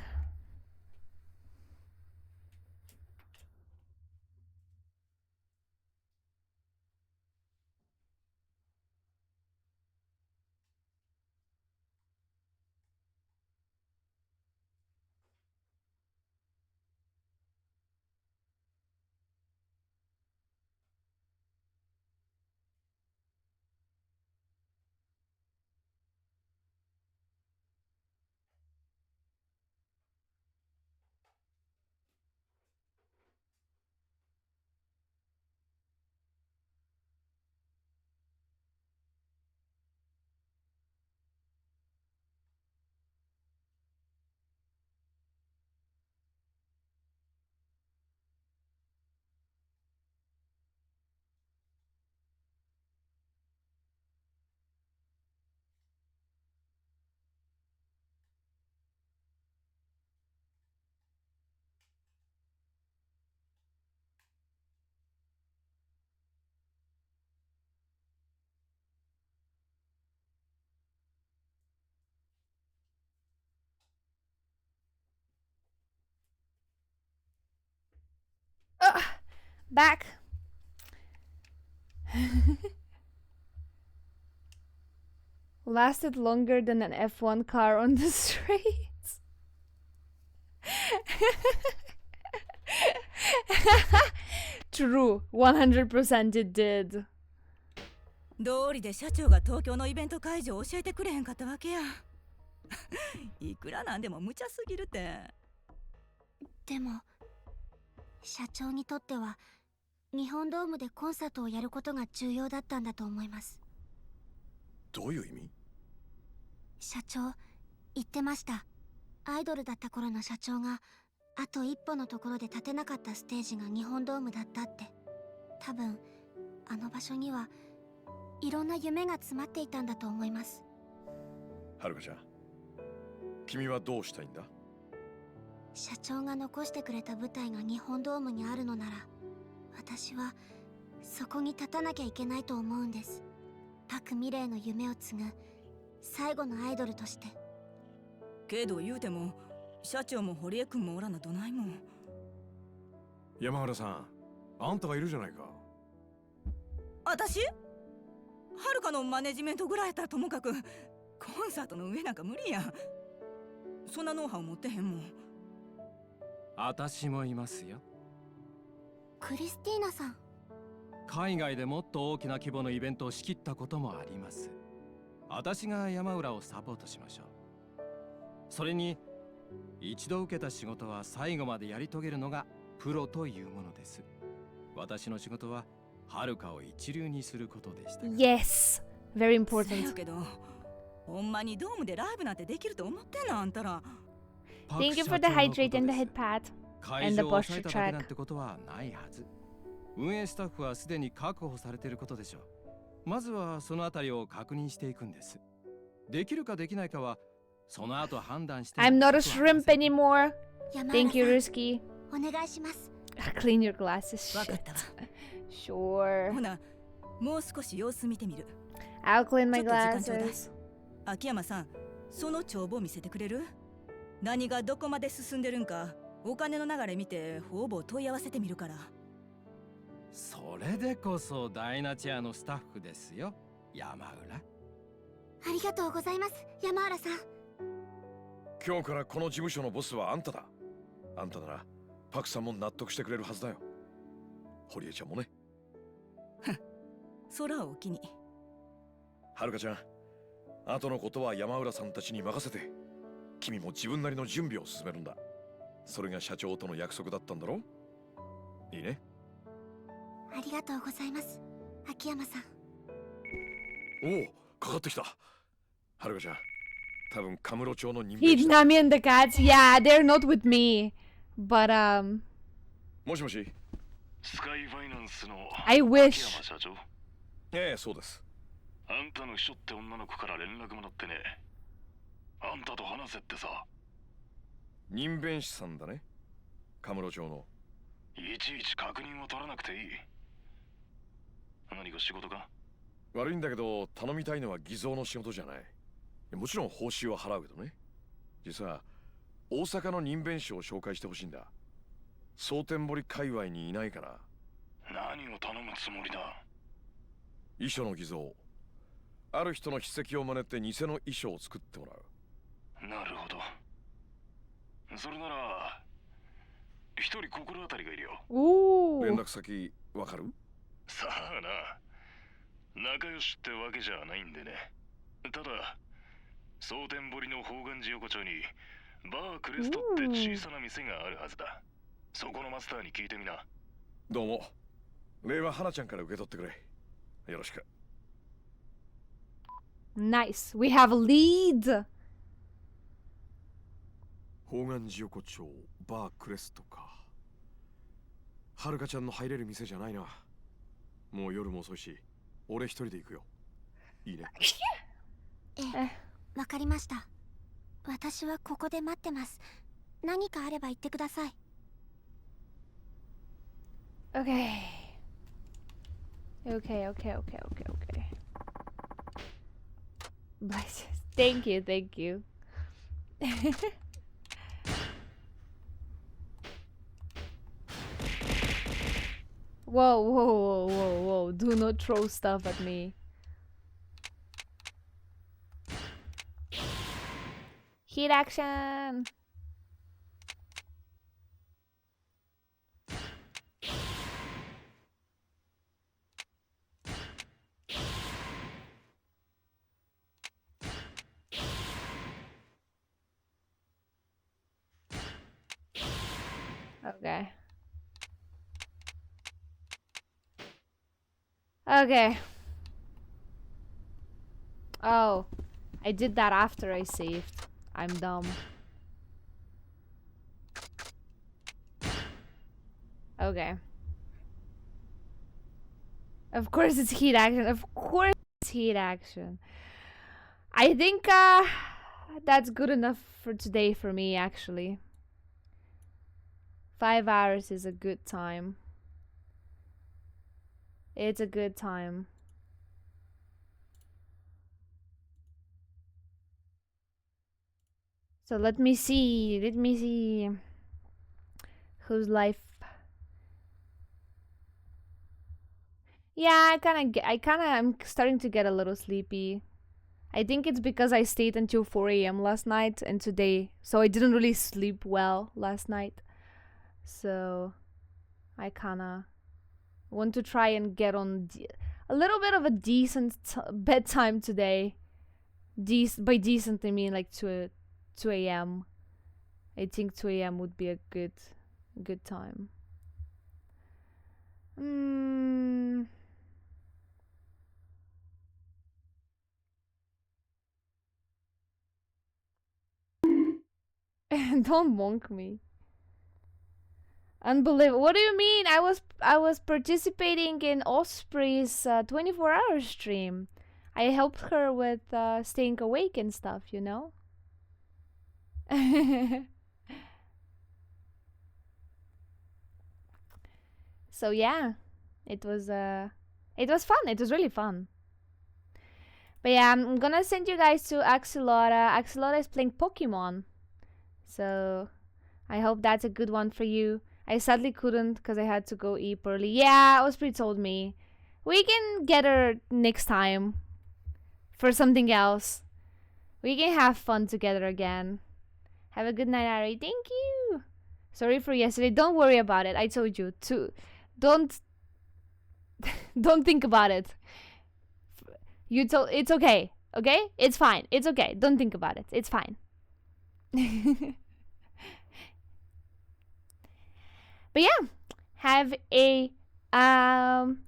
Back. Lasted longer than an F1 car on the streets. True, 100% it did. 道理で社長が東京のイベント会場を教えてくれへんかったわけや。いくらなんでも無茶すぎるって。でも社長にとっては日本ドームでコンサートをやることが重要だったんだと思います。どういう意味？社長言ってました。アイドルだった頃の社長があと一歩のところで立てなかったステージが日本ドームだったって。多分あの場所にはいろんな夢が詰まっていたんだと思います。はるかちゃん、君はどうしたいんだ？社長が残してくれた舞台が日本ドームにあるのなら、私はそこに立たなきゃいけないと思うんです。パク・ミレイの夢を継ぐ最後のアイドルとして。けど言うても社長も堀江君もおらなどないもん。山原さん、あんたがいるじゃないか。私はるかのマネジメントぐらいやったらともかくコンサートの上なんか無理やん。そんなノウハウ持ってへんもん。私もいますよ。クリスティーナさん。海外でもっと大きな規模のイベントを仕切ったこともあります。私が山浦をサポートしましょう。それに一度受けた仕事は最後までやり遂げるのがプロというものです。私の仕事ははるかを一流にすることでした。Yes, very せ important. やけどほんまにドームでライブなんてできると思ってんのあんたら。 Thank you for the hydrate and the head pat 会 and the 場を抑え posture ただけなん track. てことはないはず。運営スタッフはすでに確保されていることでしょう。まずはそのあたりを確認していくんです。できるかできないかはその後判断して。 I'm not a shrimp anymore. 山 Thank you, 原さん Ruski. お願いします。 Clean your glasses. わかったわ。 Sure. ほな、もう少し様子見てみる。 I'll clean ち my ょっと時間ちょうだい。 glasses. 秋山さん、その帳簿見せてくれる？何がどこまで進んでるんか、お金の流れ見てほぼ問い合わせてみるから。それでこそダイナチェアのスタッフですよ、山浦。ありがとうございます、山原さん。今日からこの事務所のボスはあんただ。あんたならパクさんも納得してくれるはずだよ。堀江ちゃんもね。空をお気に。はるかちゃん、後のことは山浦さんたちに任せて、君も自分なりの準備を進めるんだ。それが社長との約束だったんだろ。いいね。ありがとうございます、秋山さん。おお、かかってきた。はるかちゃん、多分カムロ町の任 He 命した。 Nami and the cats. Yeah, they're not with me. But もしもし。スカイファイナンスの I wish. 秋山社長。ええ、そうです。あんたの秘書って女の子から連絡もらってね。あんたと話せってさ。任弁士さんだね。カムロ町の。いちいち確認を取らなくていい。何か仕事か？悪いんだけど、頼みたいのは偽造の仕事じゃない。もちろん報酬は払うけどね。実は大阪の任弁士を紹介してほしいんだ。蒼天堀界隈にいないかな。何を頼むつもりだ？遺書の偽造。ある人の筆跡を真似て偽の遺書を作ってもらう。なるほど。それなら一人心当たりがいるよ。連絡先わかる？さあな、仲良しってわけじゃないんでね。ただ蒼天堀の宝願寺横丁にバークレストって小さな店があるはずだ。そこのマスターに聞いてみな。どうも。礼は花ちゃんから受け取ってくれ。よろしく。 Nice. We have a lead. 宝願寺横丁バークレストか。はるかちゃんの入れる店じゃないな。もう夜も遅いし、俺一人で行くよ。いいね。ええ、わかりました。私はここで待ってます。何かあれば言ってください。Okay. Okay. Bless. Thank you. Whoa. Do not throw stuff at me. Heat action. Okay. Oh, I did that after I saved. I'm dumb. Okay. Of course it's heat action. Of course it's heat action. I think that's good enough for today for me, actually. 5 hours is a good time. It's a good time. So let me see whose life Yeah, I'm starting to get a little sleepy. I think it's because I stayed until 4 a.m. last night and today, so I didn't really sleep well last night. So I kinda want to try and get on a little bit of a decent bedtime today. By decent I mean like 2 a.m. I think 2 a.m. would be a good time. Don't monk me. Unbelievable. What do you mean? I was participating in Osprey's 24-hour stream. I helped her with staying awake and stuff, you know? So yeah, it was fun. It was really fun. But yeah, I'm gonna send you guys to Axolotl. Axolotl is playing Pokemon. So I hope that's a good one for you. I sadly couldn't because I had to go eat early. Yeah, Osprey told me. We can get her next time for something else. We can have fun together again. Have a good night, Ari. Thank you. Sorry for yesterday. Don't worry about it. I told you to don't think about it. It's okay. Okay? It's fine. It's okay. Don't think about it. It's fine. But yeah, have a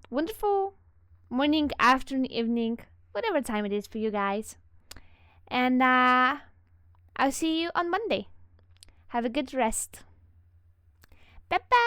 wonderful morning, afternoon, evening, whatever time it is for you guys. And I'll see you on Monday. Have a good rest. Bye bye.